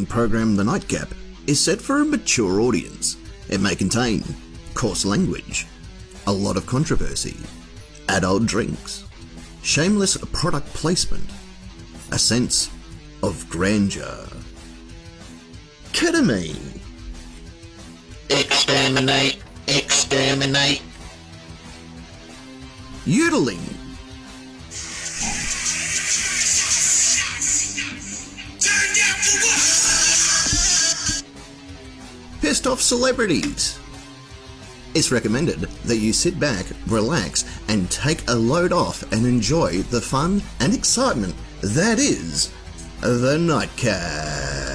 online program The Nightcap is set for a mature audience. It may contain coarse language, a lot of controversy, adult drinks, shameless product placement, a sense of grandeur, ketamine, Exterminate, exterminate. yodeling, pissed off celebrities. It's recommended that you sit back, relax, and take a load off and enjoy the fun and excitement that is the Nightcap.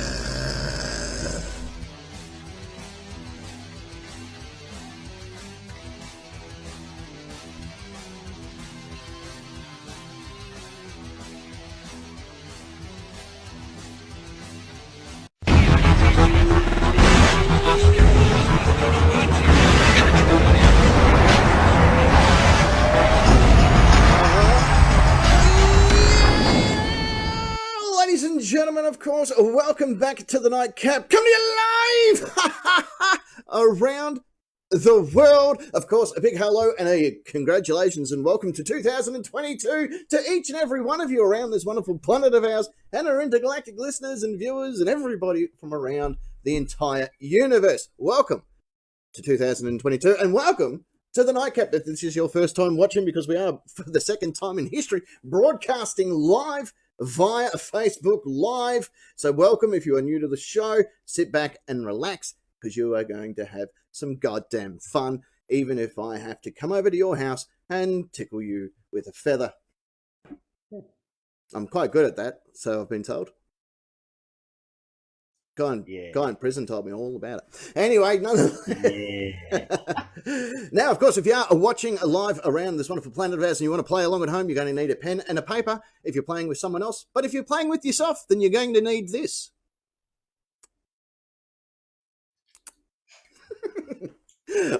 Ladies and gentlemen, of course, welcome back to the Nightcap. Coming to you live around the world. Of course, a big hello and a congratulations and welcome to 2022 to each and every one of you around this wonderful planet of ours and our intergalactic listeners and viewers and everybody from around the entire universe. Welcome to 2022 and welcome to the Nightcap. If this is your first time watching, because we are, for the second time in history, broadcasting live via Facebook Live. So welcome. If you are new to the show, sit back and relax because you are going to have some goddamn fun, even if I have to come over to your house and tickle you with a feather. I'm quite good at that, so I've been told. Guy in prison told me all about it. Anyway, now, of course, if you are watching live around this wonderful planet of ours and you want to play along at home, you're going to need a pen and a paper if you're playing with someone else. But if you're playing with yourself, then you're going to need this.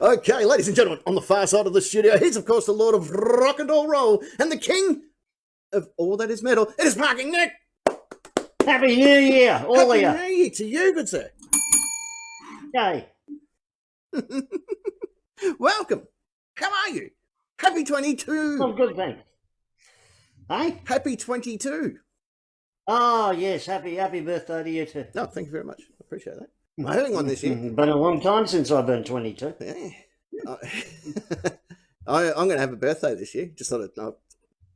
Okay, ladies and gentlemen, on the far side of the studio, he's, of course, the Lord of Rock and Roll and the King of all that is metal. It is Parking Nick. Happy New Year, all of you. Happy New Year to you, good sir. Yay. Welcome. How are you? Happy 22. I'm good, thanks. Hey? Happy 22. Oh, yes, happy birthday to you too. No, thank you very much. I appreciate that. I'm having one this year. Been a long time since I've been 22. Yeah. I'm going to have a birthday this year. Just thought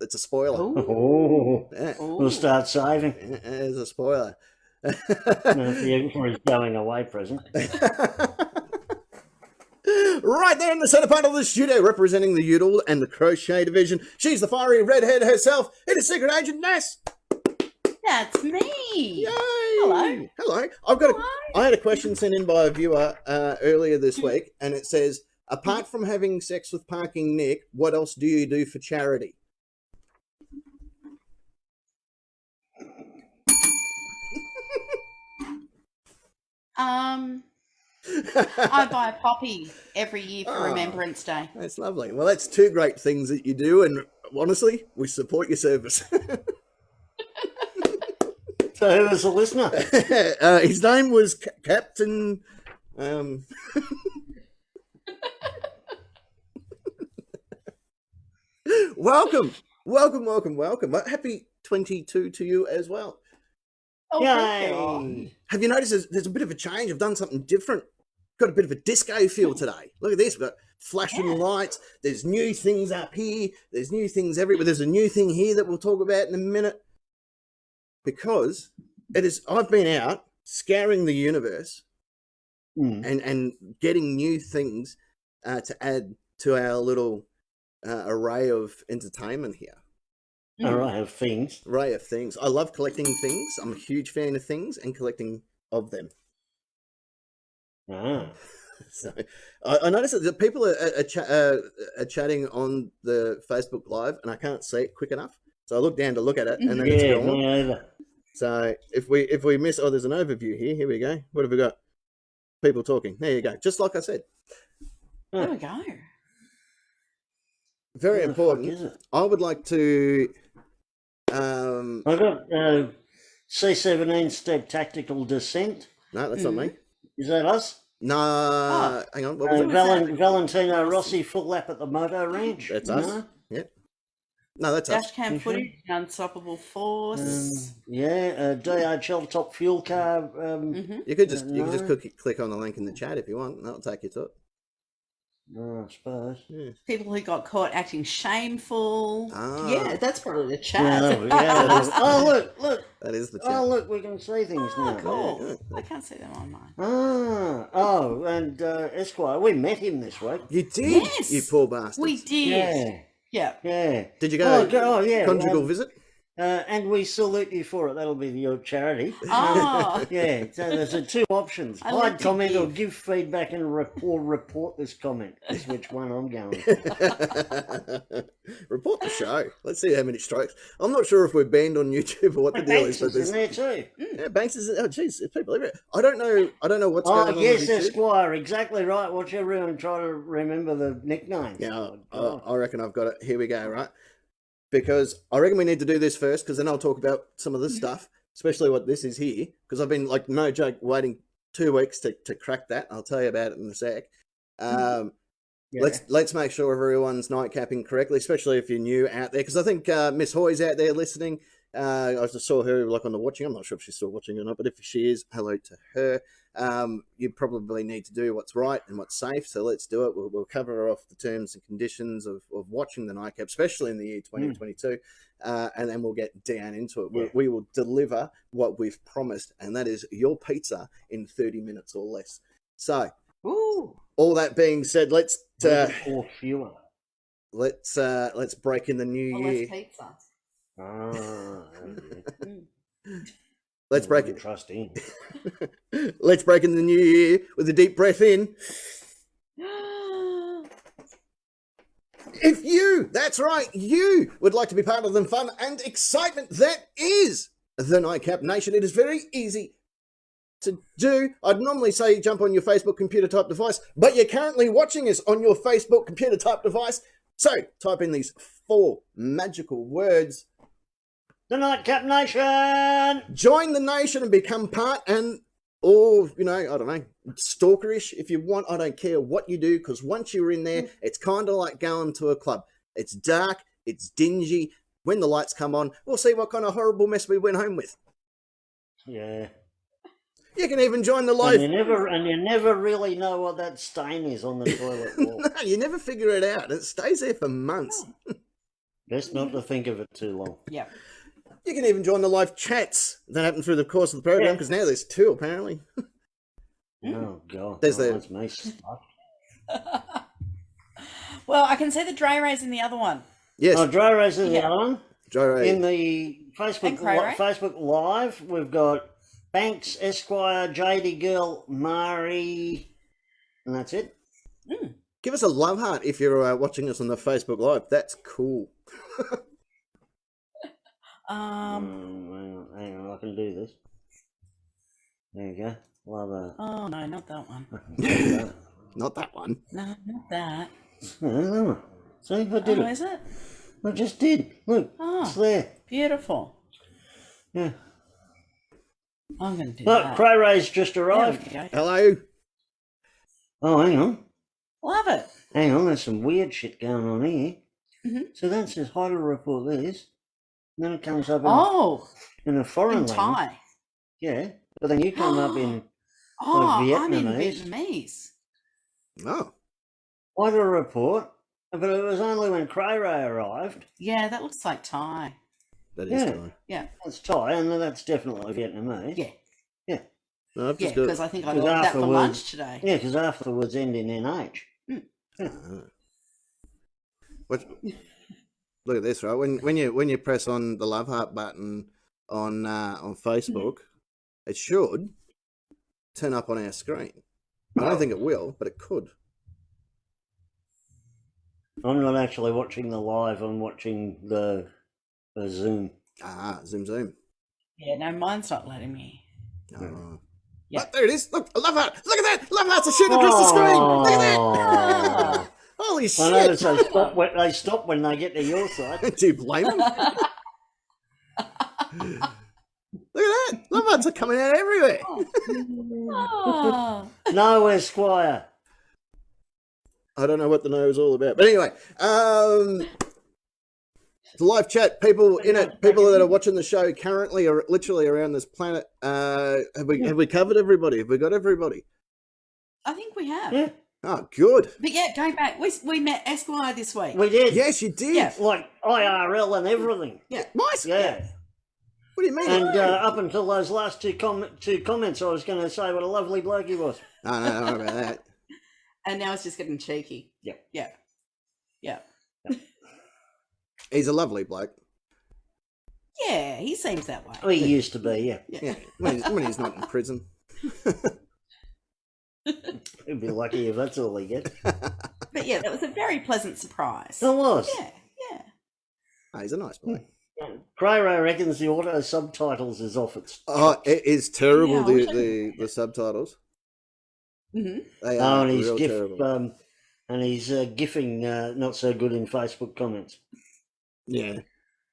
it's a spoiler. Oh, Yeah. we'll start saving It's a spoiler. for his going away present. Right there in the center part of the studio, representing the Udall and the Crochet division. She's the fiery redhead herself. It is Secret Agent Ness. That's me. Yay! Hello. Hello. I had a question sent in by a viewer earlier this week, and it says, apart from having sex with Parking Nick, what else do you do for charity? I buy a poppy every year for Remembrance Day. That's lovely. Well, that's two great things that you do, and honestly, we support your service. So who was the listener? His name was Captain... Welcome. Happy 22 to you as well. Oh, thank you. Yay. Have you noticed there's a bit of a change? I've done something different. Got a bit of a disco feel today. Look at this. We've got flashing lights. There's new things up here. There's new things everywhere. There's a new thing here that we'll talk about in a minute. Because I've been out scouring the universe and getting new things to add to our little array of entertainment here. Array of things. Array of things. I love collecting things. I'm a huge fan of things and collecting of them. Ah. So I noticed that people are chatting on the Facebook Live, and I can't see it quick enough. So I look down to look at it, and then it's gone. Me either. So if we miss, there's an overview here. Here we go. What have we got? People talking. There you go. Just like I said. There we go. Very What the fuck is important. it? I would like to. I got C-17 Step Tactical Descent. No, that's not me. Is that us? No, hang on. What was it? Valentino Rossi full lap at the Moto Ranch. That's us. No? Yeah. No, that's us. Dashcam footage, Unstoppable Force. DHL Top Fuel Car. You could just no. click on the link in the chat if you want. That'll take you to it. I suppose. People who got caught acting shameful. Ah. Yeah, that's probably the chat. Look. That is the chat. Oh, look, we can see things now. Cool. I can't see them on mine. And Esquire, we met him this week. You did? Yes. You poor bastard. We did. Yeah. Yeah. Did you go? Oh, yeah. Conjugal visit? And we salute you for it. That'll be your charity. Oh. Yeah, so there's two options. I like Hide to comment or give. give feedback and report this comment. That's which one I'm going. Report the show. Let's see how many strikes. I'm not sure if we're banned on YouTube or what the deal is. Banks is in there too. Yeah, Banks is. Oh, jeez, there's people everywhere. I don't know what's going on. Oh, yes, with YouTube. Esquire, exactly right. Watch everyone try to remember the nicknames. Yeah, Oh, I reckon I've got it. Here we go, right? Because I reckon we need to do this first, because then I'll talk about some of this stuff, especially what this is here, because I've been, like, no joke, waiting 2 weeks to crack that. I'll tell you about it in a sec. yeah. Let's make sure everyone's nightcapping correctly, especially if you're new out there, because I think Miss Hoy's out there listening. I just saw her like on the watching. I'm not sure if she's still watching or not, but if she is, hello to her. You probably need to do what's right and what's safe, so let's do it. We'll cover off the terms and conditions of watching the nightcap, especially in the year 2022, and then we'll get down into it. Yeah. We will deliver what we've promised, and that is your pizza in 30 minutes or less. So, Ooh. all that being said, let's Or fewer. let's break in the new Well, year. less pizza. Let's break it. Trust in. Let's break in the new year with a deep breath in. If you, that's right, you would like to be part of the fun and excitement that is the Nightcap Nation, it is very easy to do. I'd normally say jump on your Facebook computer type device, but you're currently watching us on your Facebook computer type device. So type in these 4 magical words. The Nightcap Nation! Join the nation and become part, and or I don't know, stalkerish if you want. I don't care what you do, because once you're in there, it's kind of like going to a club. It's dark, it's dingy. When the lights come on, we'll see what kind of horrible mess we went home with. Yeah. You can even join the live. And you never really know what that stain is on the toilet wall. No, you never figure it out. It stays there for months. Best not to think of it too long. Yeah. You can even join the live chats that happen through the course of the program, because now there's 2 apparently. Oh God. There's the- that's me stuck. Well, I can see the dry rays in the other one. Yes, Oh, Dry Race is the Yeah. other one. Gyro. In the Facebook And Cray Ray. Facebook Live, we've got Banks, Esquire, JD Girl, Mari, and that's it. Give us a love heart if you're watching us on the Facebook Live. That's cool. Hang on, I can do this. There you go. Love that. Oh no, not that one. Not that one. No, not that. See, I did Oh, it. is it? I just did. Look, Oh. it's there. Beautiful. Yeah. I'm going to do Look, that. Cray Ray's just There arrived. we go. Hello. Oh, hang on. Love it. Hang on, there's some weird shit going on here. Mhm. So that says how to report this. And then it comes up Oh, in a foreign in language. Thai. Yeah. But then you come up in Oh, I'm in Vietnamese. Vietnamese. Oh, how to report. But it was only when Cray Ray arrived. Yeah, that looks like Thai. that is Yeah. cool. Yeah, That's Thai, and that's definitely Vietnamese. yeah, No, I've yeah. just got. Because I think I Because ordered that for afterwards- lunch today. Yeah, because afterwards end in NH. What, look at this, right? When you press on the love heart button on Facebook, it should turn up on our screen. I don't think it will, but it could. I'm not actually watching the live, I'm watching the Zoom. Ah, zoom. Yeah, no, mine's not letting me. Oh. Yeah. But there it is. Look, a love heart. Look at that. Love hearts are shooting across the screen. Look at that. Oh. Holy I notice shit. they stop when they get to your side. Do you blame them? Look Look at that. Love hearts are coming out everywhere. Oh. No, Esquire. I don't know what the no is all about. But anyway, the live chat, people in it, people that are watching the show currently are literally around this planet. Have we covered everybody? Have we got everybody? I think we have. Yeah, Oh, good. But yeah, going back, we met Esquire this week. we did. Yes, you did. Yeah. Like IRL and everything. Yeah. Nice. Yeah. What do you mean? And up until those last two comments, I was going to say what a lovely bloke he was. Oh, no, don't worry about that. And now it's just getting cheeky. Yeah. Yeah. Yeah. He's a lovely bloke. Yeah, he seems that way. Oh, he used to be, yeah. Yeah, when he's not in prison. He'd be lucky if that's all he gets. But yeah, that was a very pleasant surprise. It was. Yeah, yeah. Oh, he's a nice bloke. Crayro reckons the auto subtitles is off its. Oh, it is terrible, Yeah, I wish I the subtitles. Mm-hmm. They Oh, are and he's real terrible. gifting not so good in Facebook comments. Yeah.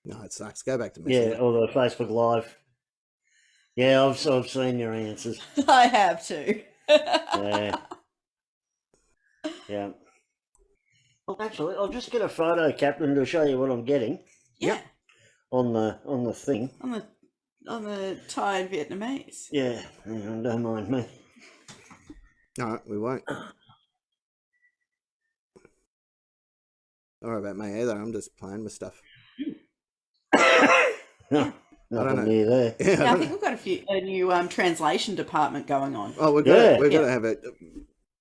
No, it sucks. Go back to Yeah, Messenger. or the Facebook Live. Yeah, I've seen your answers. I have too. Yeah. Yeah. Well, actually, I'll just get a photo, Captain, to show you what I'm getting Yeah. on the thing. On the tired Vietnamese. Yeah, hang on, don't mind me. No, we won't. Don't worry about me either. I'm just playing with stuff. No, I don't know. nothing near there. Yeah. Yeah, I think we've got a new translation department going on. Oh, we've got to have it.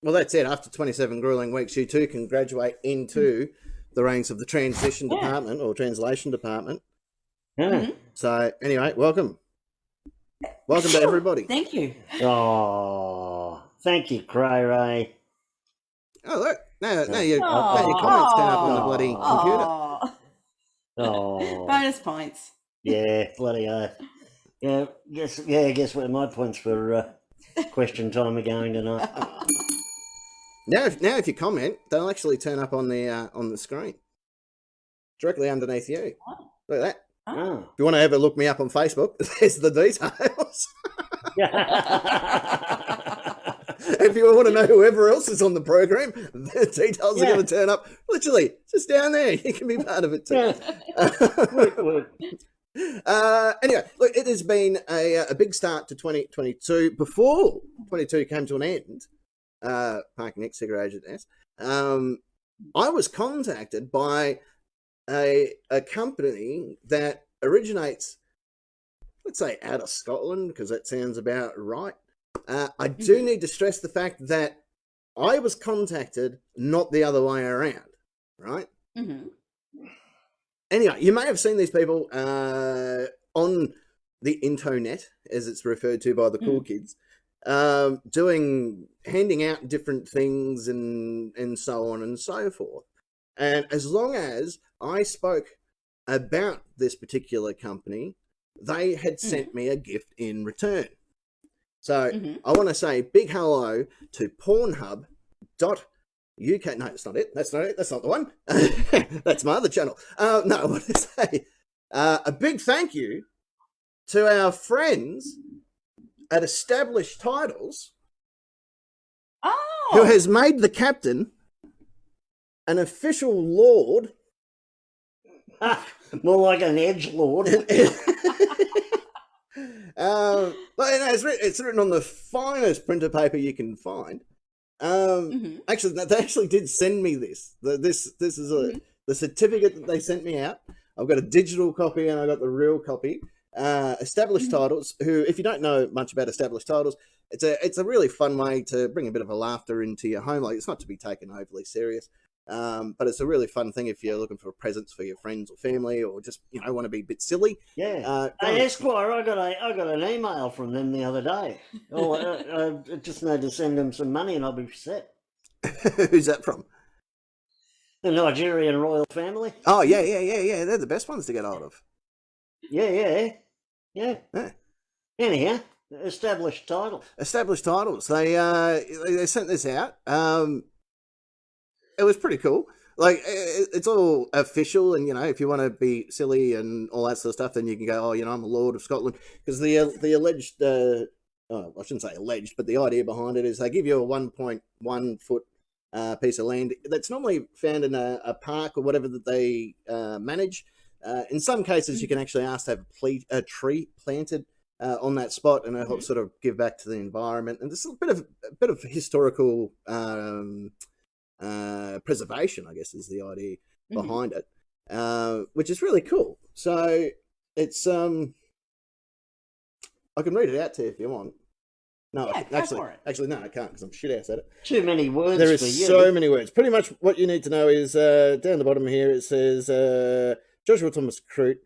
Well, that's it. After 27 grueling weeks, you too can graduate into the ranks of the transition department or translation department. Yeah. So, anyway, welcome. Welcome to everybody. Thank you. Oh, thank you, Cray Ray. Oh, look. Now your comments turn up on the bloody computer. Aw. Oh, Bonus points. yeah, bloody oath. Yeah, guess where my points for question time are going tonight. Now, if you comment, they'll actually turn up on the screen, directly underneath you. Look at that. Oh. If you want to ever look me up on Facebook, there's the details. If you want to know whoever else is on the program, the details are going to turn up. Literally, just down there. You can be part of it too. Anyway, look, it has been a big start to 2022. Before 22 came to an end, Parking Nick, Cigar Agent S, I was contacted by a company that originates, let's say, out of Scotland, because that sounds about right. I do need to stress the fact that I was contacted, not the other way around, right? Mm-hmm. Anyway, you may have seen these people on the Intonet, as it's referred to by the cool kids, handing out different things and so on and so forth. And as long as I spoke about this particular company, they had sent me a gift in return. So I want to say big hello to Pornhub.uk. No, that's not it. That's not it. That's not the one. That's my other channel. No, I want to say a big thank you to our friends at Established Titles, Oh. who has made the captain an official lord. More like an edge lord. It's written on the finest printer paper you can find. Actually, they actually did send me this. This is the certificate that they sent me out. I've got a digital copy and I got the real copy. Established Titles, who, if you don't know much about Established Titles, it's a really fun way to bring a bit of a laughter into your home. Like, it's not to be taken overly serious. But it's a really fun thing if you're looking for presents for your friends or family, or just want to be a bit silly. Yeah. Hey, Esquire, I got an email from them the other day. I just need to send them some money and I'll be set. Who's that from? The Nigerian royal family. Oh yeah. They're the best ones to get hold of. Yeah. Yeah. Anyhow, Established Titles. Established Titles. They sent this out. It was pretty cool. like it's all official, and if you want to be silly and all that sort of stuff, then you can go, I'm a Lord of Scotland, because the alleged, I shouldn't say alleged, but the idea behind it is they give you a 1.1 foot piece of land that's normally found in a park or whatever that they manage. In some cases, you can actually ask to have a tree planted on that spot, and it helps sort of give back to the environment. And there's a bit of historical preservation, I guess, is the idea behind it, which is really cool. So it's I can read it out to you if you want. No, Yeah, go for it. actually, no, I can't, because I'm shit ass at it. Too many words There for is you. so many words. Pretty much what you need to know is down the bottom here. It says Joshua Thomas Crute,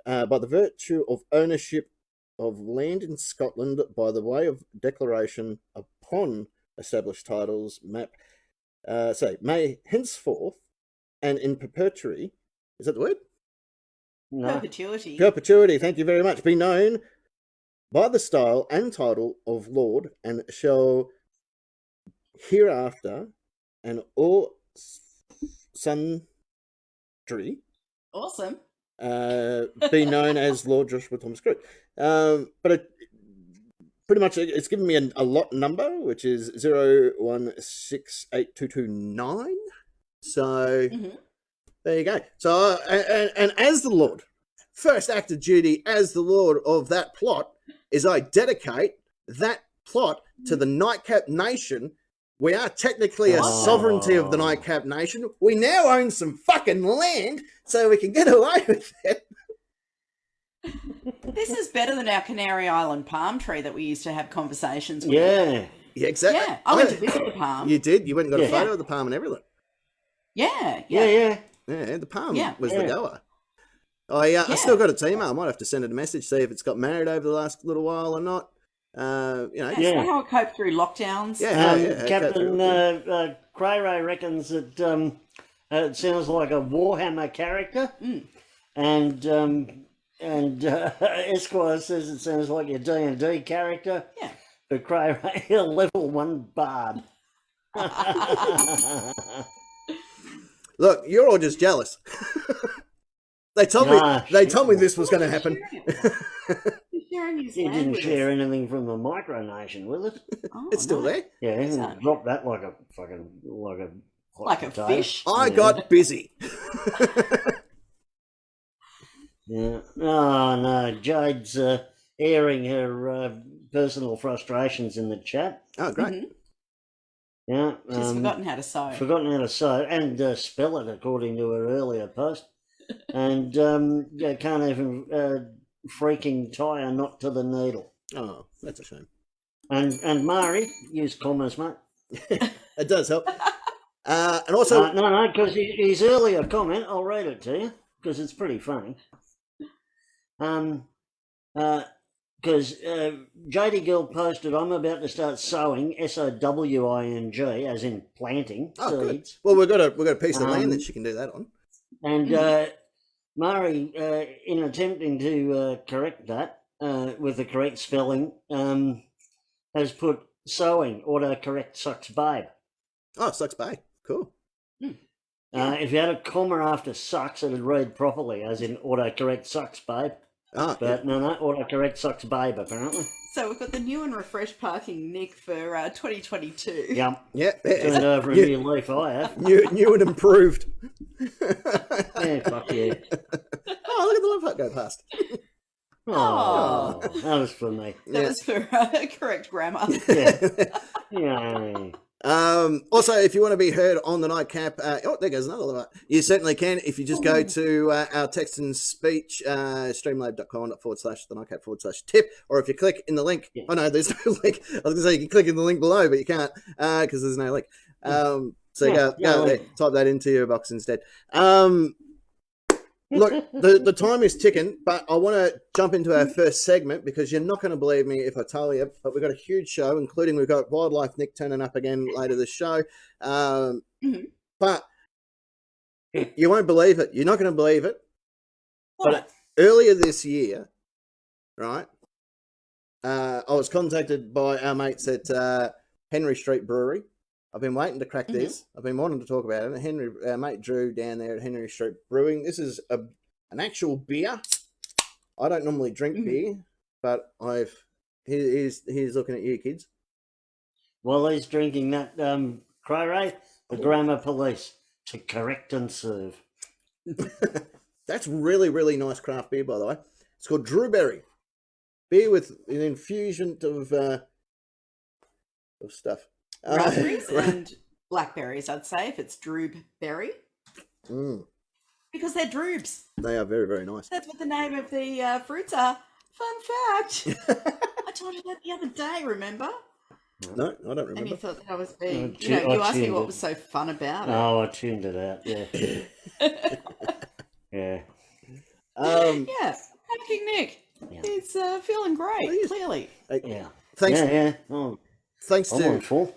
by the virtue of ownership of land in Scotland by the way of declaration upon established titles map, may henceforth and in perpetuity, is that the word? No. Perpetuity. Perpetuity, thank you very much, be known by the style and title of Lord, and shall hereafter and all sundry Awesome. be known as Lord Joshua Thomas Crute. But pretty much it's given me a lot number, which is 0168229. So there you go. So and as the Lord, first act of duty as the Lord of that plot is I dedicate that plot to the Nightcap Nation. We are technically a sovereignty of the Nightcap Nation. We now own some fucking land, so we can get away with it. This is better than our Canary Island palm tree that we used to have conversations with. Yeah. Yeah, exactly. Yeah, I went to visit the palm. You did? You went and got a Yeah. photo of the palm and everything. Yeah. Yeah. Yeah, the palm Yeah. was Yeah. the goer. I still got its email. I might have to send it a message, see if it's got married over the last little while or not. Yeah. Yeah. So how it coped through lockdowns. Yeah. Captain Cray reckons that it sounds like a Warhammer character, and Esquire says it sounds like a D&D character. Yeah. But Cray a level 1 bard. Look, you're all just jealous. They told me this was going to happen. Sharing his He land didn't with share us. anything from the Micronation with it. Oh, It's still no. there. Yeah, he So- dropped that like a fucking Like a potato. fish. I got busy. Yeah. Oh no, Jade's airing her personal frustrations in the chat. Oh, great. Mhm. Yeah. She's forgotten how to sew. Forgotten how to sew and spell it according to her earlier post, and can't even freaking tie a knot to the needle. Oh, that's a shame. And Mari, use commas, mate. It does help. And also, No, because his earlier comment, I'll read it to you because it's pretty funny. Because JD Gill posted, I'm about to start sowing, SOWING, as in planting good. seeds. Well, we've got a piece of land that she can do that on. And Murray, in attempting to correct that with the correct spelling, has put sowing, autocorrect sucks babe. Oh, sucks bay. Cool. If you had a comma after sucks, it'd read properly, as in autocorrect sucks babe. Ah, But no, autocorrect sucks babe, apparently. So we've got the new and refreshed parking Nick for 2022. Yep. yeah. Turned over a new leaf, I have. New and improved. Yeah, fuck yeah. Oh, look at the love heart go past. Oh, that was for me. That Yeah. was for correct grammar. Yeah. Also, if you want to be heard on the Nightcap, there goes another lever. You certainly can if you just go to our text and speech, streamlab.com/the Nightcap/tip, or if you click in the link. Yeah. Oh no, there's no link. I was going to say you can click in the link below, but you can't because there's no link. So Yeah, go no there, link. type that into your box instead. Look, the time is ticking, but I want to jump into our first segment because you're not going to believe me if I tell you, but we've got a huge show, including we've got Wildlife Nick turning up again later this show. But you won't believe it. You're not going to believe it. What? Earlier this year, right, I was contacted by our mates at Henry Street Brewery. I've been waiting to crack this. I've been wanting to talk about it. Henry, mate Drew down there at Henry Street Brewing. This is an actual beer. I don't normally drink beer, but here's looking at you kids. While he's drinking that, Cry the Grammar Police to correct and serve. That's really, really nice craft beer, by the way. It's called Drewberry. Beer with an infusion of stuff. Raspberries and blackberries, I'd say, if it's Drewberry. Because they're Droobs. They are very, very nice. That's what the name of the fruits are. Fun fact. I told you that the other day, remember? No, I don't remember. And you thought that I was being... I you asked me tuned what it. was so fun about it. Oh, I tuned it out, yeah. Yeah. Yeah. Hi, King Nick. Yeah. He's feeling great, clearly. Yeah. Thanks, Yeah. Oh, thanks I'm on to full.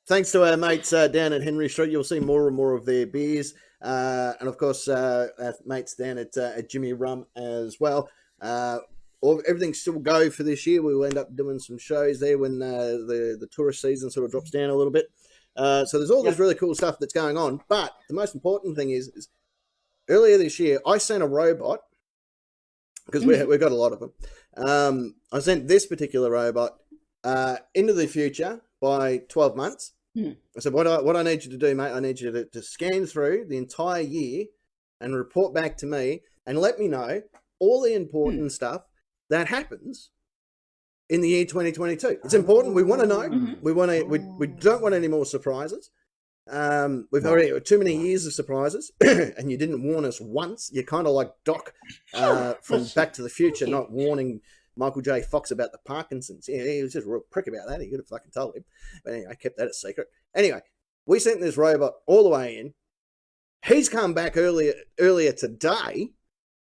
thanks to our mates down at Henry Street. You'll see more and more of their beers, and of course, our mates down at Jimmy Rum as well. Everything's still go for this year. We'll end up doing some shows there when the tourist season sort of drops down a little bit. So there's all this really cool stuff that's going on. But the most important thing is earlier this year, I sent a robot, because we've got a lot of them. I sent this particular robot into the future by 12 months. I said, what I need you to do, mate, I need you to scan through the entire year and report back to me and let me know all the important stuff that happens in the year 2022. It's important. We want to know. We want to. We don't want any more surprises. We've already too many years of surprises, and you didn't warn us once. You're kind of like Doc from Back to the Future, not warning Michael J. Fox about the Parkinson's. Yeah, he was just a real prick about that. He could have fucking told him. But anyway, I kept that a secret. Anyway, we sent this robot all the way in. He's come back earlier today,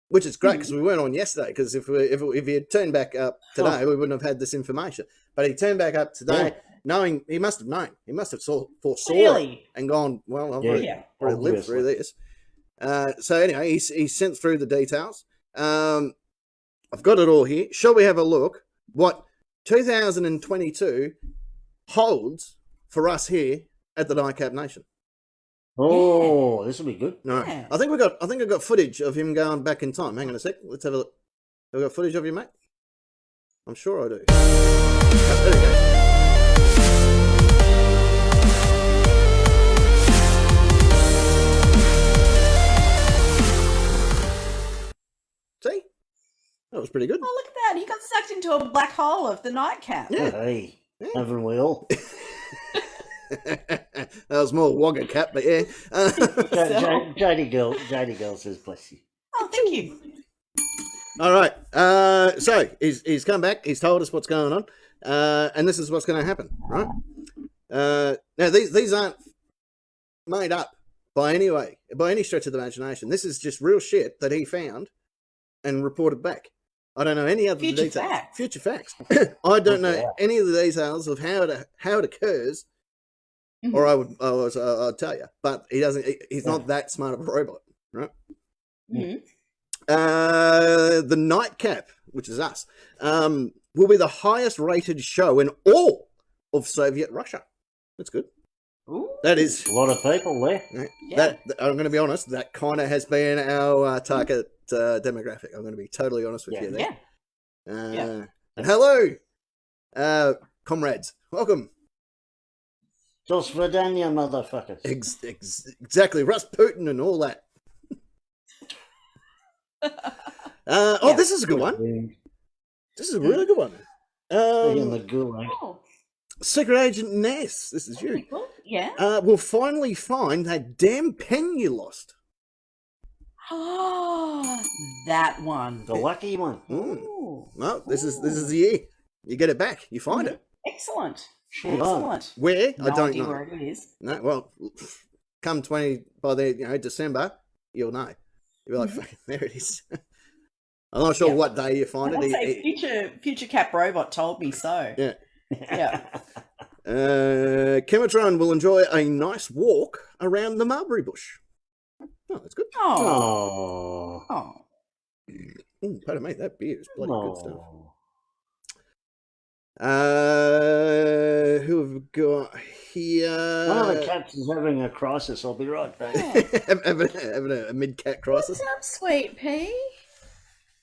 which is great because we weren't on yesterday. Because if he had turned back up today, we wouldn't have had this information. But he turned back up today, knowing he must have known. He must have foresaw it and gone, well, I've already lived through this. So anyway, he sent through the details. I've got it all here. Shall we have a look what 2022 holds for us here at the Nightcap Nation? Oh, this will be good. No, I think I've got footage of him going back in time. Hang on a sec. Let's have a look. Have we got footage of you, mate? I'm sure I do. Oh, there we go. See? That was pretty good. Oh, look at that. He got sucked into a black hole of the Nightcap. Yeah. Hey, haven't we all? That was more Wagga Cap, but yeah. JD Girl says bless you. Oh, thank you. All right. So he's come back. He's told us what's going on, and this is what's going to happen, right? Now these aren't made up by any stretch of the imagination. This is just real shit that he found and reported back. I don't know any other Future details. facts. Future facts. I don't know any of the details of how it occurs, or I'd tell you. But he doesn't. He's not that smart of a robot, right? Mm-hmm. The Nightcap, which is us, will be the highest rated show in all of Soviet Russia. That's good. Ooh. That is A lot of people there. that. I'm going to be honest. That kind of has been our target demographic. I'm going to be totally honest with you there. Yeah. And hello, comrades. Welcome. Dos Vidania, motherfuckers. Exactly. Rasputin and all that. This is a good one. This is a really good one. In the gulag. Oh, Secret Agent Ness, this is you. cool. Yeah. We'll finally find that damn pen you lost. Oh, that one. The lucky one. Ooh. Well, this is the year. You get it back. You find it. Excellent. Sure. Excellent. Where? No I don't idea know. where it is. No, well, come December, you'll know. You'll be like, "Fucking, there it is." I'm not sure what day you find I'd it. say Future Cap Robot told me so. Yeah. Yeah. Chematron will enjoy a nice walk around the mulberry bush. Oh, that's good. Oh. Oh. Oh. Pardon me, that beer is bloody good stuff. Who have we got here? One of the cats is having a crisis. I'll be right back. having a mid-cat crisis. What's up, sweet pea?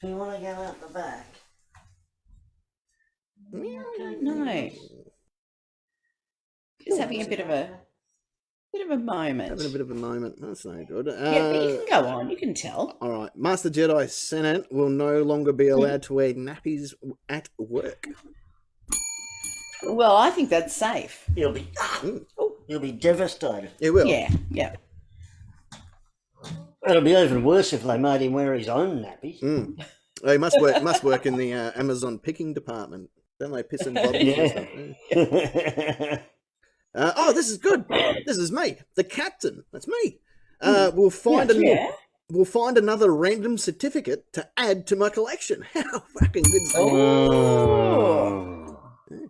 Do you want to go out the back? I don't know. Just having a bit of a moment. Having a bit of a moment. That's no good. Yeah, but you can go on. You can tell. All right. Master Jedi Senate will no longer be allowed to wear nappies at work. Well, I think that's safe. He'll be devastated. It will. Yeah, yeah. It'll be even worse if they made him wear his own nappies. They must work in the Amazon picking department. Don't they piss in bottles and stuff? Oh, this is good. This is me, the captain. That's me. We'll find we'll find another random certificate to add to my collection. How fucking good is that? Oh.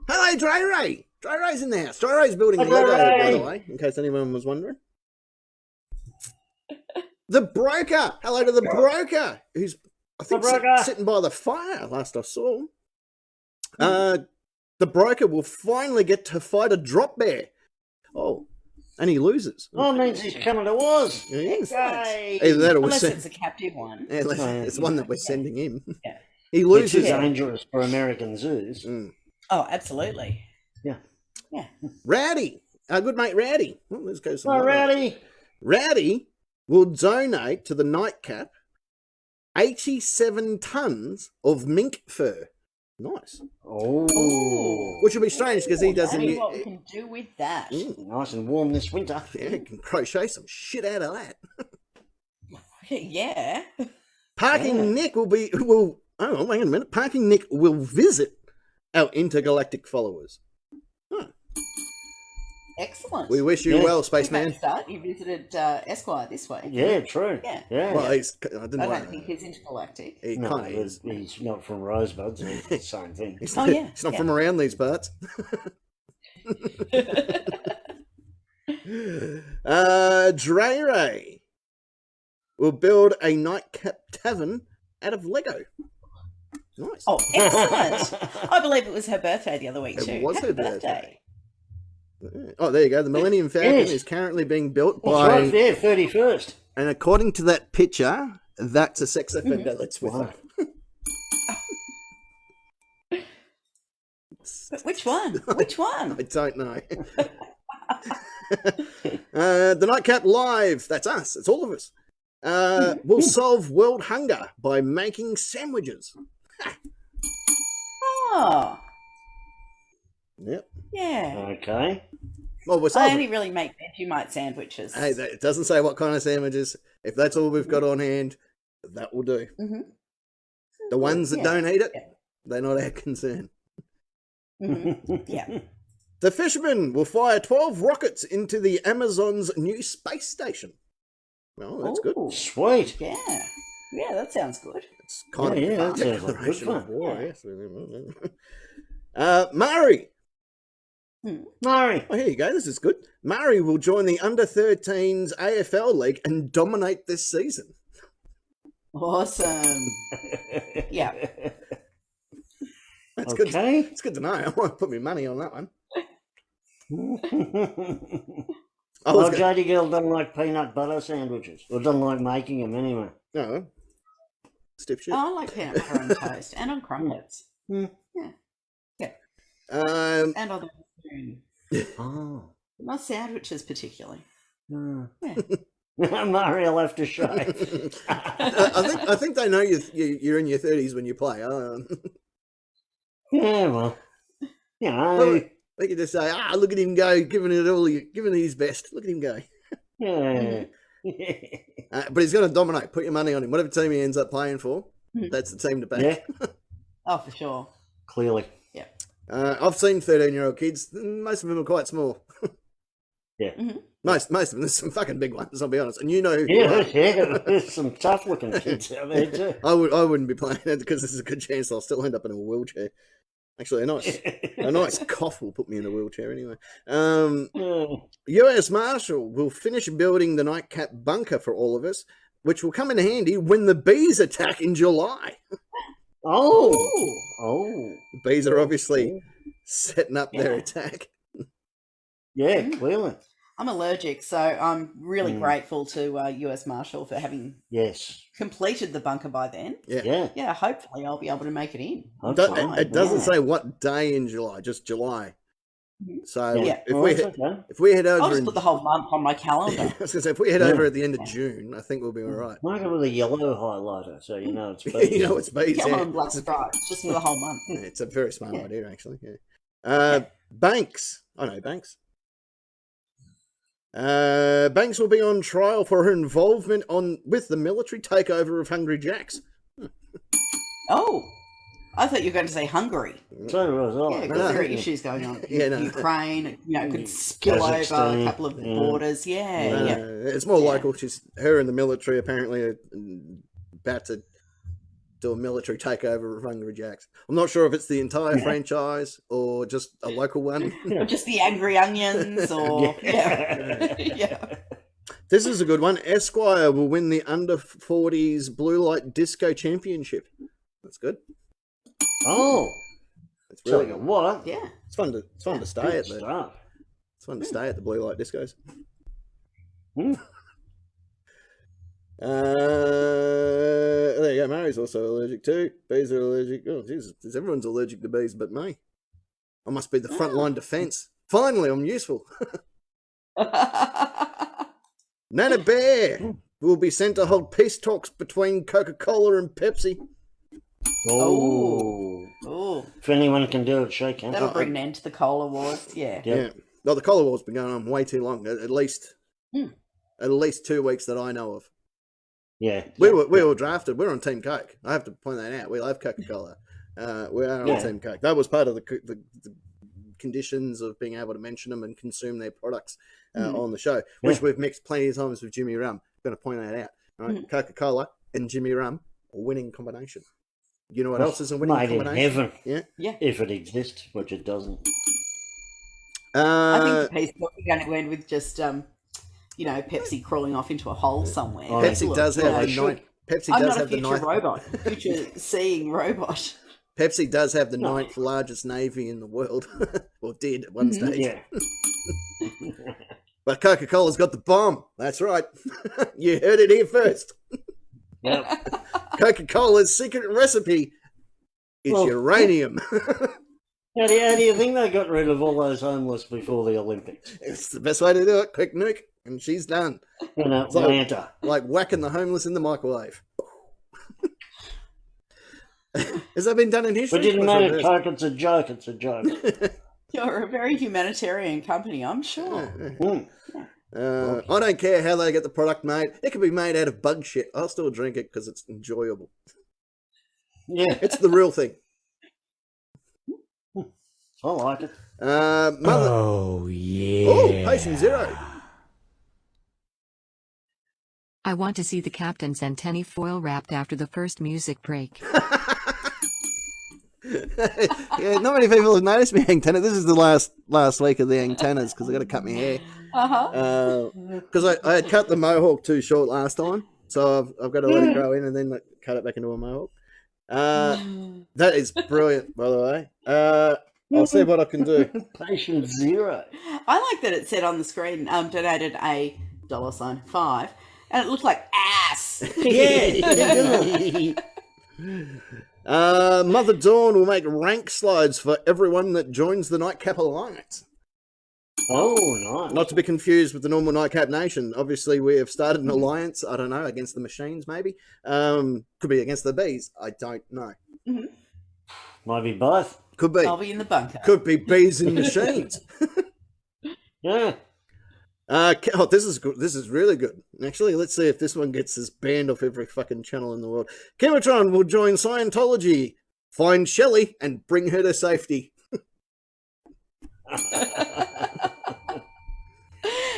Hello, Dry Ray. Dry Ray's in the house. Dry Ray's building Lego, by the way, in case anyone was wondering. The broker. Hello to the broker, who's I think sitting by the fire. Last I saw him. The broker will finally get to fight a drop bear. Oh, and he loses. Oh, it means he's coming to us. Yeah, he is. Yay. Either that or Unless it's a captive one. yeah, it's one that we're sending him. Yeah. He Which loses. is dangerous for American zoos. Oh, absolutely. Yeah. Yeah. Rowdy, our good mate Rowdy. Well, let's go. Oh, Rowdy. Rowdy will donate to the Nightcap 87 tons of mink fur. Nice. Oh. Which will be strange because he doesn't. Imagine what we can do with that. Nice and warm this winter. Yeah, he can crochet some shit out of that. Yeah. Parking Nick will. Oh, hang on a minute. Parking Nick will visit our intergalactic followers. Huh. Excellent. We wish you well, Spaceman. Start. You visited Esquire this way. Yeah, true. Yeah. Well, Yeah. I didn't I know. don't think he's intergalactic. He No, kind of is. he's not from Rosebuds. It's the same thing. He's Oh, not, yeah, he's not yeah. from around these parts. Dre Ray will build a Nightcap tavern out of Lego. Nice. Oh, excellent. I believe it was her birthday the other week, too. It was her Happy birthday. Oh, there you go. The Millennium Falcon Yes. is currently being built It's by, right there, 31st. and according to that picture, that's a sex offender that's with her. But which one? Which one? I don't know. The Nightcap Live, that's us, it's all of us, will solve world hunger by making sandwiches. Oh, Yep. yeah. Okay. Well, we're I solving. only really make Vegemite sandwiches. Hey, it doesn't say what kind of sandwiches. If that's all we've got on hand, that will do. Mhm. The ones that Yeah. don't eat it, Yeah. they're not our concern. Mhm. Yeah. The Fisherman will fire 12 rockets into the Amazon's new space station. Well, that's good. Ooh, Sweet. Yeah. Yeah, that sounds good. It's kind Yeah, of yeah, a that sounds like good declaration of fun. war, Yeah. yes. Murray. Murray. Oh, here you go. This is good. Murray will join the under-13s AFL League and dominate this season. Awesome. Yeah. That's good. Okay. It's good to know. I won't put my money on that one. I was Well, Jodie Girl doesn't like peanut butter sandwiches. Or doesn't like making them anyway. no. Stiff shit. Oh, I like peanut butter on toast and on crumpets. Um, And on the spoon. Oh. Not sandwiches particularly. Yeah. Murray will have to shave. I think they know you're in your 30s when you play. Yeah, well. You know. They can just say, look at him go, giving it his best. Look at him go. Yeah. But he's going to dominate. Put your money on him. Whatever team he ends up playing for, that's the team to back. Yeah. Oh, for sure. Clearly. Yeah. I've seen 13-year-old kids. Most of them are quite small. Yeah. Most of them. There's some fucking big ones, I'll be honest. And you know who you Yeah, are. yeah. There's some tough looking kids out there too. I wouldn't be playing it because there's a good chance I'll still end up in a wheelchair. Actually, a nice cough will put me in a wheelchair anyway. US Marshal will finish building the Nightcap bunker for all of us, which will come in handy when the bees attack in July. Oh. The bees are obviously setting up their Yeah. attack. Yeah, clearly. I'm allergic, so I'm really Mm. grateful to US Marshal for having Yes. completed the bunker by then. Yeah. Yeah. Yeah, hopefully I'll be able to make it in. It, Hopefully. it doesn't Yeah. say what day in July, just July. Mhm. So Yeah. if Well, we that's okay. if we head I'll over just in, put the whole month on my calendar. I was gonna say, if we head Yeah. over at the end of Yeah. June, I think we'll be all right. Mark it with a yellow highlighter so you know it's bees. You know, it's bees. Yellow Yeah. and black stripes, just for the whole month. It's a very smart Yeah. idea, actually. Yeah. Banks. I know Banks. Banks will be on trial for her involvement with the military takeover of Hungry Jack's. Oh, I thought you were going to say Hungary. So was I. Yeah, because no. there are issues going on. Yeah, no. Ukraine, could spill over a Kazakhstan, couple of yeah. borders. Yeah. It's more Yeah. local. Her and the military apparently are about to do a military takeover of Hungry Jack's. I'm not sure if it's the entire franchise or just a local one. Or just the Angry Onions, or Yeah. yeah. This is a good one. Esquire will win the under 40s Blue Light Disco Championship. That's good. Oh, It's tell really you good. what. Yeah. It's fun to stay Good at the stuff. It's fun to stay at the Blue Light Discos. Hmm. There you go. Mary's also allergic too. Bees are allergic. Oh, Jesus. Everyone's allergic to bees but me. I must be the frontline defense. Finally, I'm useful. Nana Bear will be sent to hold peace talks between Coca-Cola and Pepsi. Oh. Oh, If anyone can do it, shake hands. that'll bring an end to the cola wars. Yeah. Yep. Yeah. Well, the Cola War's been going on way too long. At least 2 weeks that I know of. Yeah. We were drafted. We're on Team Coke. I have to point that out. We love Coca-Cola. We are on Yeah. Team Coke. That was part of the conditions of being able to mention them and consume their products on the show, which we've mixed plenty of times with Jimmy Rum. I'm going to point that out. Right? Coca-Cola and Jimmy Rum, a winning combination. You know what else is a winning Made in combination? heaven. Yeah. Yeah. If it exists, which it doesn't. I think the peace talk is going to end with just, Pepsi crawling off into a hole somewhere. Oh, Pepsi Look, does you have know, the ninth. Pepsi I'm does not a have the future ninth. robot, future seeing robot. Pepsi does have the No. ninth largest navy in the world, or did at one stage. Yeah. But Coca-Cola's got the bomb. That's right. You heard it here first. Yep. Coca-Cola's secret recipe is Well, uranium. How do you think they got rid of all those homeless before the Olympics? It's the best way to do it. Quick nuke, and she's done. In So- Atlanta. Like whacking the homeless in the microwave. Has that been done in history? But didn't Or matter, is it Coke, it's a joke, it's a joke. You're a very humanitarian company, I'm sure. reversed? Mm. I don't care how they get the product made. It can be made out of bug shit. I'll still drink it because it's enjoyable. Yeah, It's the real thing. I like it. Mother. Oh, yeah. Oh, patient zero. I want to see the captain's antennae foil wrapped after the first music break. Yeah, not many people have noticed me antenna. This is the last week of the antennas because I got to cut my hair. Because I had cut the mohawk too short last time, so I've got to let it grow in and then cut it back into a mohawk. That is brilliant, by the way. I'll see what I can do. Patient zero. I like that it said on the screen, donated a $5, and it looked like ass. Yeah. Mother Dawn will make rank slides for everyone that joins the Nightcap Alliance. Oh, nice. Not to be confused with the normal Nightcap Nation. Obviously, we have started an alliance. I don't know, against the machines, maybe. Could be against the bees. I don't know. Might be both. Could be. I'll be in the bunker. Could be bees and machines. Yeah. Oh, this is good. This is really good. Actually, let's see if this one gets us banned off every fucking channel in the world. Chematron will join Scientology, find Shelley, and bring her to safety.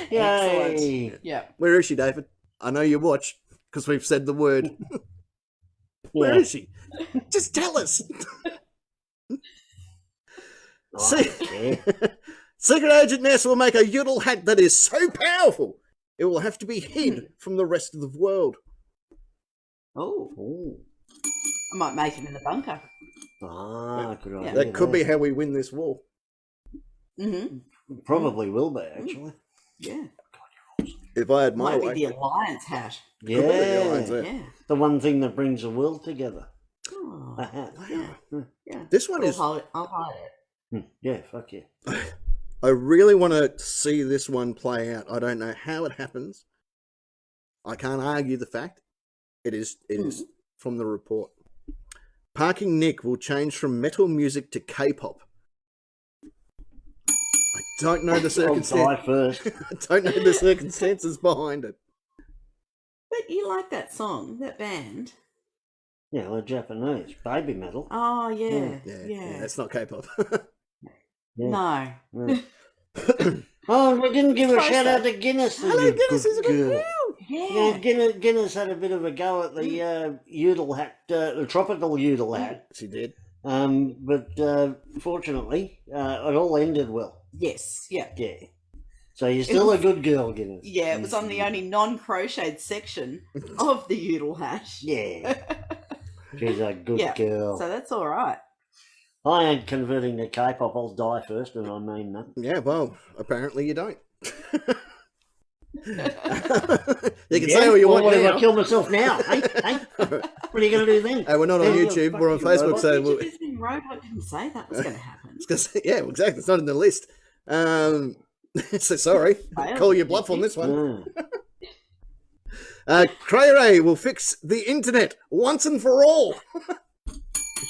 Yay. Yeah. Where is she, David? I know you watch because we've said the word. Where Yeah. is she? Just tell us. See, Yeah. Secret Agent Ness will make a Yodel hat that is so powerful it will have to be hid from the rest of the world. Oh, Ooh. I might make it in the bunker. Ah, good idea. That could be how we win this war. Probably will be, actually. Yeah. If I had my Might way. be the Alliance hat. Could be the Yeah. Alliance hat. Yeah. The one thing that brings the world together. Oh, A hat. yeah. This one is. I'll hide it. Yeah, fuck yeah. I really want to see this one play out. I don't know how it happens. I can't argue the fact. It is from the report. Parking Nick will change from metal music to K-pop. I don't know the I'll circumstances. die first. I don't know the circumstances behind it. But you like that song, that band? Yeah, well, Japanese. Baby metal. Oh, yeah. Yeah, that's not K-pop. Yeah. No. Oh, we didn't give a Close shout out though. to Guinness. Hello, Guinness is a good girl. Yeah, Yeah. Guinness had a bit of a go at the Udall hat, the tropical Udall hat. She did. But fortunately, it all ended well. Yes. Yeah. Yeah. So you're still a good girl, Guinness. Yeah, it was on the only non-crocheted section of the Udall hat. Yeah. She's a good Yeah. girl. So that's all right. I ain't converting to K-pop. I'll die first, and I mean that. Yeah, well, apparently you don't. You can say what you want what if now. I kill myself now? Hey, what are you going to do then? Hey, we're not on Yeah, YouTube. We're on fuck you, Facebook, robot. so Richard we'll, Disney Robot didn't say that was going to happen. yeah, well, exactly. It's not in the list. So sorry. Failed. Call your bluff on this one. Mm. Cray will fix the internet once and for all.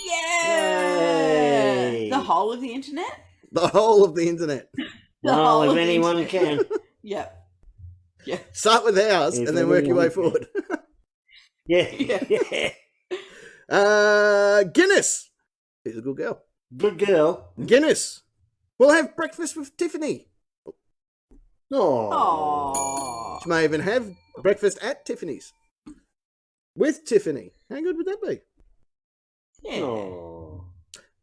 Yeah! Yay. The whole of the internet? The whole of the internet. The Well, whole if of the anyone internet. can. Yep. Start with ours If and then work your way anyone can. forward. Yeah, Yeah. yeah. Guinness. She's a good girl. Good girl. Guinness. We'll have breakfast with Tiffany. Oh. She may even have breakfast at Tiffany's. With Tiffany. How good would that be? Yeah. Oh.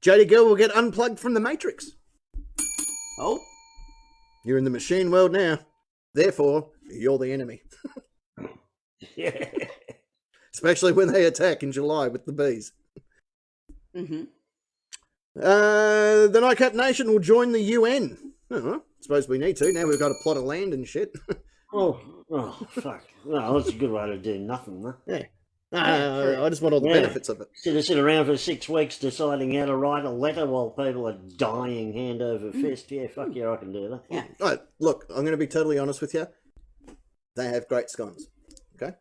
Jodie Girl will get unplugged from the Matrix. Oh. You're in the machine world now. Therefore, you're the enemy. Yeah. Especially when they attack in July with the bees. Mm-hmm. The Nightcap Nation will join the UN. Oh, suppose we need to. Now we've got a plot of land and shit. Oh, fuck. Well, that's a good way to do nothing, huh? Yeah. I just want all the Yeah. benefits of it. Sit around for 6 weeks deciding how to write a letter while people are dying hand over fist. Yeah, fuck yeah, I can do that. Yeah. All right, look, I'm going to be totally honest with you. They have great scones. Okay?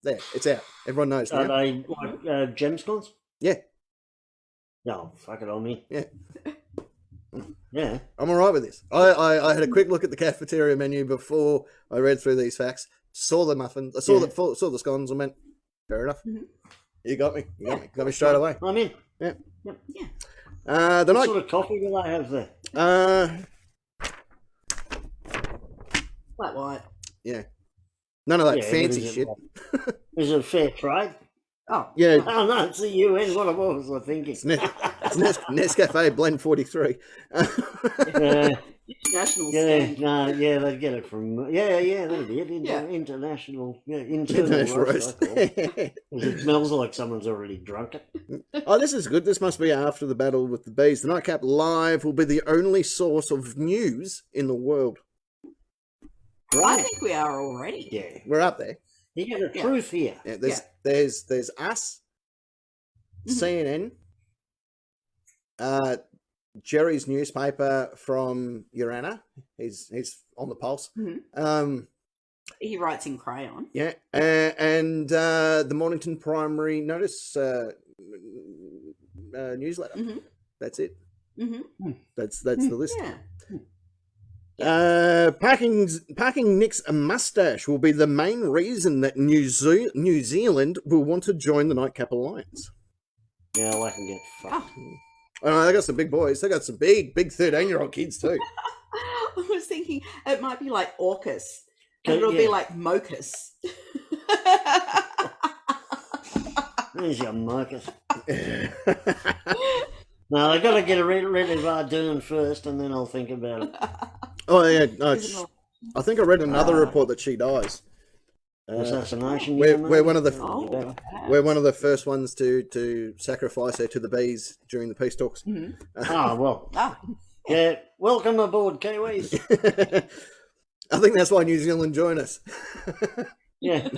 There, it's out. Everyone knows Are now. they like gem scones? Yeah, No, fuck it on me. yeah. Yeah. I'm all right with this. I had a quick look at the cafeteria menu before I read through these facts. Saw the muffins. I saw Yeah. saw the scones and went, fair enough. Mhm. You got me. You got me straight away. I'm in. Yeah. Yeah. The What night. sort of coffee do they have there? Flat white. Yeah. None of that Yeah, what fancy is it shit. like? Is it fair trade? Oh. Yeah, Oh, no, it's the UN. What was I thinking? it's Nescafe Blend 43. Yeah, International yeah, stand. no, yeah, they get it from, yeah, that'd be it. Yeah. International, internal International roast. I roast. call it. 'Cause it smells like someone's already drunk it. Oh, this is good. This must be after the battle with the bees. The Nightcap Live will be the only source of news in the world. I Right. think we are already. Yeah. We're up there. You get the Yeah. truth here. Yeah, there's us, CNN, Jerry's newspaper from Urana. He's on the pulse. Mhm. He writes in crayon. Yeah, and the Mornington Primary Notice newsletter. Mhm. That's it. Mm-hmm. That's the list. Yeah. Parking Nick's mustache will be the main reason that New Zealand will want to join the Nightcap Alliance. Yeah, I can get fucked. Oh, they got some big boys. They got some big 13-year-old kids too. I was thinking it might be like AUKUS. And Okay, it'll be yeah. like MOCUS. There's your Marcus. No, I got to get rid of Ardern first, and then I'll think about it. Oh yeah, no, I think I read another report that she dies. Assassination. We're you know? one of the Oh, we're one of the first ones to sacrifice her to the bees during the peace talks. Ah, well, Ah, Yeah, welcome aboard, Kiwis. I think that's why New Zealand join us. Yeah.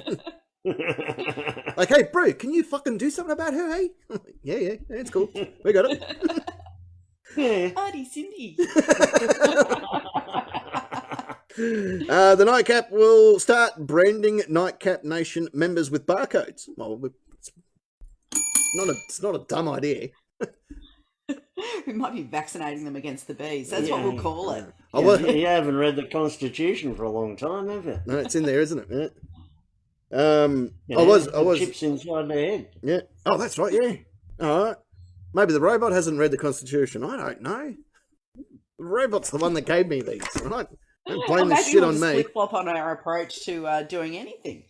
Like, hey, bro, can you fucking do something about her, hey? Yeah, it's cool. We got it. Yeah. Auntie Cindy. The Nightcap will start branding Nightcap Nation members with barcodes. Well, it's not a dumb idea. We might be vaccinating them against the bees. That's what we'll call it. Oh, well, You haven't read the Constitution for a long time, have you? no, it's in there, isn't it? Yeah. Yeah, I was, chips inside the head. yeah. Oh, that's right, yeah. All right. Maybe the robot hasn't read the Constitution. I don't know. The robot's the one that gave me these, right? Don't blame this Maybe shit we'll on just me. flip-flop on our approach to doing anything,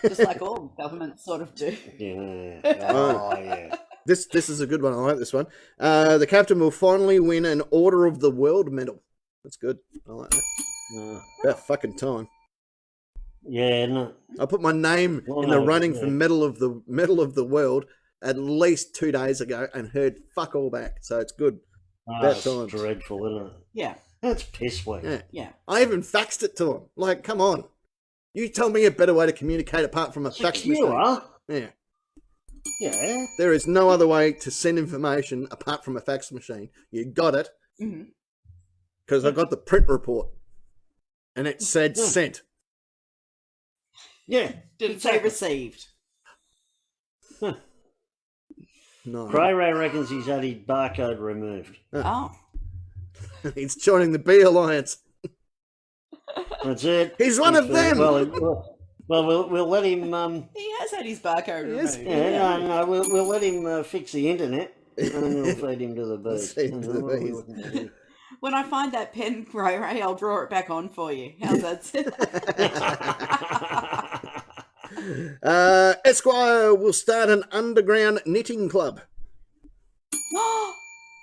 just like all governments sort of do. Yeah. Oh, yeah. This is a good one. I like this one. The captain will finally win an Order of the World medal. That's good. I like that. About fucking time. Yeah, no. I put my name Well, in the no, running yeah. for medal of the world at least 2 days ago and heard fuck all back. So it's good. About That's time. dreadful, isn't it? Yeah, That's piss weak. Yeah. yeah. I even faxed it to him. Like, come on. You tell me a better way to communicate apart from a fax machine. You are? Yeah. Yeah. There is no other way to send information apart from a fax machine. You got it. hmm Because I got the print report. And it said Yeah. sent. Yeah. Did it say received? No. Cray Ray reckons he's had his barcode removed. Oh, He's joining the B Alliance. That's it. He's one of them. Well, we'll let him. he has had his barcode Yes. removed. Yeah, no, we'll let him fix the internet, and we'll feed him to the bees. Feed him to the bees. When I find that pen, Ray, I'll draw it back on for you. How's that? Esquire will start an underground knitting club.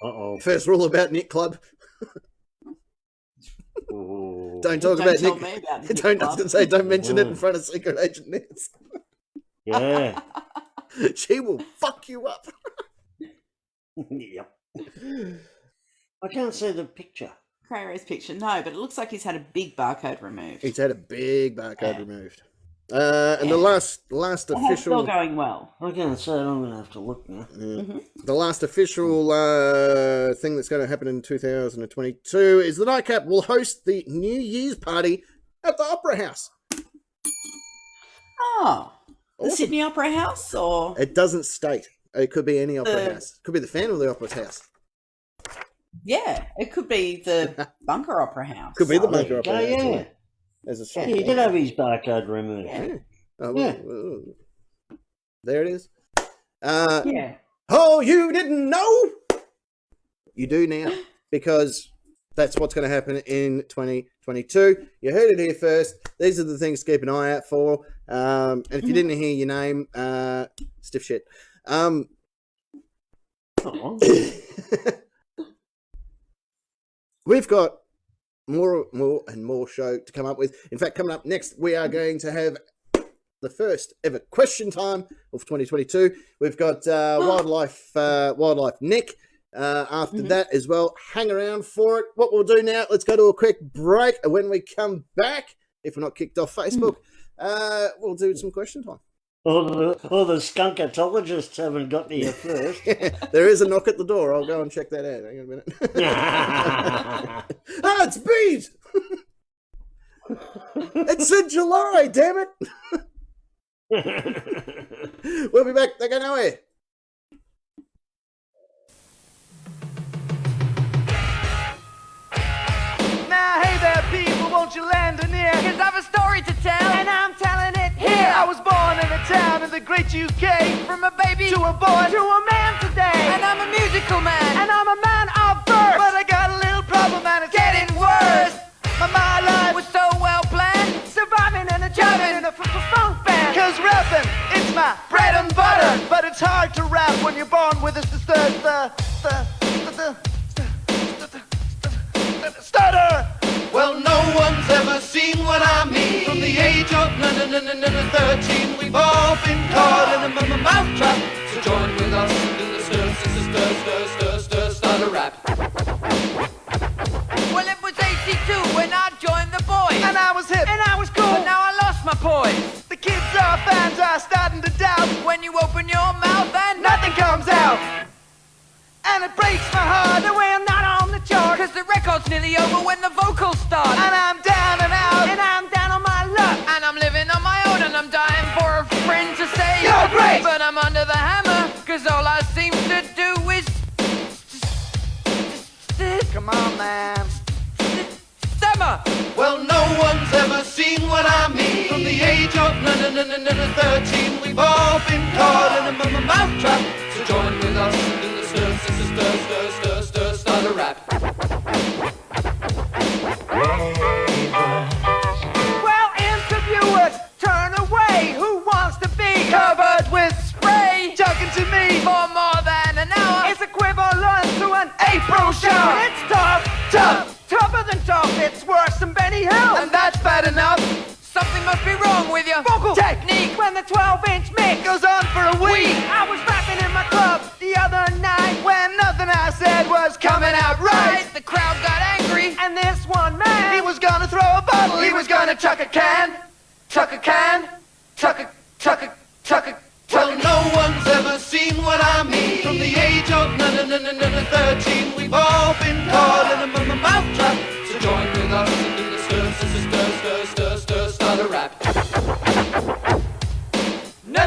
Uh-oh. First rule about knit club: Ooh. don't talk Don't about tell knit. me about knit Don't. I was club. going to say, don't mention it in front of Secret Agent Nits. Yeah. She will fuck you up. Yep. I can't see the picture. Cray Ray's picture, no, but it looks like he's had a big barcode removed. He's had a big barcode Yeah. removed. And the last It's still official, going well. I can't say it. I'm going to have to look now. the last official thing that's going to happen in 2022 is the Nightcap will host the New Year's party at the Opera House. Oh, the Awesome. Sydney Opera House, or It doesn't state. It could be any opera The- house. It could be the fan of the opera's house. yeah, it could be the Bunker Opera House. Could be the Oh, there Bunker you Opera go, House. yeah. There's a Yeah, song. he did have his barcode removed. Yeah. Oh, Yeah. there it is. Yeah. Oh, you didn't know? You do now, because that's what's going to happen in 2022. You heard it here first. These are the things to keep an eye out for. And if you didn't hear your name, stiff shit. Oh. We've got more and more show to come up with. In fact, coming up next, we are going to have the first ever question time of 2022. We've got wildlife Nick after that as well. Hang around for it. What we'll do now, let's go to a quick break. And when we come back, if we're not kicked off Facebook, we'll do some question time. All the skunkatologists haven't got to you first. There is a knock at the door. I'll go and check that out. Hang on a minute. Ah, it's bees! It said July, damn it! We'll be back. They go nowhere. Now, hey there, people, won't you lend an ear? 'Cause I've a story to tell, and I'm telling it here. I was born in a town in the great UK. From a baby to a boy to a man today. And I'm a musical man, and I'm a man of verse. But I got a little problem, and it's getting worse. My life was so well planned, surviving and adjusting in a funk band. 'Cause rapping, it's my bread and butter. But it's hard to rap when you're born with a stutter. Well, no one's ever seen what I mean. From the age of 13, we've all been caught in a mouth trap. So join with us in the stutter rap. on, man. Stammer! Well, no one's ever seen what I mean. From the age of 13, we've all been caught in a mouth trap. So join with us in the start a rap. Well, interviewers, turn away. Who wants to be covered with spray? Talking to me for more than an hour is equivalent to an April shower. It's tough, tougher than tough. It's worse than Benny Hill, And that's bad enough. something must be wrong with your vocal technique. When the 12-inch mix Goes on for a week. I was rapping in my club the other night when nothing I said was coming out right. The crowd got angry, and this one man, He was gonna throw a bottle. He was gonna chuck a can. Chuck a can. Chuck a. Well, no one's ever seen what I mean. From the age of 13, we've all been caught in a mouth trap. So join with us and do the start a rap. No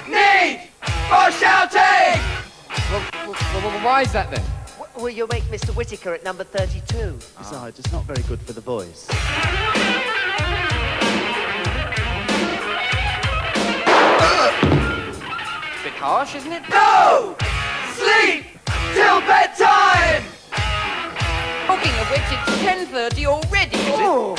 need for shouting. Why is that then? Will you make Mr. Whittaker at number 32? Besides, it's not very good for the voice. Bit harsh, isn't it? No! Sleep till bedtime! Talking of which, it's 10:30 already, is it? Oh,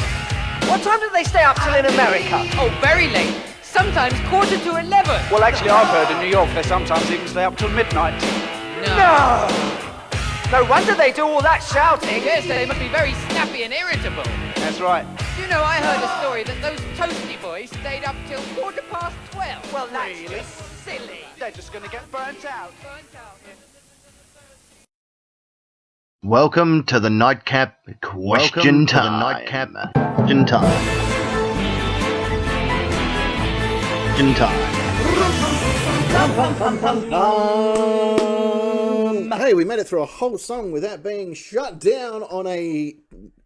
what time do they stay up till in America? Oh, very late. Sometimes 11:15. Well, actually, I've heard in New York they sometimes even stay up till midnight. No! No wonder they do all that shouting. Yes, they must be very snappy and irritable. That's right. You know, I heard a story that those toasty boys stayed up till 12:15. Well, that's Really? just silly. They're just going to get burnt out. Welcome to the Nightcap Question Time. Question Time. Question Time. Hey, we made it through a whole song without being shut down on a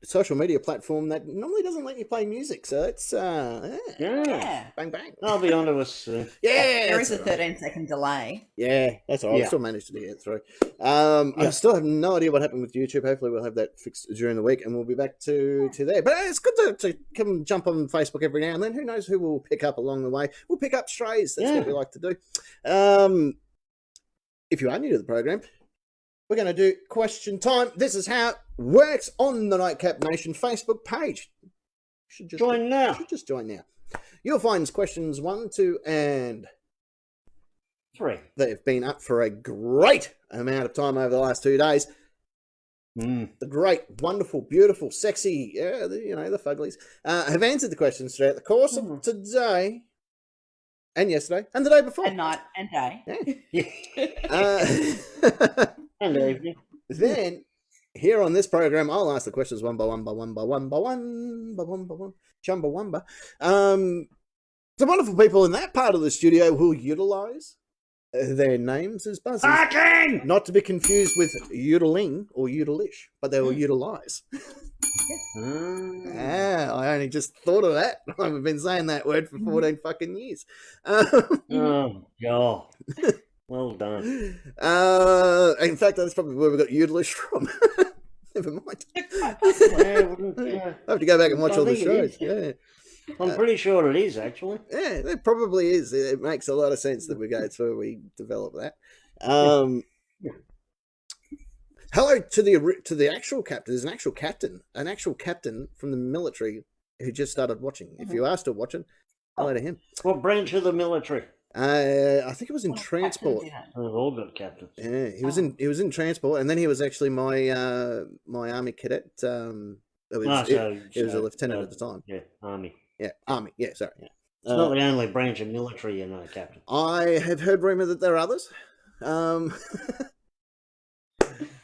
social media platform that normally doesn't let you play music. So it's Yeah. bang bang. I'll be on to us soon. Yeah, There that's is a all right. 13-second delay. Yeah, that's all right. I Yeah. still managed to get through. I still have no idea what happened with YouTube. Hopefully we'll have that fixed during the week and we'll be back to there. But it's good to come jump on Facebook every now and then. Who knows who we'll pick up along the way. We'll pick up strays. That's what we like to do. If you are new to the program, we're going to do question time. This is how it works on the Nightcap Nation Facebook page. Should just Join now. Should just join now. You'll find questions 1, 2, and 3. they've been up for a great amount of time over the last 2 days. Mm. The great, wonderful, beautiful, sexy, the fuglies, have answered the questions throughout the course of today and yesterday and the day before. And night and day. And evening. Then, here on this program, I'll ask the questions one by one. Chumbawamba. The wonderful people in that part of the studio will utilise their names as buzzers. Barking! Not to be confused with udeling or udelish, but they will utilise. I only just thought of that. I've been saying that word for 14 fucking years. Oh, God. Well done. In fact, that's probably where we got udelish from. Never mind. Yeah, I have to go back and watch I all the think it shows. is, Yeah. I'm pretty sure it is, actually. Yeah, it probably is. It makes a lot of sense that we go through, we develop that. Hello to the actual captain. There's an actual captain from the military who just started watching. If you are still watching, hello to him. What branch of the military? I think it was in transport. We've all got captains. Yeah, he was in transport, and then he was actually my army cadet. He was a lieutenant at the time. Yeah, Army. Yeah, army. Yeah, sorry. It's not the only branch of military, Captain. I have heard rumour that there are others. I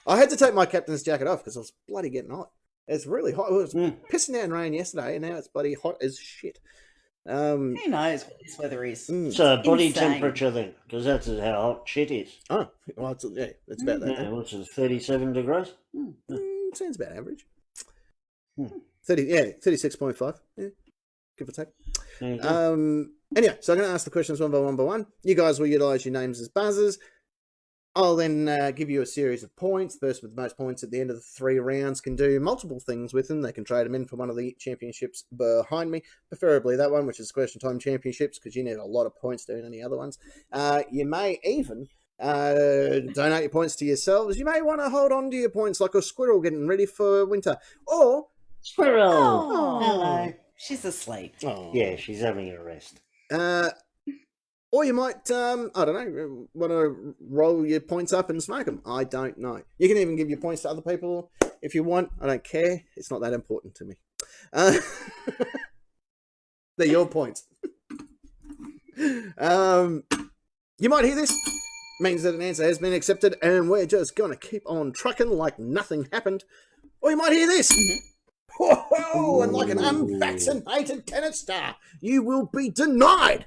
had to take my captain's jacket off because I was bloody getting hot. It's really hot. It was pissing down rain yesterday, and now it's bloody hot as shit. Who knows what this weather is? So body insane. temperature then, because that's how hot shit is. Oh, well, it's about that. Yeah, what's it, 37 degrees? Sounds about average. 36.5. Yeah, give or take. There you go. Anyway, so I'm going to ask the questions one by one. You guys will utilise your names as buzzers. I'll then give you a series of points. The person with the most points at the end of the 3 rounds can do multiple things with them. They can trade them in for one of the championships behind me, preferably that one, which is Question Time Championships, because you need a lot of points doing any other ones. You may even donate your points to yourselves. You may want to hold on to your points like a squirrel getting ready for winter. Or... Squirrel! Oh, Hello. She's asleep. Oh. Yeah, she's having a rest. Or you might, I don't know, want to roll your points up and smoke them. I don't know. You can even give your points to other people if you want. I don't care. It's not that important to me. They're your points. You might hear this. Means that an answer has been accepted and we're just going to keep on trucking like nothing happened. Or you might hear this. Whoa, and like an unvaccinated tennis star, you will be denied.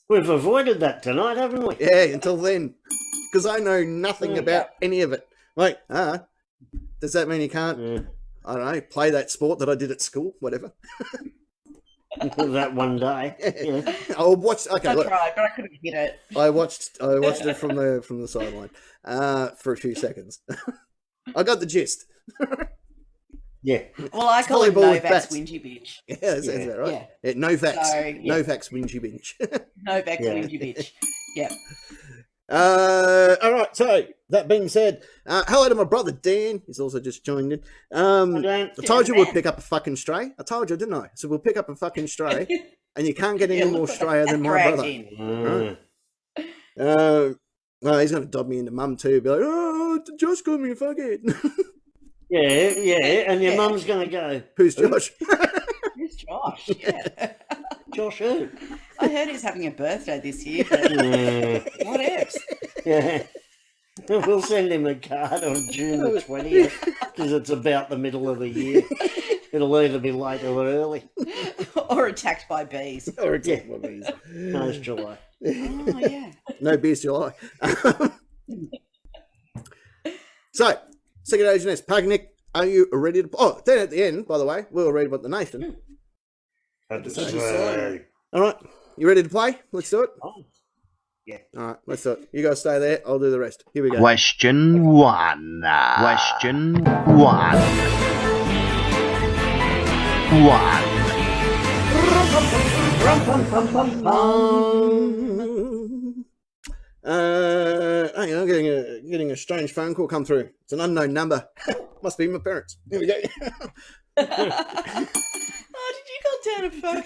We've avoided that tonight, haven't we? Yeah, until then. Because I know nothing about any of it. Like, does that mean you can't, I don't know, play that sport that I did at school? Whatever. That one day. Yeah. I'll watch. Okay, I look. tried, but I couldn't get it. I watched it from the sideline for a few seconds. I got the gist. Yeah. Well, I call him volleyball with Novak's bats. whingy bitch. Yeah, that sounds about right. Yeah. Yeah, no facts. So, yeah. No facts, whingy binge. Novak's Yeah. whingy bitch. Yep. All right, so that being said, hello to my brother Dan. He's also just joined in. I told you we'd pick up a fucking stray. I told you, didn't I? So we'll pick up a fucking stray, and you can't get any more strayer than my brother. Well, he's going to dob me into mum too. Be like, oh, Josh called me a fuckhead. Yeah, and your mum's going to go, Who's Josh? Who's Josh? Yeah. Josh who? I heard he's having a birthday this year, but what else? Yeah. We'll send him a card on June the 20th, because it's about the middle of the year. It'll either be late or early. Or attacked by bees. Or attacked by bees. No, it's July. Oh, yeah. No beers July. So, second agent S. Pagnick, are you ready to... Oh, then at the end, by the way, we'll read about the Nathan. All right, you ready to play? Let's do it. Oh, yeah. All right, let's do it. You guys stay there. I'll do the rest. Here we go. Question 1. Question 1. 1. Hang on, I'm getting a strange phone call come through. It's an unknown number. Must be my parents. Here we go. Oh, did you call down a phone?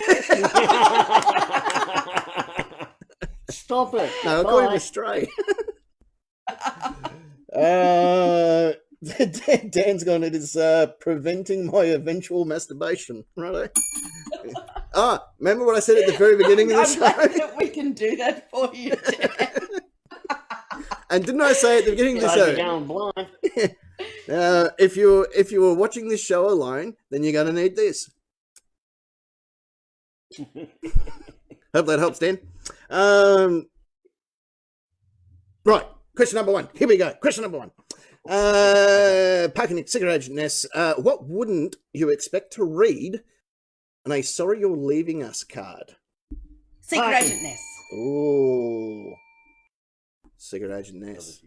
Stop it. No, I'll call him a stray. Dan's gone, it is preventing my eventual masturbation. Righto. Remember what I said at the very beginning of the I'm show? glad that we can do that for you, Dan. And didn't I say at the beginning of the You're show? going blind. If you were watching this show alone, then you're going to need this. Hope that helps, Dan. Right, question number 1. Here we go. Question number 1. Pagnick, Secret Agent Ness, what wouldn't you expect to read on a sorry you're leaving us card? Secret Agent Ness. Ooh. Secret Agent Ness.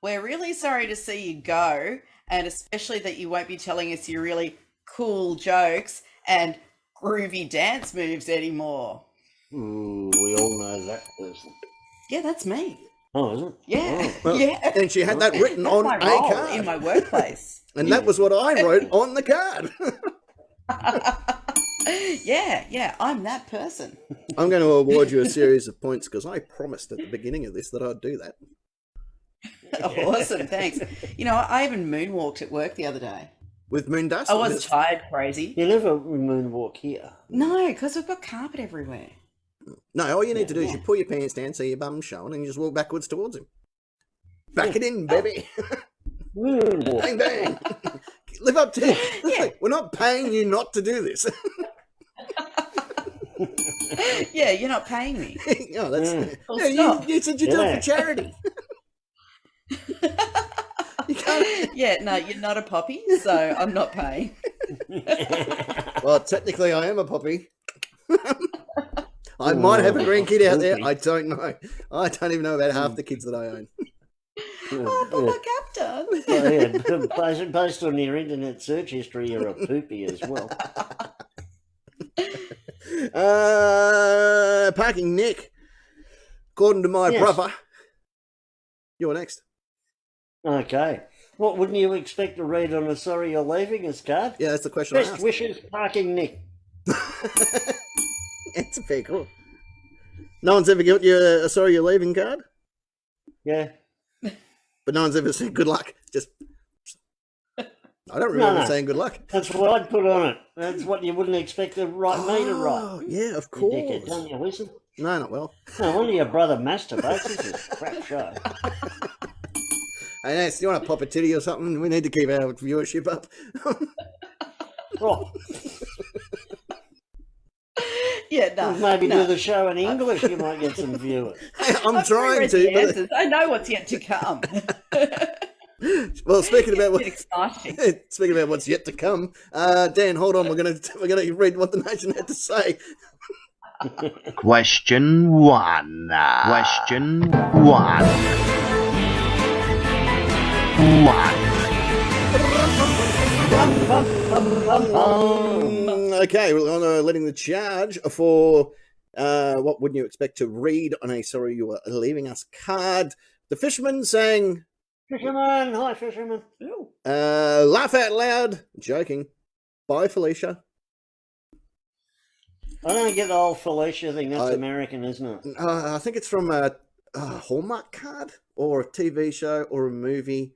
We're really sorry to see you go, and especially that you won't be telling us your really cool jokes and groovy dance moves anymore. Ooh, we all know that person. Yeah, that's me. Oh, is it? Yeah, Well, yeah. And she had that written That's on my a role card. in my workplace. And that was what I wrote on the card. Yeah, I'm that person. I'm going to award you a series of points because I promised at the beginning of this that I'd do that. Awesome, thanks. You know, I even moonwalked at work the other day. With Moondust? I was tired, crazy. You never moonwalk here. No, because we've got carpet everywhere. No, all you need to do is you pull your pants down so your bum's showing and you just walk backwards towards him. Back it in, baby. Moonwalk. Bang, bang. Live up to it. Yeah. We're not paying you not to do this. Yeah, you're not paying me. Oh, that's, Full yeah, stop. you said you do it Yeah. for charity. You can't. Yeah, no, you're not a poppy, so I'm not paying. Well, technically I am a poppy. I might have a grandkid out there. Poopy. I don't know. I don't even know about half the kids that I own. Oh, Papa Captain. Oh, yeah. Based on your internet search history, you're a poopy as well. Parking Nick. According to my Yes. brother, you're next. Okay. What wouldn't you expect to read on a sorry you're leaving us card? Yeah, that's the question I Best asked. wishes, Parking Nick. It's a fair call. No one's ever given you a sorry you're leaving card, Yeah. but no one's ever said good luck. Just, I don't remember No. saying good luck. That's what I'd put on it. That's what you wouldn't expect to write me to write. Oh, yeah, of You course. dickhead, don't you listen? No, not well. No wonder your brother masturbates. This is a crap show. Hey, Nance, do you want to pop a titty or something? We need to keep our viewership up. Oh, Yeah, no. maybe no. do the show in English, you might get some viewers. I'm I've trying reread to. the But, answers. I know what's yet to come. well, speaking about what, It's exciting. speaking about what's yet to come, Dan, hold on. We're gonna read what the nation had to say. Question 1. Question 1. 1. Okay, we're on letting the charge for what wouldn't you expect to read on a sorry you are leaving us card. The fisherman saying, Fisherman, hi fisherman. Ooh. laugh out loud, joking. Bye, Felicia. I don't get the whole Felicia thing. That's I- American, isn't it? I think it's from a Hallmark card or a TV show or a movie.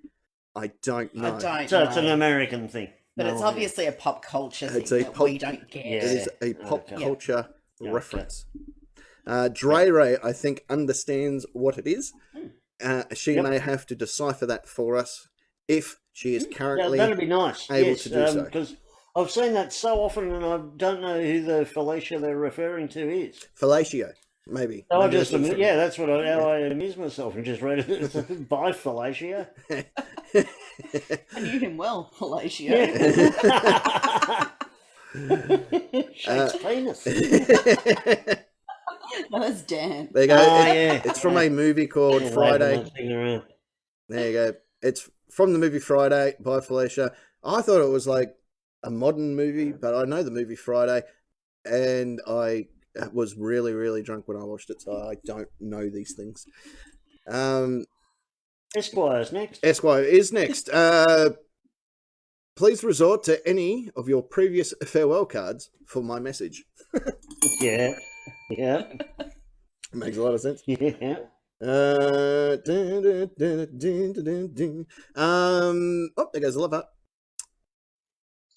I don't know. I don't So know. it's an American thing. But No it's idea. obviously a pop culture thing It's a that pop- we don't get. Yeah. It is a pop Okay. culture Yeah, reference. Dre Ray, I think, understands what it is. She Yep. may have to decipher that for us if she is Yeah, currently that'd be nice. able Yes, to do so. because I've seen that so often, and I don't know who the Felicia they're referring to is. fellatio, maybe. So I Maybe just, that's what it's yeah, that's what how I amuse myself and just read it as by Felicia. I knew him well, Horatio. Yeah. Shakes penis. No, that's Dan. There you go. Oh, It- yeah. It's from a movie called Yeah, waving Friday. that thing around. There you go. It's from the movie Friday by Felicia. I thought it was like a modern movie, but I know the movie Friday, and I was really, really drunk when I watched it, so I don't know these things. Esquire's next. Esquire is next. Please resort to any of your previous farewell cards for my message. Yeah. Yeah. Makes a lot of sense. Yeah. Oh, there goes the love heart.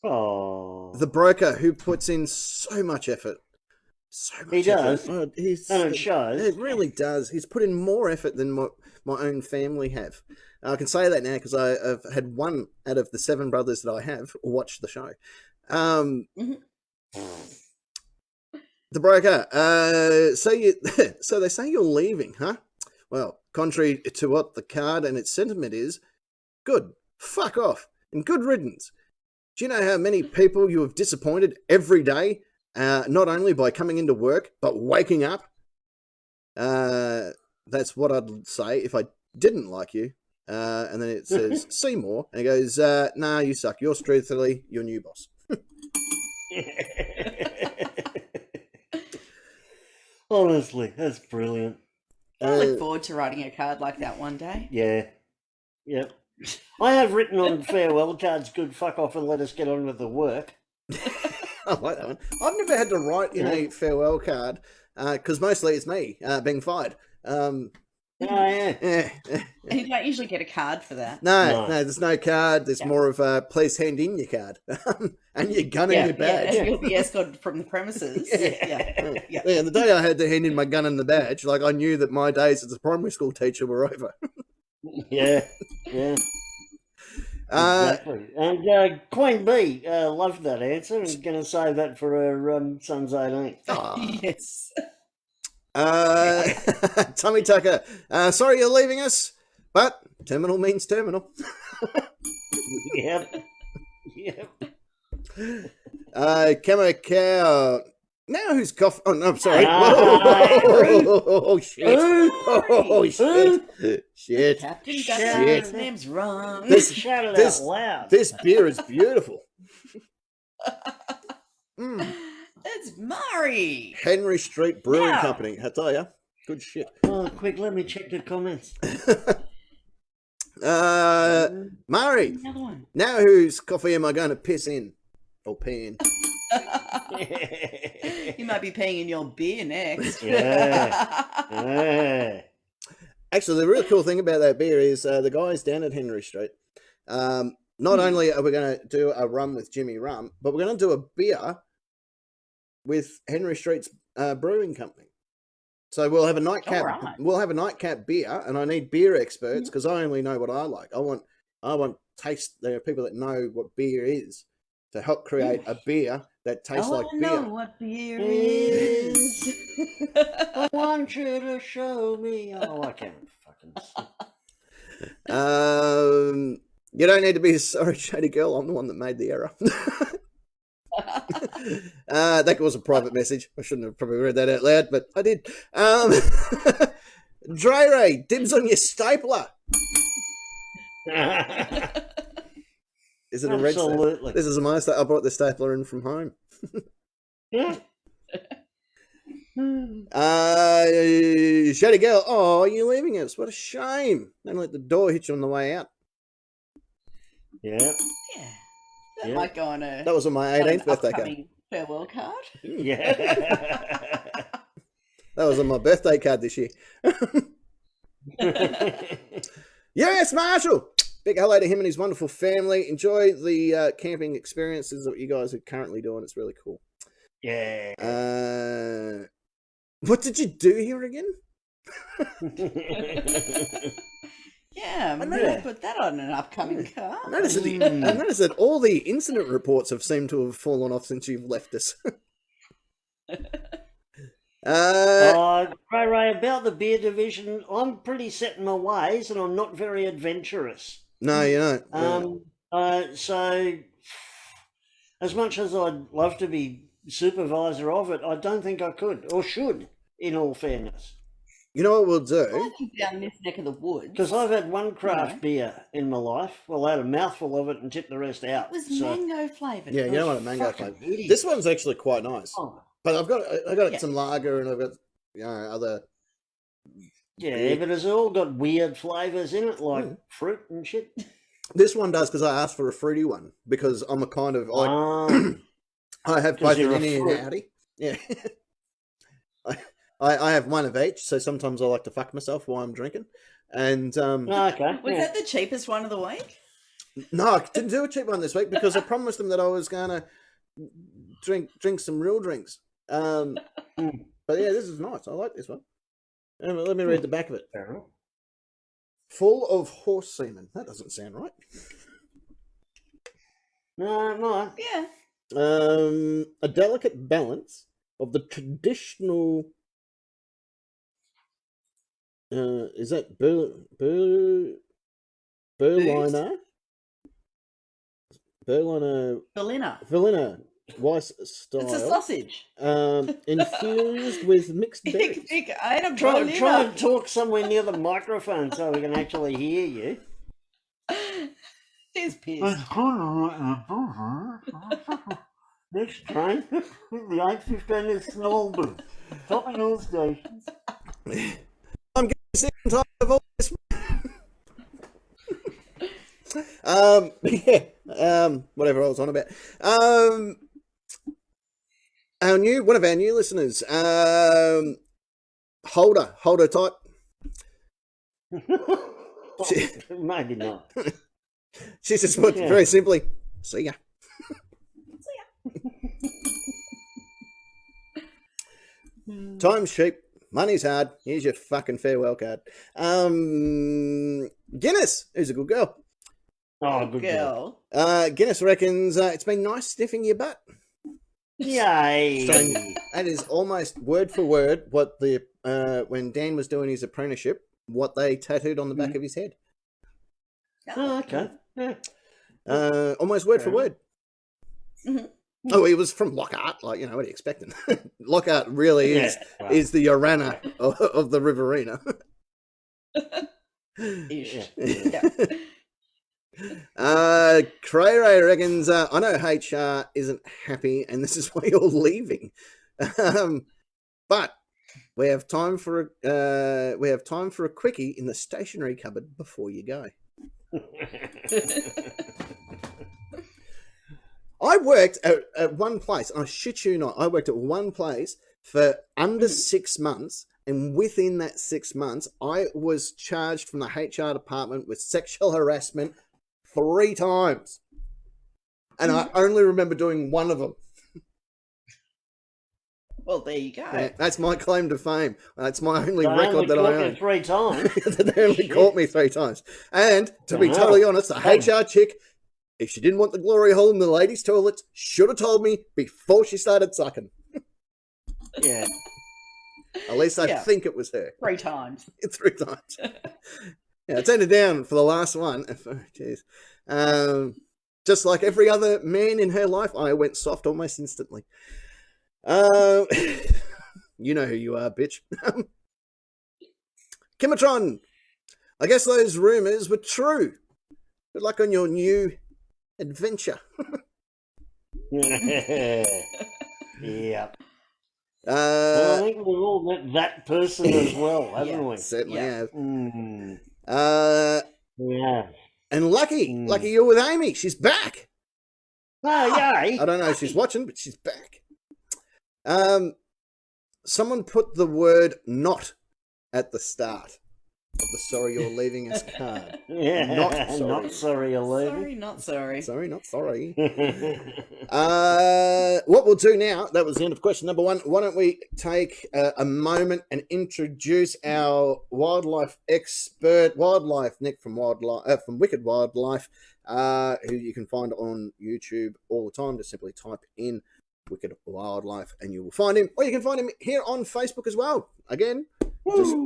Oh. The broker who puts in so much effort. So much He does. effort. Oh, he's, And it shows. It really does. He's put in more effort than what my own family have. I can say that now because I've had one out of the 7 brothers that I have watch the show. The broker. So they say you're leaving, huh? Well, contrary to what the card and its sentiment is, good. Fuck off. And good riddance. Do you know how many people you have disappointed every day? Not only by coming into work, but waking up? That's what I'd say if I didn't like you. And then it says, Seymour. And it goes, nah, you suck. You're truthfully your new boss. Honestly, that's brilliant. I look forward to writing a card like that one day. Yeah. Yep. I have written on farewell cards, good fuck off and let us get on with the work. I like that one. I've never had to write in a farewell card because mostly it's me being fired. Oh, yeah. Yeah. And you don't usually get a card for that. No, there's no card. There's more of a please hand in your card and your gun and your badge. Yeah, you'll be escorted from the premises. Yeah. Yeah, the day I had to hand in my gun and the badge, like I knew that my days as a primary school teacher were over. Yeah. Yeah. Exactly. And Queen Bee loved that answer and going to save that for her son's 18th. Yes. Tommy Tucker, sorry you're leaving us, but terminal means terminal. Yep. Yep. Camo Cow, Now who's coffee? Oh, no, I'm sorry. Ah, Oh, shit. Oh, shit. Shit. Captain Shit. got his name's wrong. Shout it this- out loud. This beer is beautiful. It's Murray. Henry Street Brewing Yeah. Company. I tell ya. Good shit. Oh, quick, let me check the comments. Murray, Another one. now whose coffee am I going to piss in? Or pee in? You might be peeing in your beer next. Yeah. Actually, the real cool thing about that beer is the guys down at Henry Street. Not only are we going to do a rum with Jimmy Rum, but we're going to do a beer with Henry Street's brewing company. So we'll have a nightcap. Alright. We'll have a nightcap beer, and I need beer experts because I only know what I like. I want taste. There are people that know what beer is to help create a beer that tastes like I know beer. what beer is. I want you to show me. Oh, I can't fucking see. You don't need to be sorry, Shady Girl. I'm the one that made the error. That was a private message. I shouldn't have probably read that out loud, but I did. Dre Ray, dibs on your stapler. Is it a red stapler? Absolutely. This is my stapler. I brought the stapler in from home. Yeah. Shady Girl, oh, you're leaving us. What a shame. Don't let the door hit you on the way out. Yeah. Yeah. That Yeah. might go on a That was on my on an 18th birthday card. upcoming farewell card. Yeah. That was on my birthday card this year. Yes, Marshall. Big hello to him and his wonderful family. Enjoy the camping experiences that you guys are currently doing. It's really cool. Yeah. What did you do here again? Yeah, I'm know. going to put that on an upcoming card. I noticed that all the incident reports have seemed to have fallen off since you've left us. Ray, about the beer division, I'm pretty set in my ways and I'm not very adventurous. No, you don't. So, as much as I'd love to be supervisor of it, I don't think I could or should, in all fairness. You know what we'll do? I'll keep down this neck of the woods. Because I've had one craft beer in my life. Well, I had a mouthful of it and tipped the rest out. It was So- mango flavoured. Yeah, you know what a mango fucking flavour. idiot. This one's actually quite nice. Oh, But I've got Yeah. some lager and I've got other. yeah, but it's all got weird flavours in it, like fruit and shit. This one does because I asked for a fruity one because I'm a kind of like I have 'cause both you're an a innie and fruit. outie. Yeah. I have one of each, so sometimes I like to fuck myself while I'm drinking. And Okay. Was yeah. that the cheapest one of the week? no, I didn't do a cheap one this week because I promised them that I was gonna drink some real drinks. But yeah, this is nice. I like this one. Let me read the back of it. Fair enough. Full of horse semen. That doesn't sound right. No. Yeah. A delicate balance of the traditional. Is that Berliner? Berliner Weiss style. It's a sausage. Infused with mixed berries. Ich eine Try Berliner. and talk somewhere near the microphone so we can actually hear you. She's pissed. Next train, the 8:15 is Snowball. Topping all stations. I'm getting sick and tired of all this. Whatever I was on about. One of our new listeners, Holder type. Maybe not. She just put very simply, see ya. Time's cheap. Money's hard. Here's your fucking farewell card. Guinness, who's a good girl. Oh, good girl. Guinness reckons it's been nice sniffing your butt. Yay. So that is almost word for word what the when Dan was doing his apprenticeship, what they tattooed on the back of his head. Oh, okay. Yeah. Almost word for word. Oh, he was from Lockhart. Like, what are you expecting? Lockhart really is the Orana of the Riverina. Cray Ray reckons, I know HR isn't happy and this is why you're leaving. But we have time for a quickie in the stationery cupboard before you go. I worked at one place, I shit you not, I worked at one place for under 6 months, and within that 6 months, I was charged from the HR department with sexual harassment 3 times. And I only remember doing one of them. Well, there you go. Yeah, that's my claim to fame. That's my only record that I own. 3 times. They only caught me 3 times. And to be totally honest, the HR chick, if she didn't want the glory hole in the ladies' toilets, should have told me before she started sucking. Yeah. At least I think it was her. 3 times. 3 times. Yeah, I turned it down for the last one. Oh, jeez. Just like every other man in her life, I went soft almost instantly. You know who you are, bitch. Kimatron, I guess those rumors were true. Good luck on your new adventure. Yeah. Well, I think we've all met that person as well, haven't we? Certainly have. Yeah. And Lucky you're with Amy. She's back. Oh, yay. I don't know if she's watching, but she's back. Someone put the word "not" at the start of the "Sorry You're Leaving Us" card. Yeah. Not sorry. Not sorry you're leaving. Sorry, not sorry. Sorry, not sorry. What we'll do now, that was the end of question number 1. Why don't we take a moment and introduce our wildlife expert, Wildlife Nick from Wicked Wildlife, who you can find on YouTube all the time. Just simply type in Wicked Wildlife and you will find him. Or you can find him here on Facebook as well. Again,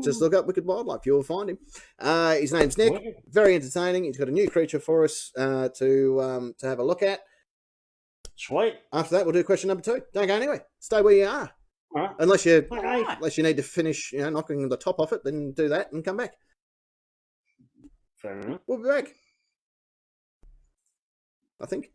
just look up Wicked Wildlife. You'll find him. His name's Nick. Very entertaining. He's got a new creature for us to have a look at. Sweet. After that, we'll do question number 2. Don't go anywhere. Stay where you are. Right. Unless you Okay. need to finish knocking the top off it, then do that and come back. Fair enough. We'll be back. I think.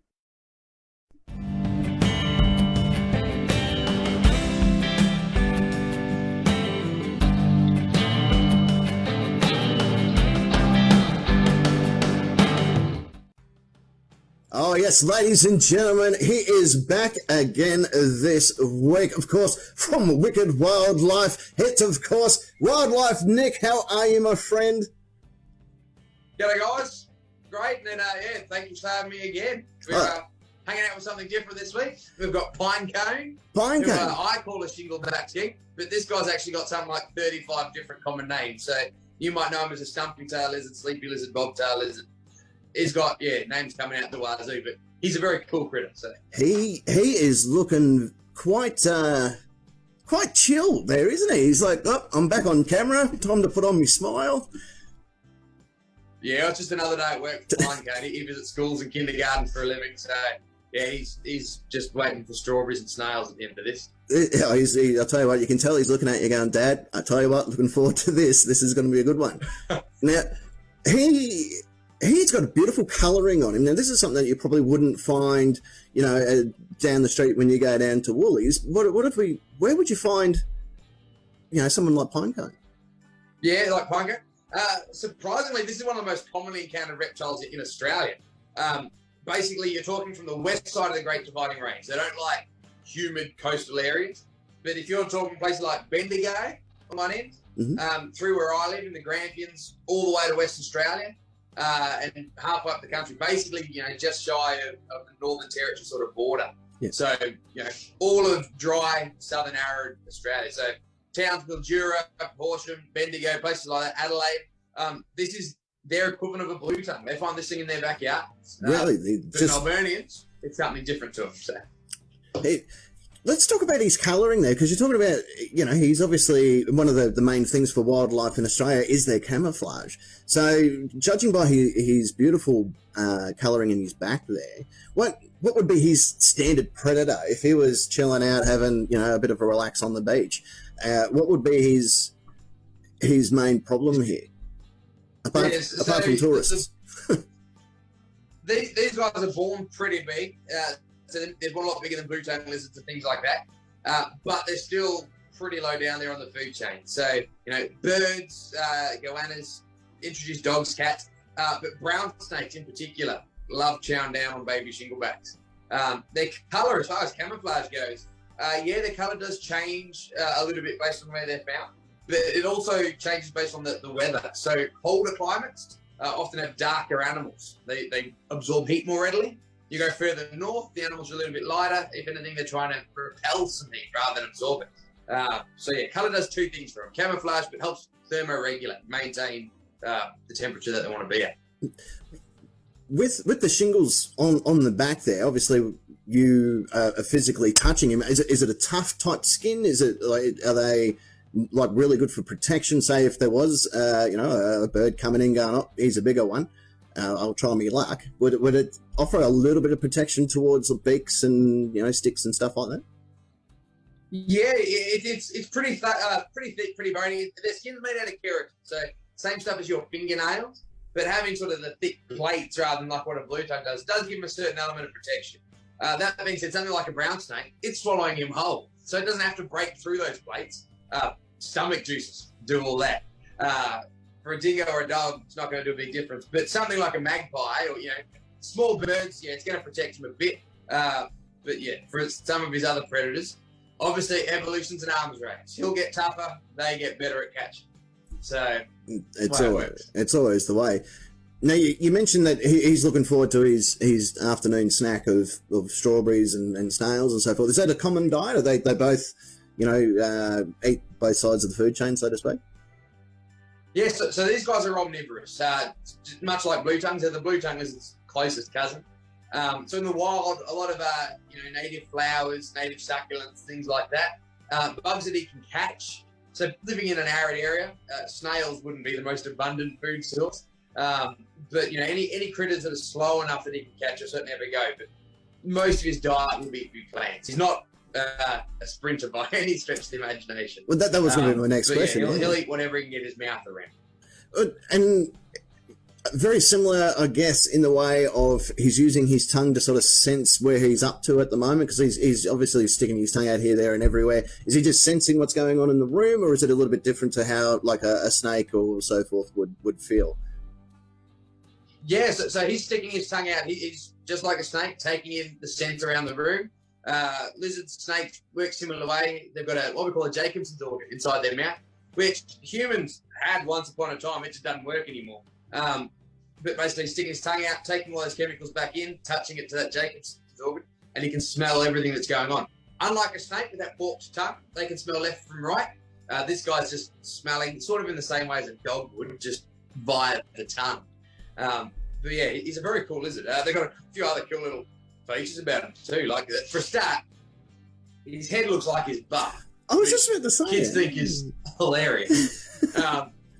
Oh, yes, ladies and gentlemen, he is back again this week, of course, from Wicked Wildlife. It's, of course, Wildlife Nick. How are you, my friend? G'day, guys. Great. And then, thank you for having me again. We're hanging out with something different this week. We've got Pinecone. Pinecone? I call a shingle-back skink, but this guy's actually got something like 35 different common names. So you might know him as a stumpy-tail lizard, sleepy lizard, bobtail lizard. He's got, names coming out the wazoo, but he's a very cool critter. So He is looking quite chill there, isn't he? He's like, oh, I'm back on camera. Time to put on my smile. Yeah, it's just another day at work for Pinecone. He visits schools and kindergartens for a living. So, yeah, he's just waiting for strawberries and snails at the end of this. I'll tell you what, you can tell he's looking at you going, Dad, I tell you what, looking forward to this. This is going to be a good one. Now, he's got a beautiful colouring on him. Now, this is something that you probably wouldn't find, down the street when you go down to Woolies. Where would you find, someone like Pinecone? Yeah, like Pinecone. Surprisingly, this is one of the most commonly encountered reptiles in Australia. Basically, you're talking from the west side of the Great Dividing Range. They don't like humid coastal areas. But if you're talking places like Bendigo on one end, through where I live in the Grampians, all the way to West Australia, and halfway up the country, basically, just shy of the Northern Territory sort of border. Yeah. So, all of dry, southern arid Australia. So, towns, Mildura, Horsham, Bendigo, places like that, Adelaide. This is their equivalent of a blue tongue. They find this thing in their backyard. Really? For Melburnians, it's something different to them. So. Let's talk about his colouring there, because you're talking about, he's obviously one of the main things for wildlife in Australia is their camouflage. So, judging by his beautiful colouring in his back there, what would be his standard predator if he was chilling out, having a bit of a relax on the beach? What would be his main problem here, apart from tourists? These guys are born pretty big. So they're a lot bigger than blue-tongue lizards and things like that. But they're still pretty low down there on the food chain. So, birds, goannas, introduce dogs, cats, but brown snakes in particular love chowing down on baby shinglebacks. Their colour, as far as camouflage goes, their colour does change a little bit based on where they're found, but it also changes based on the weather. So colder climates often have darker animals. They absorb heat more readily. You go further north, the animals are a little bit lighter. If anything, they're trying to repel some heat rather than absorb it. Colour does two things for them. Camouflage, but helps thermoregulate, maintain the temperature that they want to be at. With the shingles on the back there, obviously you are physically touching him. Is it a tough type skin? Is it are they like really good for protection? Say if there was a bird coming in going, oh, he's a bigger one, I'll try my luck. Would it offer a little bit of protection towards the beaks and sticks and stuff like that? Yeah, it's pretty thick, pretty bony. Their skin's made out of keratin, so same stuff as your fingernails, but having sort of the thick plates rather than like what a blue tongue does give him a certain element of protection. That being said, something like a brown snake, it's swallowing him whole, so it doesn't have to break through those plates. Stomach juices do all that. For a dingo or a dog, it's not going to do a big difference. But something like a magpie or small birds, it's going to protect him a bit. But for some of his other predators, obviously evolution's an arms race. He'll get tougher, they get better at catching. So it's always the way. Now you mentioned that he's looking forward to his afternoon snack of strawberries and snails and so forth. Is that a common diet? Are they both eat both sides of the food chain, so to speak? Yes, so these guys are omnivorous, much like blue tongues. They're the blue tongue lizard's closest cousin. So in the wild, a lot of native flowers, native succulents, things like that. Bugs that he can catch. So living in an arid area, snails wouldn't be the most abundant food source. But any critters that are slow enough that he can catch will certainly have a go. But most of his diet will be plants. He's not a sprinter by any stretch of the imagination. Well, that was going to be my next question. He'll eat whatever he can get his mouth around. And very similar, I guess, in the way of he's using his tongue to sort of sense where he's up to at the moment, because he's obviously sticking his tongue out here, there, and everywhere. Is he just sensing what's going on in the room, or is it a little bit different to how, like, a snake or so forth would feel? Yeah, so he's sticking his tongue out. He's just like a snake, taking in the scent around the room. Lizards, snakes work similar way. They've got what we call a Jacobson's organ inside their mouth, which humans had once upon a time. It just doesn't work anymore. But basically sticking his tongue out, taking all those chemicals back in, touching it to that Jacobson's organ, and he can smell everything that's going on. Unlike a snake with that forked tongue, they can smell left from right. This guy's just smelling sort of in the same way as a dog would, just via the tongue. But yeah, he's a very cool lizard. They've got a few other cool little features about him too. Like, for a start, his head looks like his butt. I was just about to say kids think is hilarious.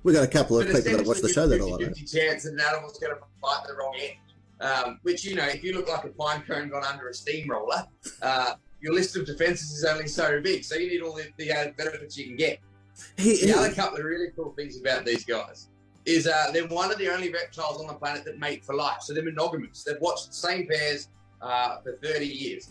We got a couple of people that watch the show that a lot. 50 chance that an animal's going to bite the wrong end. Which, if you look like a pine cone gone under a steamroller, your list of defences is only so big. So you need all the benefits you can get. The other couple of really cool things about these guys is they're one of the only reptiles on the planet that mate for life. So they're monogamous. They've watched the same pairs for 30 years.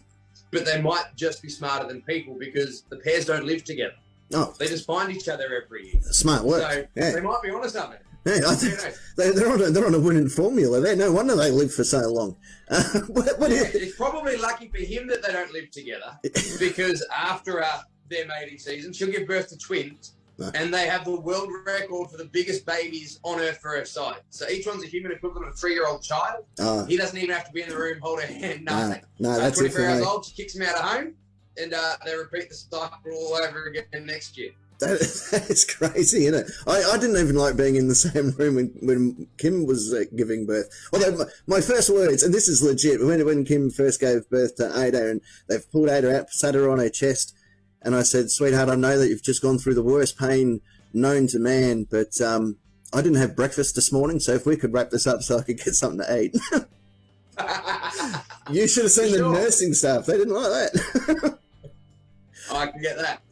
But they might just be smarter than people because the pairs don't live together. Oh. They just find each other every year. Smart work. So they might be onto something. Yeah, I think they're on a winning formula there. No wonder they live for so long. It's probably lucky for him that they don't live together because after their mating season, she'll give birth to twins. And they have the world record for the biggest babies on Earth for her size. So each one's a human equivalent of a 3-year-old child. He doesn't even have to be in the room, hold her hand, nothing. No, that's 24 hours old, she kicks him out of home, and they repeat the cycle all over again next year. That is crazy, isn't it? I didn't even like being in the same room when Kim was giving birth. Although my first words, and this is legit, when Kim first gave birth to Ada, and they've pulled Ada out, sat her on her chest, and I said, "Sweetheart, I know that you've just gone through the worst pain known to man, but I didn't have breakfast this morning, so if we could wrap this up so I could get something to eat." You should have seen the nursing staff. They didn't like that. I can get that.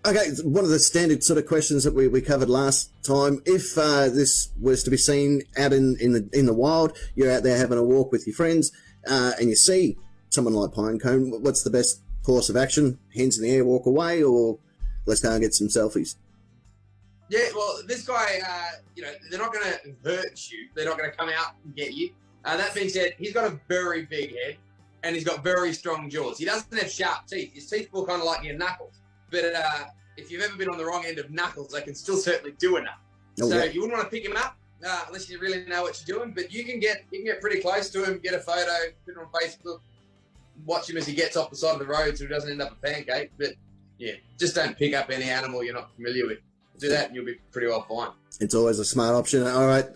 Okay, one of the standard sort of questions that we covered last time. If this was to be seen out in the wild, you're out there having a walk with your friends, and you see someone like Pinecone, what's the best course of action? Hands in the air, walk away, or let's go and get some selfies? Yeah, well, this guy, they're not going to hurt you. They're not going to come out and get you. That being said, he's got a very big head, and he's got very strong jaws. He doesn't have sharp teeth. His teeth feel kind of like your knuckles. But if you've ever been on the wrong end of knuckles, they can still certainly do enough. Oh, so yeah. you wouldn't want to pick him up unless you really know what you're doing. But you can get pretty close to him, get a photo, put it on Facebook, watch him as he gets off the side of the road so he doesn't end up a pancake. But yeah, just don't pick up any animal you're not familiar with. Do that and you'll be pretty well fine. It's always a smart option. All right.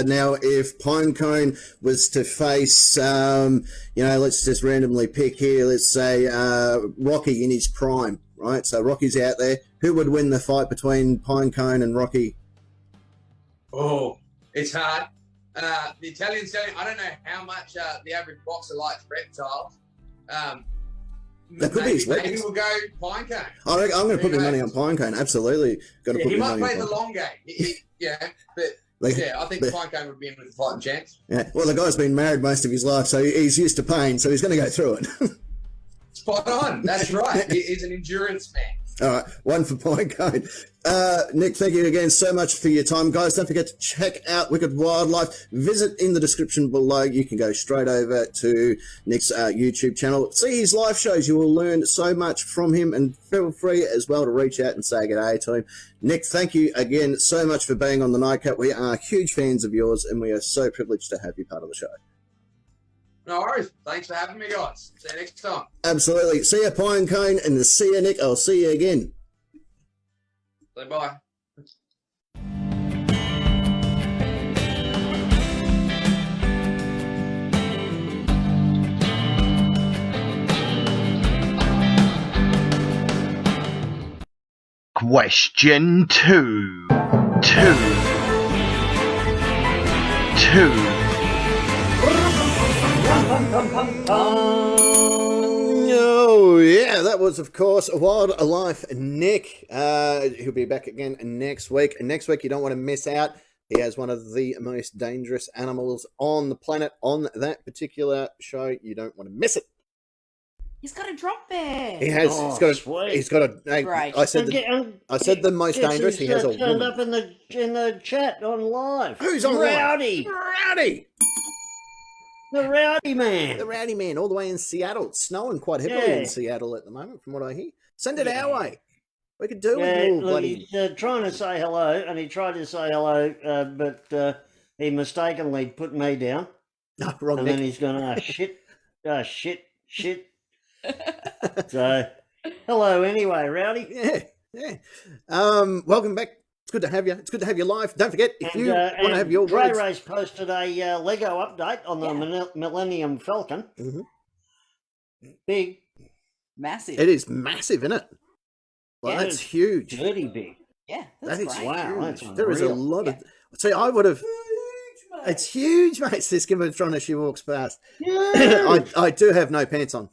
Now, if Pinecone was to face, let's just randomly pick here, let's say Rocky in his prime, right? So Rocky's out there. Who would win the fight between Pinecone and Rocky? Oh, it's hard. The Italian stallion, I don't know how much the average boxer likes reptiles. That could be his weakness. Maybe we'll go Pinecone. I'm going to put my money on Pinecone. Absolutely. Got to put he my might money play on the long game. I think Pinecone would be in with a fighting chance. Yeah. Well, the guy's been married most of his life, so he's used to pain, so he's going to go through it. Spot on. That's right. He's an endurance man. All right, one for Pinecone. Nick, thank you again so much for your time. Guys, don't forget to check out Wicked Wildlife. Visit in the description below. You can go straight over to Nick's YouTube channel. See his live shows. You will learn so much from him, and feel free as well to reach out and say good day to him. Nick, thank you again so much for being on the Nightcap. We are huge fans of yours, and we are so privileged to have you part of the show. No worries. Thanks for having me, guys. See you next time. Absolutely. See you, Pinecone, and see you, Nick. I'll see you again. Say bye. Question 2. Oh, yeah, that was, of course, Wildlife Nick. He'll be back again next week. And next week, you don't want to miss out. He has one of the most dangerous animals on the planet on that particular show. You don't want to miss it. He's got a drop bear. He has. He's got a. Great. I said the most dangerous. He has a turned woman. up in the chat on live. Who's on Rowdy? Rowdy. The Rowdy Man. The Rowdy Man, all the way in Seattle. It's snowing quite heavily in Seattle at the moment, from what I hear. Send it our way. We could do with more bloody. He's trying to say hello, and he tried to say hello, but he mistakenly put me down. No, wrong. And Nick. then he's going, shit. So, hello anyway, Rowdy. Yeah. Welcome back. It's good to have you. It's good to have you live. Don't forget, if you want to have your Dre words. Race posted a Lego update on the Millennium Falcon. Mm-hmm. Big. Massive. It is massive, isn't it? Well, that's huge. Dirty big. Yeah, that's That is great. Wow, huge. that's There is a unreal. lot of. See, I would have. It's huge, mate. Says Kimbertron as she walks past. Yeah. I do have no pants on.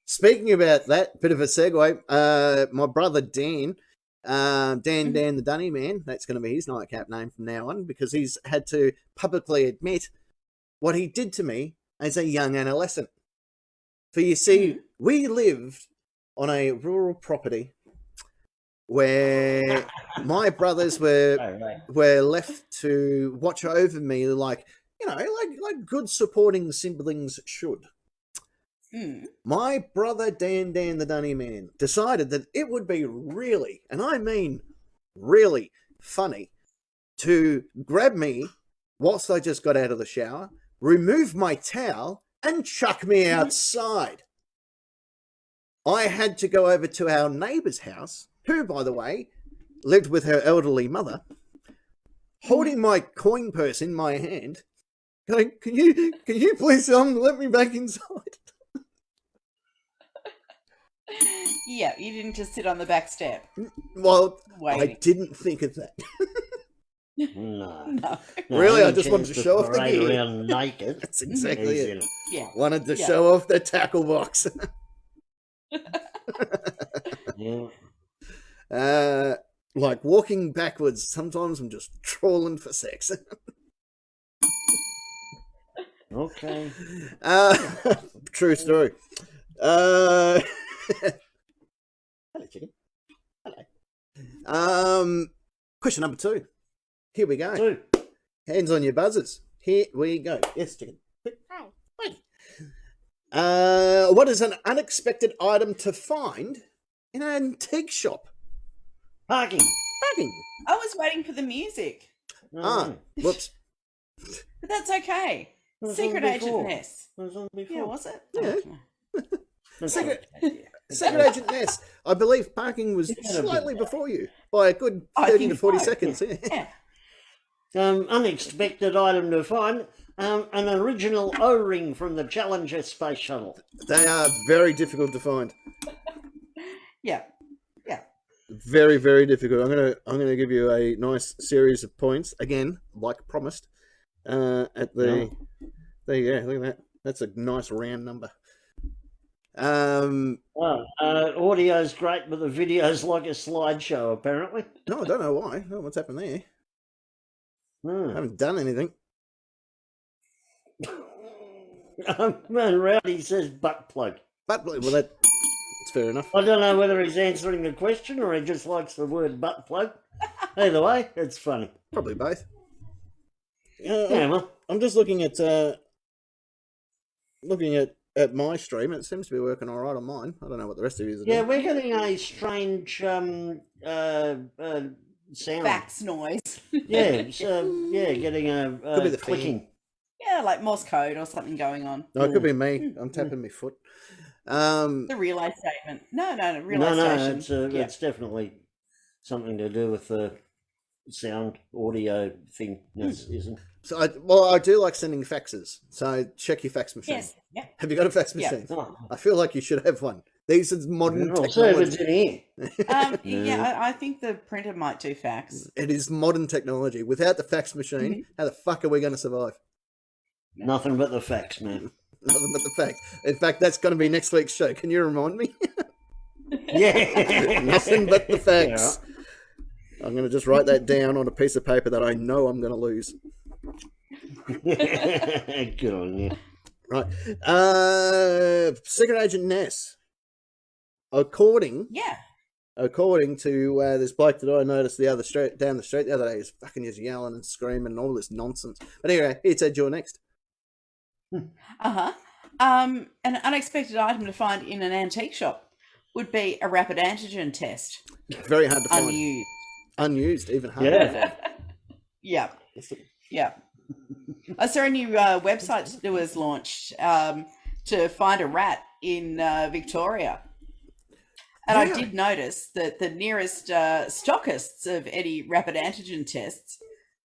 Speaking about that, bit of a segue. My brother Dan, Dan the Dunny Man. That's going to be his nightcap name from now on, because he's had to publicly admit what he did to me as a young adolescent. For you see, we lived on a rural property where my brothers were left to watch over me, like good supporting siblings should. My brother Dan the Dunny Man decided that it would be really, and I mean really, funny to grab me whilst I just got out of the shower, remove my towel, and chuck me outside. I had to go over to our neighbour's house, who, by the way, lived with her elderly mother, holding my coin purse in my hand, going, can you please let me back inside? Yeah, you didn't just sit on the back step. Well, I Waiting. didn't think of that. No. No. Really, any I just wanted chance to show off the parade gear. around naked. That's exactly he's it. in it. Yeah. Wanted to Yeah. show off the tackle box. Yeah. Like walking backwards, sometimes I'm just trawling for sex. Okay. True story. Hello, chicken. Hello. Question number 2. Here we go. 2. Hands on your buzzers. Here we go. Yes, chicken. Hi. What is an unexpected item to find in an antique shop? Parking. Parking. I was waiting for the music, Whoops. but that's okay. It was Secret on Agent before. Ness. It was on before. Yeah, was it? Yeah. Oh, Secret Agent Ness. I believe parking was slightly before you by a good I 30 think to 40 so, seconds. yeah. Unexpected item to find. An original O-ring from the Challenger space shuttle. They are very difficult to find. Yeah. Very, very difficult. I'm gonna give you a nice series of points again, like promised. At the there you go. Look at that. That's a nice round number. Audio's great, but the video's like a slideshow, apparently. No, I don't know why. Oh, what's happened there? I haven't done anything. Man, Rowdy says butt plug. But well, that's fair enough. I don't know whether he's answering the question or he just likes the word butt plug. Either way, it's funny. Probably both. Yeah, well, I'm just looking at my stream. It seems to be working all right on mine. I don't know what the rest of you are doing. yeah, we're getting a strange sound. Fax noise. Yeah, getting a Could be the clicking. Yeah, like Morse code or something going on. No, it could be me. I'm tapping my foot. The relay statement. No, relay station. It's definitely something to do with the sound audio thing, isn't? So, I do like sending faxes. So check your fax machine. Yes. Yeah. Have you got a fax Yeah. machine? Oh. I feel like you should have one. These are modern Servers technology. in here. Yeah, I think the printer might do fax. It is modern technology. Without the fax machine, how the fuck are we going to survive? Nothing but the facts, man. Nothing but the fact. In fact, that's going to be next week's show. Can you remind me? Yeah. Nothing but the facts. I'm going to just write that down on a piece of paper that I know I'm going to lose. Good on you. Right. Secret Agent Ness. According to this bloke that I noticed down the street the other day, he's fucking just yelling and screaming and all this nonsense. But anyway, he said you're next. An unexpected item to find in an antique shop would be a rapid antigen test. Very hard to find. Unused. Unused, even harder. Yeah. Yeah. I saw a new website that was launched to find a rat in Victoria. And I did notice that the nearest stockists of any rapid antigen tests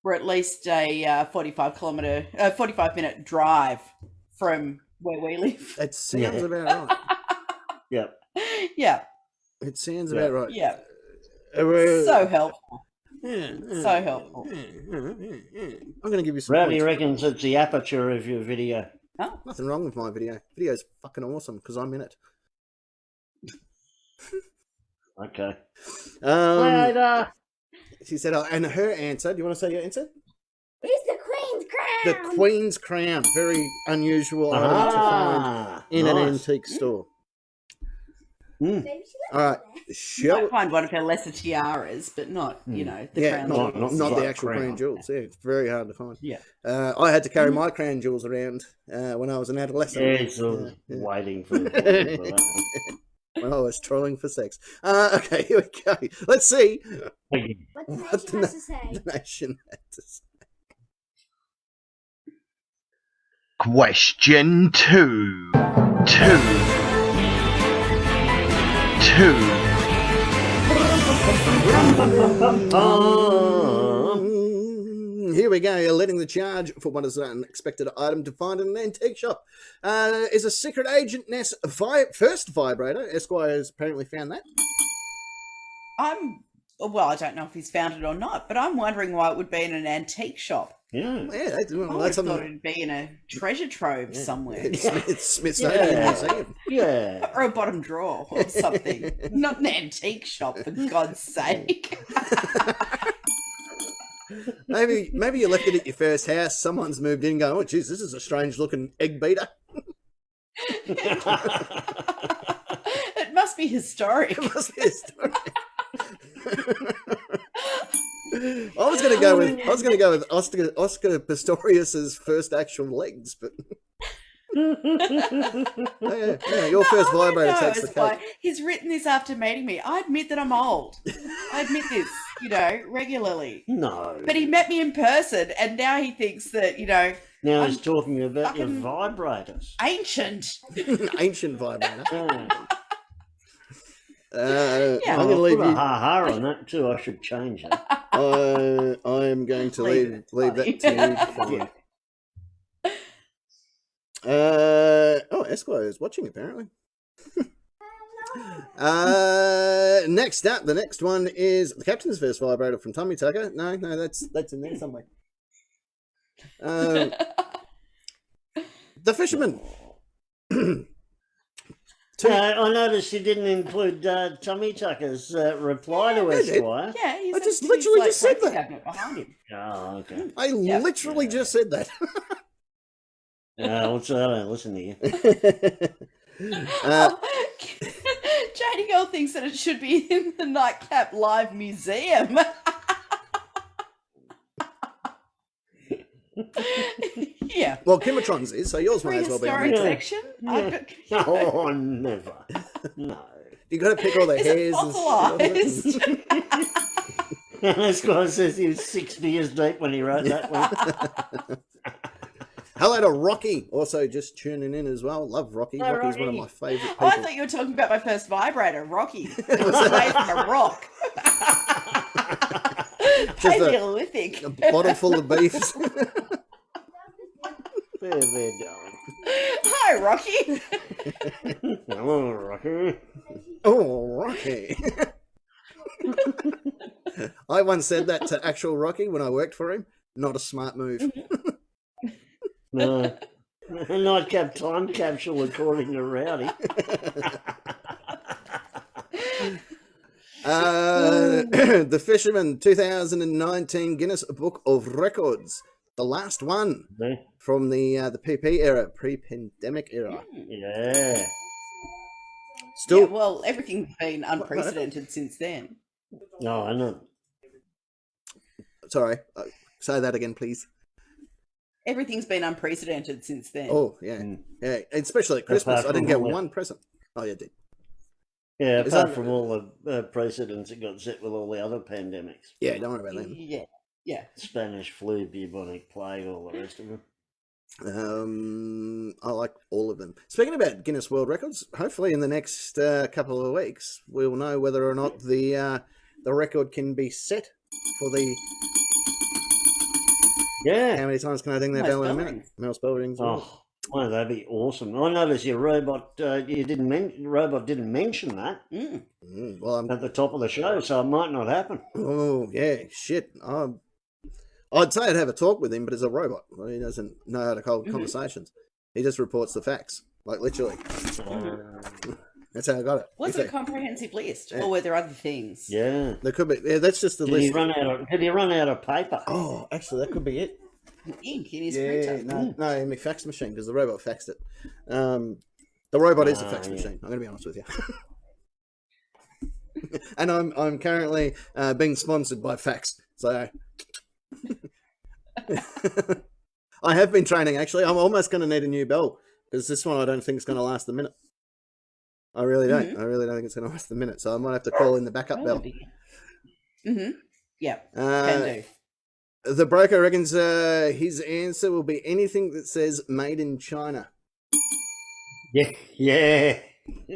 were at least a 45-minute drive from where we live. It sounds about right. Yeah. Yeah. It sounds about right. Yeah. So So helpful. Yeah. So helpful. I'm going to give you some Rowdy points. reckons it's the aperture of your video. Oh. Nothing wrong with my video. Video's fucking awesome because I'm in it. Okay. Later. She said, and her answer, do you want to say your answer? It's the Queen's crown. The Queen's crown. Very unusual item to find in an antique store. Maybe she All right. You might find one of her lesser tiaras, but not, the crown jewels. not the actual crown jewels. Yeah, it's very hard to find. Yeah. I had to carry my crown jewels around when I was an adolescent. Yeah, waiting for that. When I was trolling for sex. Okay, here we go. Let's see What the nation has to say. the nation had to say. Question 2. Here we go. You're leading the charge for what is an unexpected item to find in an antique shop. Is a Secret Agent Ness first vibrator. Esquire has apparently found that. Well, I don't know if he's found it or not, but I'm wondering why it would be in an antique shop. Yeah. Yeah, I would have thought it'd be in a treasure trove somewhere. It's Smithsonian Museum. Yeah. Or a bottom drawer or something. Not an antique shop, for God's sake. Maybe you left it at your first house. Someone's moved in and going, oh, geez, this is a strange looking egg beater. It must be historic. It must be historic. I was going to go with Oscar Pistorius's first actual legs, but yeah, your first vibrator takes the cake. He's written this after meeting me. I admit that I'm old. I admit this, regularly. No. But he met me in person, and now he thinks that, Now I'm he's talking about your vibrators. Ancient. Ancient vibrator. I'm going to leave you. Ha on that too. I should change it. I am going to leave that to you. Esquire is watching apparently. Next up, the next one is the Captain's first vibrator from Tommy Tucker. No, that's in there somewhere. The Fisherman. I noticed you didn't include Tommy Tucker's reply to Esquire. Yeah, I just literally just said that. Cabinet behind him. Oh, okay. I literally just said that. What's that? I don't listen to you. Janie Girl thinks that it should be in the Nightcap Live Museum. Yeah. Well, Kimotron's is, so yours might as well be. Prehistoric section? Oh, never. No. You got to pick all the hairs. Fossilized. Esquire says he was 60 years deep when he wrote that one. Hello to Rocky, also just tuning in as well. Love Rocky. Hello, Rocky's one of Rocky. my favourite people. Oh, I thought you were talking about my first vibrator, Rocky. It was made from a rock. Just Paleolithic. a bottle full of beefs. There, darling. Hi, Rocky. Hello, Rocky. Oh, Rocky. I once said that to actual Rocky when I worked for him. Not a smart move. No. A nightcap time capsule, according to Rowdy. The Fisherman 2019 Guinness Book of Records. The last one from the PP era, pre-pandemic era. Yeah. Still, Yeah, well, everything's been unprecedented since then. No, I know. Sorry, say that again, please. Everything's been unprecedented since then. Oh, yeah. Yeah, especially at Christmas. I didn't get one present. Oh, yeah, I did. Yeah, Is apart that- from all the precedents that got set with all the other pandemics. Yeah, don't worry about them. Yeah. Spanish flu, bubonic plague, all the rest of them. I like all of them. Speaking about Guinness World Records, hopefully in the next couple of weeks, we'll know whether or not the record can be set for the... Yeah. How many times can I ding that bell in a minute? Mouse bell rings. Oh, well, that'd be awesome. I noticed your robot. Robot didn't mention that Well, at the top of the show, so it might not happen. Oh yeah, shit. I'd say I'd have a talk with him, but he's a robot. Well, he doesn't know how to hold conversations. He just reports the facts, like literally. That's how I got it. Was it a comprehensive list, or were there other things? Yeah, there could be. Yeah, that's just the list. Did he run out of paper? Oh, actually, that could be it. Ink in his Yeah, printer. no, in my fax machine because the robot faxed it. The robot is a fax machine. I'm going to be honest with you. And I'm currently being sponsored by fax, so I have been training. Actually, I'm almost going to need a new bell because this one I don't think is going to last a minute. I really don't. I really don't think it's going to last a minute. So I might have to call in the backup bell. Yeah, can do. The broker reckons his answer will be anything that says "Made in China." Yeah,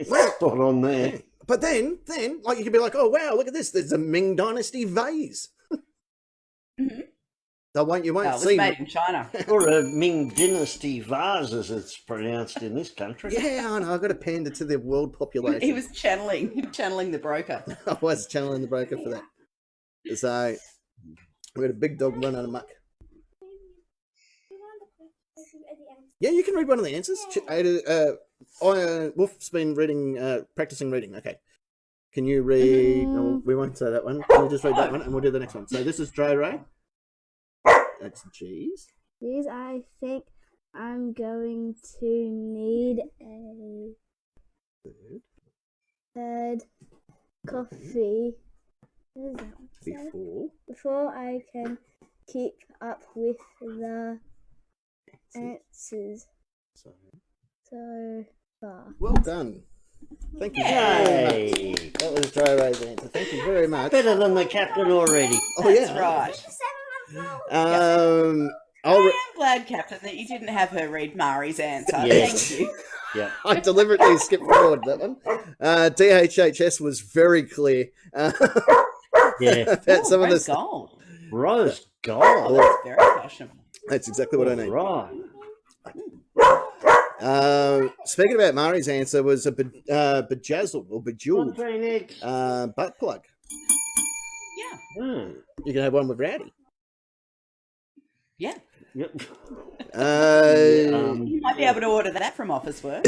spot on there. But then, like you could be like, oh wow, look at this. There's a Ming Dynasty vase. Mhm. So you won't No, it was see made in China. Or a Ming Dynasty vase, as it's pronounced in this country. Yeah, I know. I've got to pander to the world population. He was channeling the broker. I was channeling the broker for that. So we had a big dog run out of muck. Yeah, you can read one of the answers. Wolf's been reading, practicing reading. Okay. Can you read? No, we won't say that one. Can you just read that one and we'll do the next one? So this is Dre Ray. That's G's. These, I think I'm going to need a third coffee. What is that one? Before I can keep up with the answers so far. Well done. Thank you. Yay! That was Dry Ray's answer. Thank you very much. Better than the captain already. Oh yeah, That's right. I'm glad, Captain, that you didn't have her read Mari's answer. Yes. Thank you. Yeah. I deliberately skipped forward that one. DHHS was very clear. Yeah. About some of Rose the gold. Rose gold. Oh, that's very fashionable. That's exactly what I need. Right. Speaking about Mari's answer was a bejazzled or bejeweled Phoenix. butt plug. Yeah. You can have one with Rowdy. Yeah. Yep. You might be able to order that from Office Work.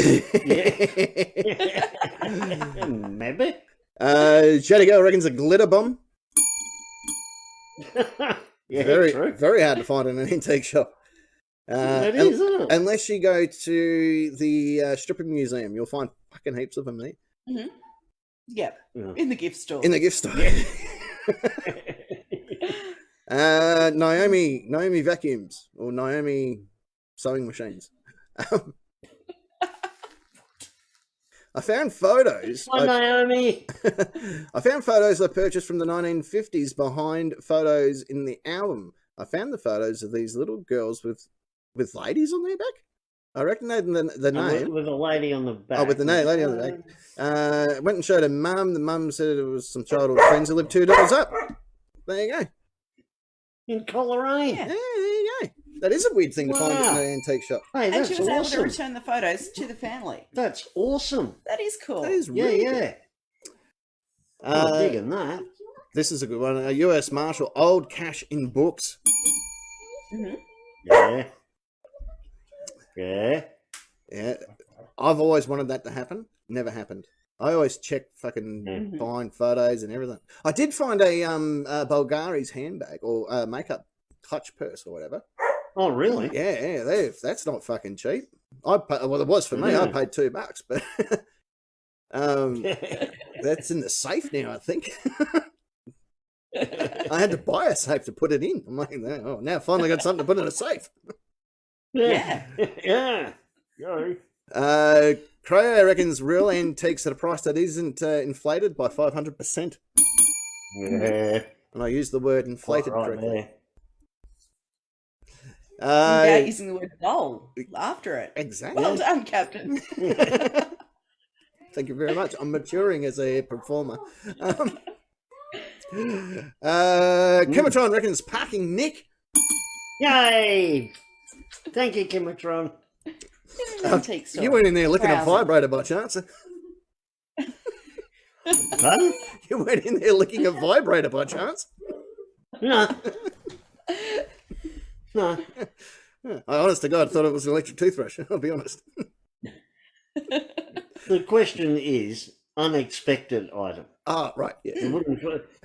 Maybe. Shady Girl reckons a glitter bomb. Yeah, very, true. very hard to find in an antique shop. It is, isn't it? Unless you go to the stripping museum, you'll find fucking heaps of them there. Mm-hmm. Yep. Yeah. In the gift store. In the gift store. Naomi vacuums or Naomi sewing machines. I found photos. Hi, Naomi. I found photos I purchased from the 1950s behind photos in the album. I found the photos of these little girls with ladies on their back. I reckon they the name. With a lady on the back. Oh, with the name, lady on the back. Went and showed her mum. The mum said it was some childhood friends who lived 2 doors up. There you go. In Coleraine. Yeah, there you go. That is a weird thing to find in an antique shop. Hey, and that's she was able to awesome. return the photos to the family. That's awesome. That is cool. That is really cool. I'm digging that. This is a good one. A U.S. Marshal, old cash in books. Mm-hmm. Yeah. Yeah. Yeah. I've always wanted that to happen. Never happened. I always check fucking find photos and everything. I did find a Bulgari's handbag or makeup clutch purse or whatever. Oh, really? Yeah, that's not fucking cheap. Well, it was for me. I paid $2, but that's in the safe now, I think. I had to buy a safe to put it in. I'm like, oh, now I finally got something to put in a safe. Yeah. Yeah. Go. Creo reckons real antiques at a price that isn't inflated by 500%. Yeah. And I use the word inflated Right correctly. there. Without using the word goal after it. Exactly. Well done, Captain. Thank you very much. I'm maturing as a performer. Kimatron reckons parking Nick. Yay! Thank you, Kimatron. Antique store. You went in there looking at a Browsing. vibrator by chance. Pardon? You went in there looking at a vibrator by chance. No. No. I honest to God thought it was an electric toothbrush. I'll be honest. The question is unexpected item. Ah, right. Yeah. You wouldn't,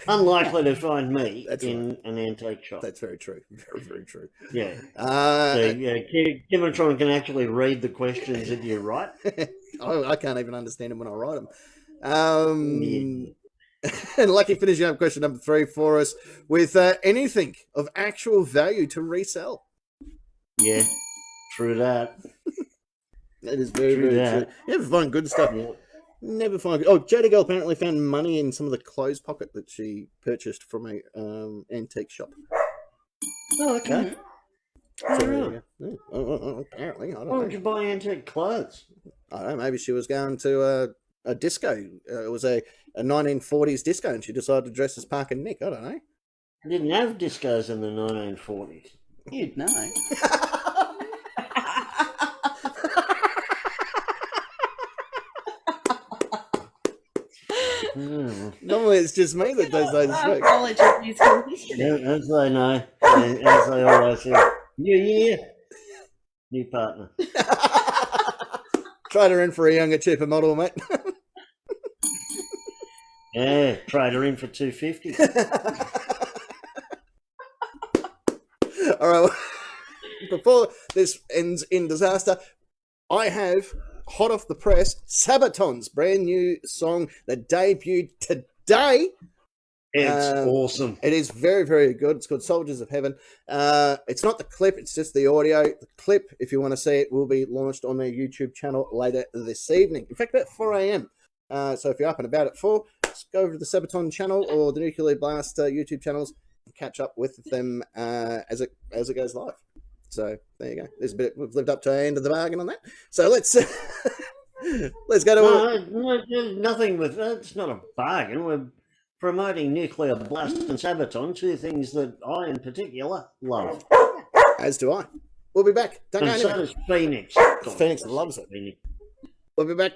unlikely to find me That's in an antique shop. That's very true. Very, very true. Yeah. Uh, So, yeah, Kimatron can actually read the questions that you write. I can't even understand them when I write them. And Lucky finishing up question number 3 for us with anything of actual value to resell. Yeah, true that. That is very, True very that. true. You ever find good stuff? Yeah. Never find good. Oh, Jada Girl apparently found money in some of the clothes pocket that she purchased from a antique shop. Oh, okay. So, Oh, really? yeah. Apparently, I don't Why know. would you buy antique clothes? I don't know. Maybe she was going to a disco. It was a 1940s disco, and she decided to dress as Park and Nick. I don't know. Didn't have discos in the 1940s. You'd know. Normally it's just me that does those tricks. Knowledge of musical history. As they know, as they always say, new year, new partner. Trade her in for a younger, cheaper model, mate. Yeah, trade her in for 250. All right. Before this ends in disaster, I have hot off the press Sabaton's brand new song that debuted today. It's awesome. It is very, very good. It's called Soldiers of Heaven. It's not the clip, it's just the audio. The clip, if you want to see it, will be launched on their YouTube channel later this evening. In fact, about 4 a.m. So if you're up and about at 4, just go over to the Sabaton channel or the Nuclear Blast YouTube channels and catch up with them as it goes live. So there you go. There's a bit. We've lived up to our end of the bargain on that. So let's go to No, nothing with that. It's not a bargain. We're promoting Nuclear Blast and Sabaton, two things that I in particular love. As do I. We'll be back. Don't go And so anywhere. does Phoenix. Phoenix loves it. We'll be back.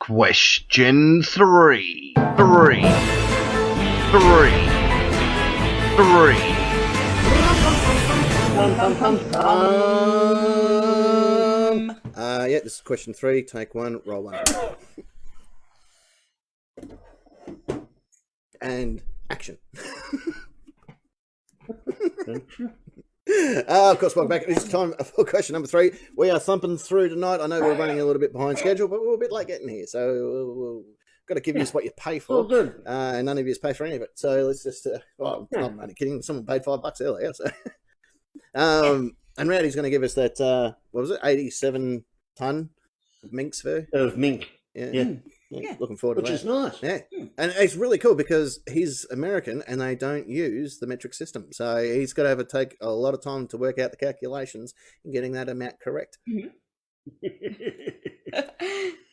Question 3. Yeah, this is question 3. Take 1, roll 1. And action. Of course, welcome back. It's time for question number 3. We are thumping through tonight. I know we're running a little bit behind schedule, but we're a bit late getting here. So we've got to give you what you pay for. Oh, good. And none of you pay for any of it. So let's just, well, I'm only kidding. Someone paid $5 earlier. So. And Rowdy's going to give us that, what was it, 87 ton of mink's fur? Of mink. Yeah. Looking forward to Which that. is nice. Yeah. And it's really cool because he's American and they don't use the metric system. So he's got to take a lot of time to work out the calculations and getting that amount correct.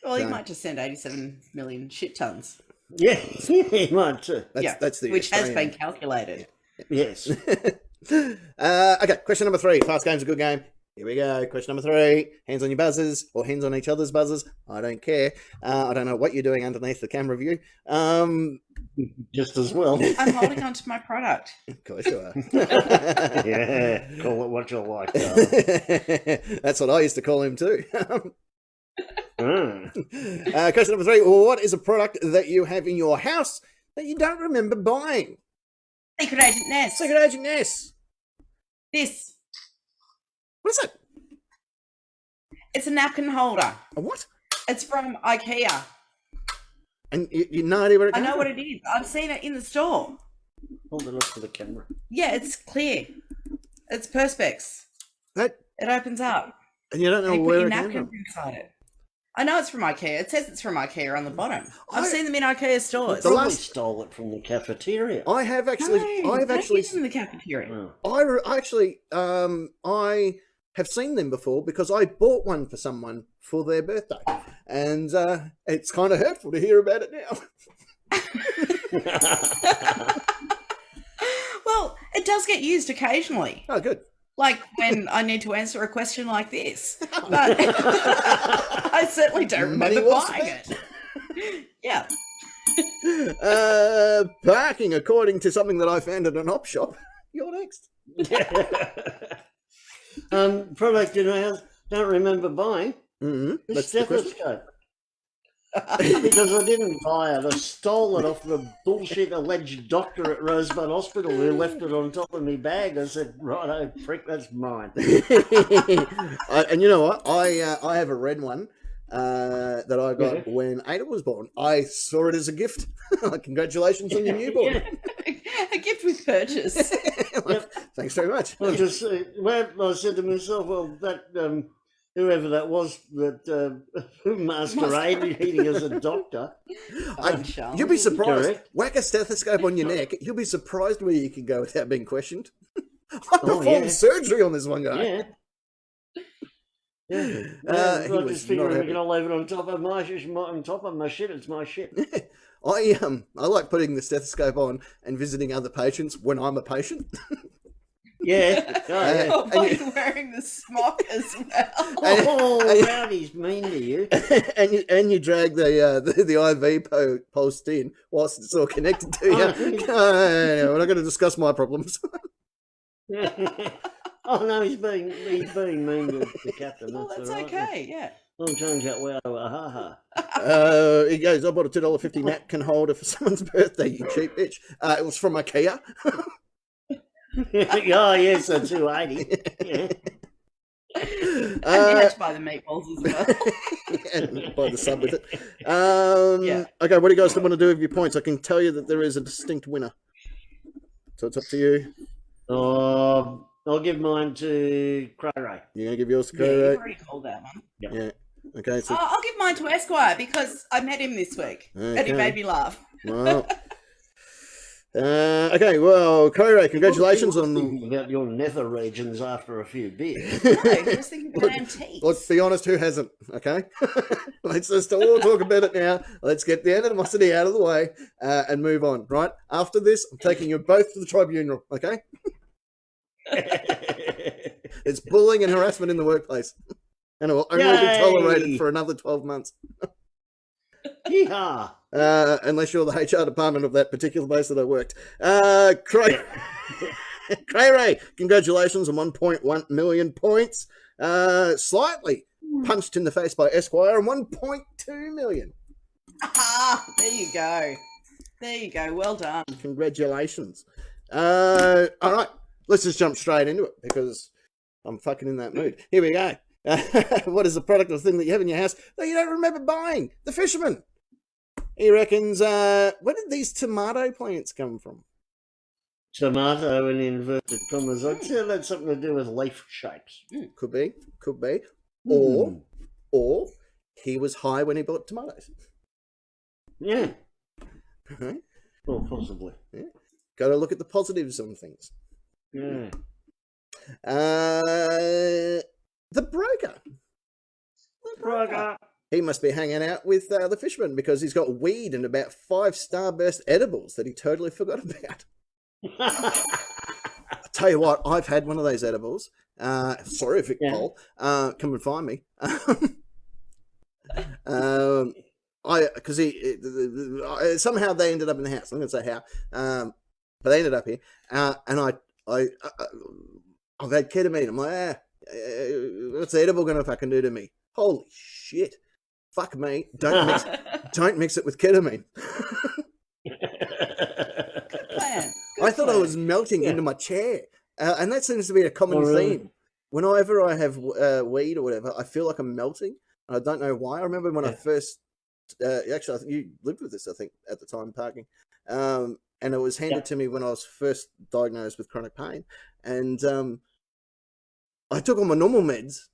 Well, he might just send 87 million shit tons. Yeah, he might too. That's the which has Australian. been calculated. Yes. Okay, question number 3. Fast game's a good game. Here we go. Question number 3. Hands on your buzzers or hands on each other's buzzers. I don't care. I don't know what you're doing underneath the camera view. Just as well. I'm holding on to my product. Of course you are. Yeah, call it what you like. That's what I used to call him too. Question number 3. What is a product that you have in your house that you don't remember buying? Secret Agent Ness. Secret Agent Ness. This. What is it? It's a napkin holder. A what? It's from IKEA. And you know idea where it I comes know from? what it is. I've seen it in the store. Hold it up to the camera. Yeah, it's clear. It's Perspex. That, It opens up. and you don't know And you put where your it came napkins from? inside it. I know it's from IKEA. It says it's from IKEA on the bottom. I've seen them in IKEA stores. Probably stole it from the cafeteria. I have actually. No, I have they actually. use them in the cafeteria. I have seen them before because I bought one for someone for their birthday, and it's kind of hurtful to hear about it now. Well, it does get used occasionally. Oh, good. Like when I need to answer a question like this. But I certainly don't Money remember well buying spent. it. Yeah. Parking, according to something that I found at an op shop. You're next. Product in the house, don't remember buying. Mm-hmm. The That's the question. stethoscope. Because I didn't buy it. I stole it off the bullshit alleged doctor at Rosebud Hospital who left it on top of my bag. I said, righto, prick, that's mine. And you know what? I have a red one that I got when Ada was born. I saw it as a gift. Congratulations on your newborn. A gift with purchase. Thanks very much. I just I said to myself, well, that whoever that was that masquerading as a doctor. You'll be surprised. Correct. Whack a stethoscope on your neck. You'll be surprised where you can go without being questioned. I performed surgery on this one guy. Yeah. Yeah. He I was just figured not I'm happy. going to leave it on top of my shit. It's my shit. I like putting the stethoscope on and visiting other patients when I'm a patient. Yeah. Oh, while you're wearing the smock as well. Oh, Rowdy's mean to you. and you drag the IV post in whilst it's all connected to you. We're not going to discuss my problems. Oh no, he's being mean to the captain. Well, that's all right. okay, yeah. I'll change that wow to a ha He goes, I bought a $2.50 napkin holder for someone's birthday, you cheap bitch. It was from IKEA. ha. Oh yes, a 280. Yeah. And you had to buy the meatballs as well. And buy the sub with it. Okay, what do you guys want to do with your points? I can tell you that there is a distinct winner. So it's up to you. I'll give mine to Cray Ray. You're going to give yours to Yeah, Cray you've Ray? already called that one. Yeah. Okay, so... I'll give mine to Esquire because I met him this week and he Okay. made me laugh. Well... okay, well, Cray Ray, congratulations on... Thinking about your nether regions after a few beers. No, he was thinking about antiques. Let's be honest, who hasn't, okay? Let's just all talk about it now. Let's get the animosity out of the way and move on, right? After this, I'm taking you both to the tribunal, okay? It's bullying and harassment in the workplace. And it will only be Yay! tolerated for another 12 months. Yeehaw. Unless you're the HR department of that particular base that I worked. Cray Ray, congratulations on 1.1 million points. Slightly punched in the face by Esquire and 1.2 million. There you go. There you go. Well done. Congratulations. All right, let's just jump straight into it because I'm fucking in that mood. Here we go. What is the product or thing that you have in your house that you don't remember buying? The fisherman. He reckons, where did these tomato plants come from? Tomato in inverted commas. I'd say that's something to do with leaf shapes. Could be. Mm. Or he was high when he bought tomatoes. Yeah. Uh-huh. Well, possibly. Yeah. Got to look at the positives on things. Yeah. The broker. He must be hanging out with the fisherman because he's got weed and about 5 Starburst edibles that he totally forgot about. I'll tell you what, I've had one of those edibles. Sorry, Vic Paul. Come and find me. Because somehow they ended up in the house. I'm going to say how, but they ended up here. And I've had ketamine. I'm like, what's the edible going to fucking do to me? Holy shit! Fuck me! Don't mix it with ketamine. I thought I was melting into my chair, and that seems to be a common theme. Whenever I have weed or whatever, I feel like I'm melting. I don't know why. I remember when I first, actually, I think you lived with this. I think at the time, parking, and it was handed to me when I was first diagnosed with chronic pain, and I took all my normal meds,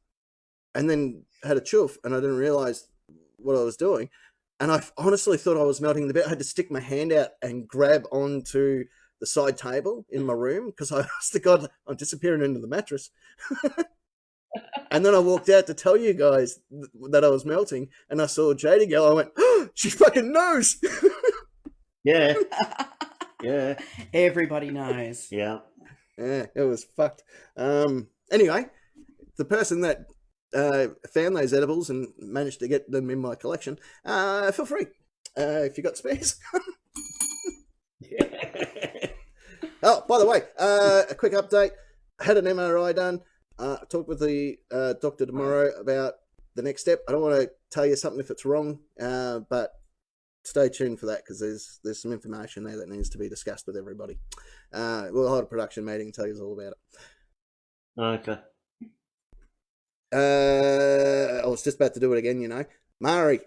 and then had a chuff, and I didn't realize what I was doing, and I honestly thought I was melting in the bed. I had to stick my hand out and grab onto the side table in my room because I was the God, I'm disappearing into the mattress. And then I walked out to tell you guys that I was melting, and I saw Jady go. I went, oh, she fucking knows. Yeah. Yeah. Everybody knows. Yeah. Yeah, it was fucked. Anyway, the person that found those edibles and managed to get them in my collection, feel free if you got spares. Oh, by the way, a quick update. Had an MRI done. Talked with the doctor tomorrow about the next step. I don't want to tell you something if it's wrong, but stay tuned for that because there's some information there that needs to be discussed with everybody. We'll hold a production meeting and tell you all about it. Okay. I was just about to do it again, you know. Mari.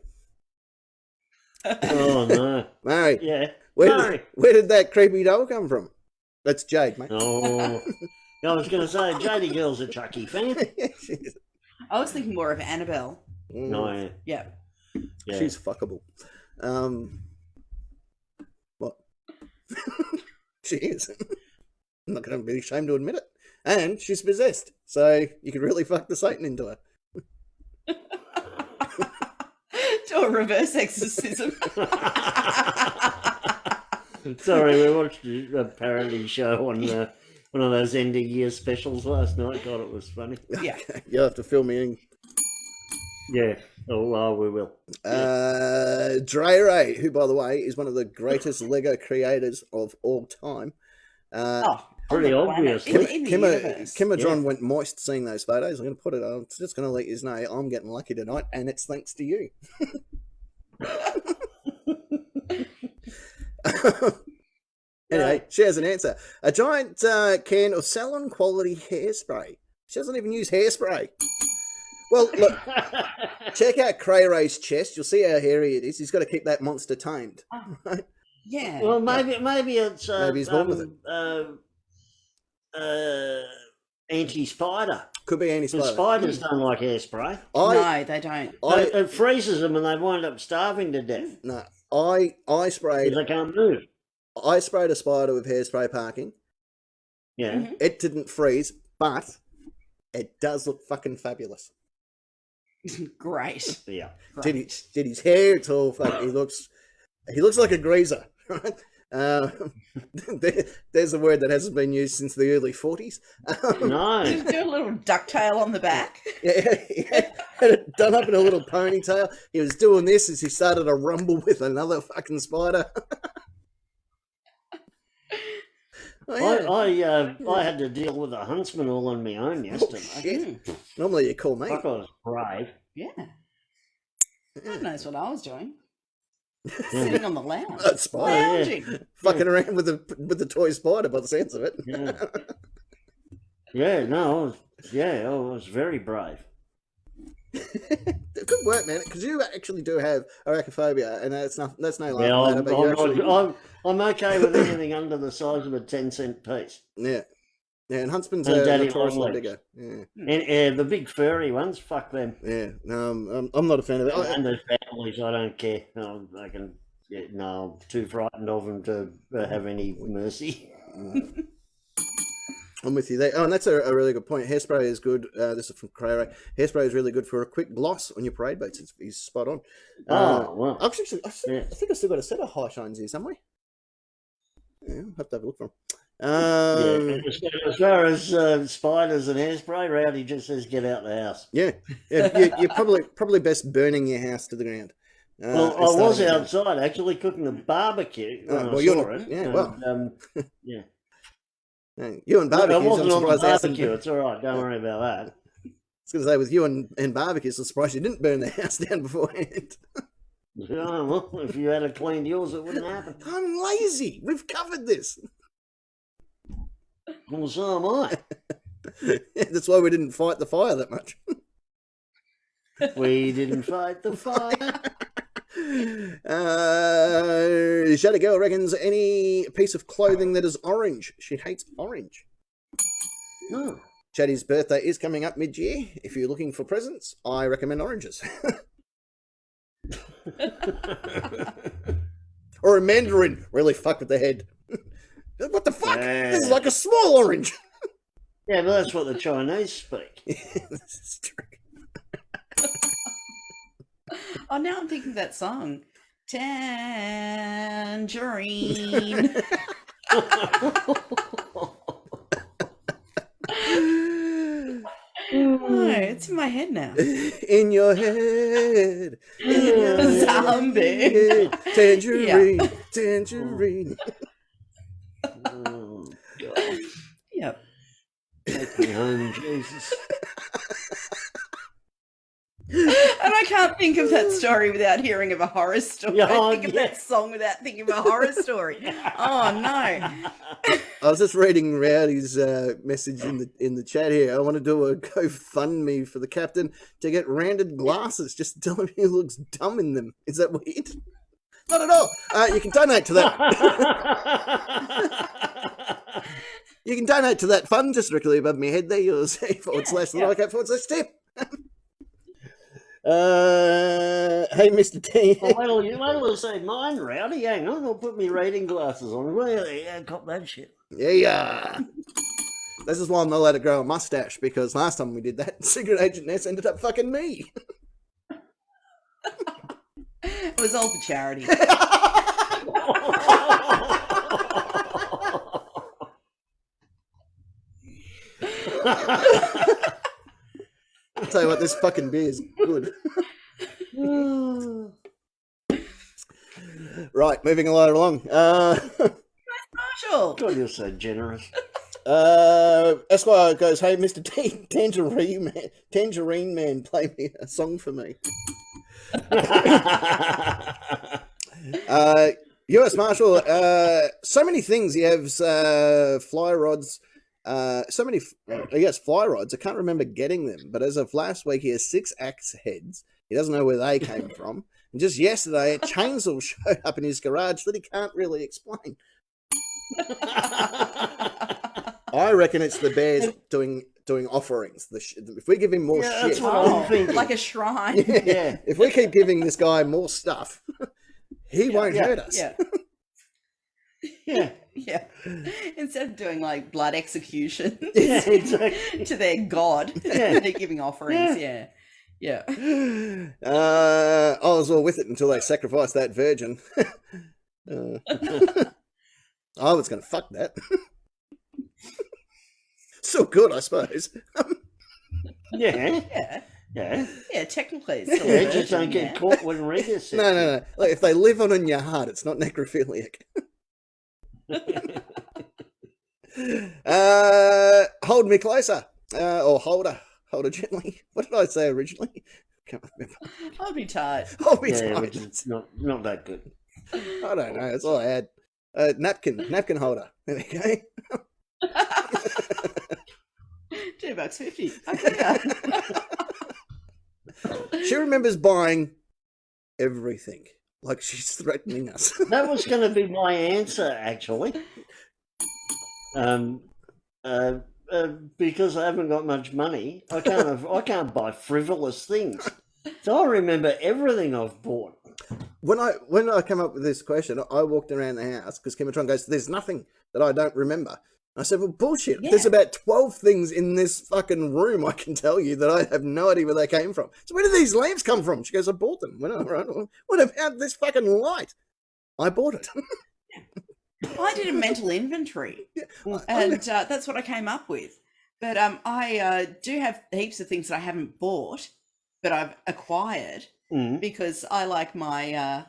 Oh, no. Mari. Yeah. Where did that creepy doll come from? That's Jade, mate. Oh. I was going to say, Jady Girl's a Chucky fan. I was thinking more of Annabelle. No, yeah. She's fuckable. What? She is. I'm not going to be ashamed to admit it. And she's possessed, so you could really fuck the Satan into her. Do a reverse exorcism. Sorry, we watched a parody show on one of those end of year specials last night. God, it was funny. Yeah. You'll have to fill me in. Yeah. Oh, we will. Dre Ray, who, by the way, is one of the greatest Lego creators of all time. Pretty obviously. Kimadron went moist seeing those photos. I'm going to put it on. I'm just going to let you know I'm getting lucky tonight, and it's thanks to you. Anyway, she has an answer. A giant can of salon quality hairspray. She doesn't even use hairspray. Well, look, check out Cray Ray's chest. You'll see how hairy it is. He's got to keep that monster tamed. Yeah. Well, maybe it's maybe he's born with it. Anti-spider. Could be anti-spider. Spiders don't like hairspray. No, they don't. It freezes them and they wind up starving to death. No, I sprayed. Because they can't move. I sprayed a spider with hairspray parking. Yeah. Mm-hmm. It didn't freeze, but it does look fucking fabulous. Great. Yeah. Did his hair? It's all fucking. He looks like a greaser. Right? There's a word that hasn't been used since the early 40s. No. Just do a little ducktail on the back. Yeah. had it done up in a little ponytail. He was doing this as he started a rumble with another fucking spider. Oh, yeah. I had to deal with a huntsman all on my own yesterday. Oh, shit. Normally you call me. Fuck, I was brave. Yeah. God knows what I was doing. Sitting on the lounge. That spider, Lounging. fucking around with the toy spider by the sense of it. Yeah, no, I was very brave. Good work, man. Because you actually do have arachnophobia, and that's no laughing Yeah, matter. But you actually, I'm okay with anything under the size of a 10-cent piece. yeah, and huntsman's And are daddy notoriously long legs. bigger. Yeah, And the big furry ones, fuck them. yeah. No, I'm not a fan of it. And the families, I don't care. I'm too frightened of them to have any mercy. I'm with you there. Oh, and that's a really good point. Hairspray is good. This is from Cray. Hairspray is really good for a quick gloss on your parade boots. He's spot on. Well. I think I've still got a set of high shines here somewhere. Yeah, I'll have to have a look for them. As far as spiders and hairspray, Rowdy just says get out the house. Yeah. You're probably best burning your house to the ground. Well, I was outside actually cooking a barbecue. Yeah. You and barbecues, I wasn't I'm on the surprised barbecue. It's all right. Don't worry about that. I was going to say, with you and barbecues, I'm surprised you didn't burn the house down beforehand. Oh, well, if you had cleaned yours, it wouldn't happen. I'm lazy. We've covered this. Well, so am I. That's why we didn't fight the fire that much. We didn't fight the fire. Shadow Girl reckons any piece of clothing that is orange. She hates orange. No. Chatty's birthday is coming up mid-year. If you're looking for presents, I recommend oranges. Or a mandarin. Really fuck with the head. What the fuck? Yeah. This is like a small orange. Yeah, but that's what the Chinese speak. This is true. Oh, now I'm thinking of that song. Tangerine. Oh, it's in my head now. In your head. In your Zombie. head. Tangerine. Yeah. Tangerine. Oh, God. Yep. Take me home, Jesus. And I can't think of that story without hearing of a horror story. Yeah, I think of that song without thinking of a horror story. Oh no! I was just reading Rowdy's message in the chat here. I want to do a GoFundMe for the captain to get rounded glasses. Just tell him he looks dumb in them. Is that weird? Not at all. You can donate to that. You can donate to that fund just directly above my head there. You'll see /tip. Hey, Mr. T. Oh, well, you might as well say mine, Rowdy. Hang on, I'll put my reading glasses on. Well, yeah, cop that shit. Yeah. This is why I'm not allowed to grow a mustache, because last time we did that, Secret Agent Ness ended up fucking me. It was all for charity. I'll tell you what, this fucking beer is good. Right, moving along. Marshall. God, you're so generous. Esquire goes, hey, Mr. Tangerine Man, play me a song for me. US Marshal, so many things. He has fly rods. So many, he has fly rods. I can't remember getting them, but as of last week, he has 6 axe heads. He doesn't know where they came from. And just yesterday, a chainsaw showed up in his garage that he can't really explain. I reckon it's the bears doing offerings. If we give him more shit, that's what I'm thinking. Like a shrine. Yeah. If we keep giving this guy more stuff, he won't hurt us. Yeah. Yeah. Yeah. Instead of doing like blood execution Yeah, exactly. to their god, Yeah. they're giving offerings. Yeah. Yeah. I was all with it until they sacrificed that virgin. I was going to fuck that. So good, I suppose. Yeah. Yeah. Yeah. Yeah, technically it's still Yeah, a just don't virgin, get yeah. caught when Rita says No. Like, if they live on in your heart, it's not necrophiliac. Hold me closer. Or hold her gently. What did I say originally? Can't remember. I'll be tired. Hold me Yeah, tight. which is not that good. I don't know. That's all I had. Napkin holder. There we go. $2.50. Okay. She remembers buying everything. Like she's threatening us. That was going to be my answer, actually. Because I haven't got much money, I can't buy frivolous things. So I remember everything I've bought. When I came up with this question, I walked around the house because Kimatron goes, "There's nothing that I don't remember." I said, "Well, bullshit. Yeah. There's about 12 things in this fucking room I can tell you that I have no idea where they came from. So where did these lamps come from?" She goes, "I bought them." Well, all right. What about this fucking light? I bought it. I did a mental inventory, and that's what I came up with. But I do have heaps of things that I haven't bought, but I've acquired because I like my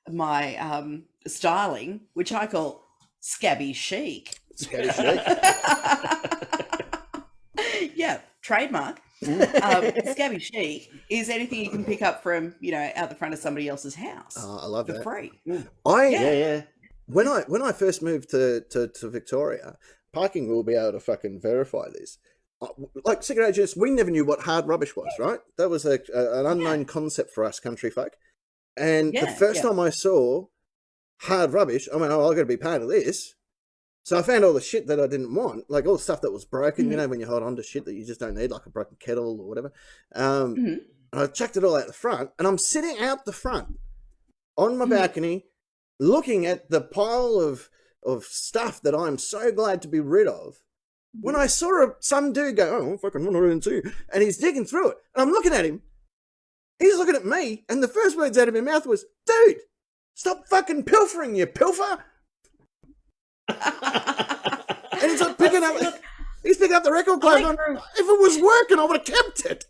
my styling, which I call scabby chic. Scabby chic. Yeah, trademark. Scabby chic is anything you can pick up from, out the front of somebody else's house. I love for that. free. Yeah. When I first moved to Victoria, Parking will be able to fucking verify this. Like cigarette agents, we never knew what hard rubbish was, right? That was an unknown concept for us country folk. And the first time I saw hard rubbish, I went, "Oh, I've got to be part of this." So I found all the shit that I didn't want, like all the stuff that was broken, when you hold on to shit that you just don't need, like a broken kettle or whatever. And I chucked it all out the front, and I'm sitting out the front on my balcony looking at the pile of stuff that I'm so glad to be rid of. When I saw some dude go, "Oh, fucking one or two," and he's digging through it, and I'm looking at him, he's looking at me, and the first words out of my mouth was, "Dude, stop fucking pilfering, you pilfer." And he's like picking up the record player going, "If it was working, I would have kept it."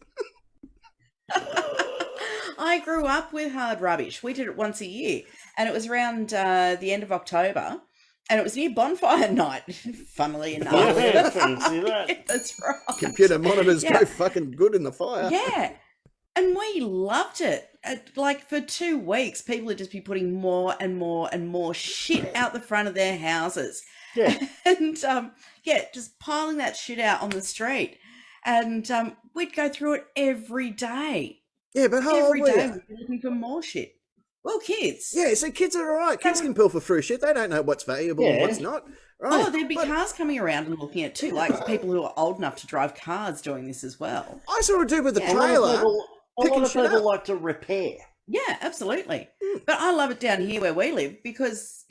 I grew up with hard rubbish. We did it once a year, and it was around the end of October, and it was near bonfire night, funnily enough. Yeah, fancy that. That's right. Computer monitors go fucking good in the fire. Yeah. And we loved it. Like for 2 weeks, people would just be putting more and more and more shit out the front of their houses. Yeah. And just piling that shit out on the street. And we'd go through it every day. Yeah, but how Every old were day you? we'd be looking for more shit. Well, kids. Yeah, so kids are all right. Kids can pilfer through shit. They don't know what's valuable and what's not. Right. Oh, there'd be cars coming around and looking at too, like people who are old enough to drive cars doing this as well. I saw a dude with a Yeah. trailer. A lot of people like to repair. Yeah, absolutely. But I love it down here where we live because,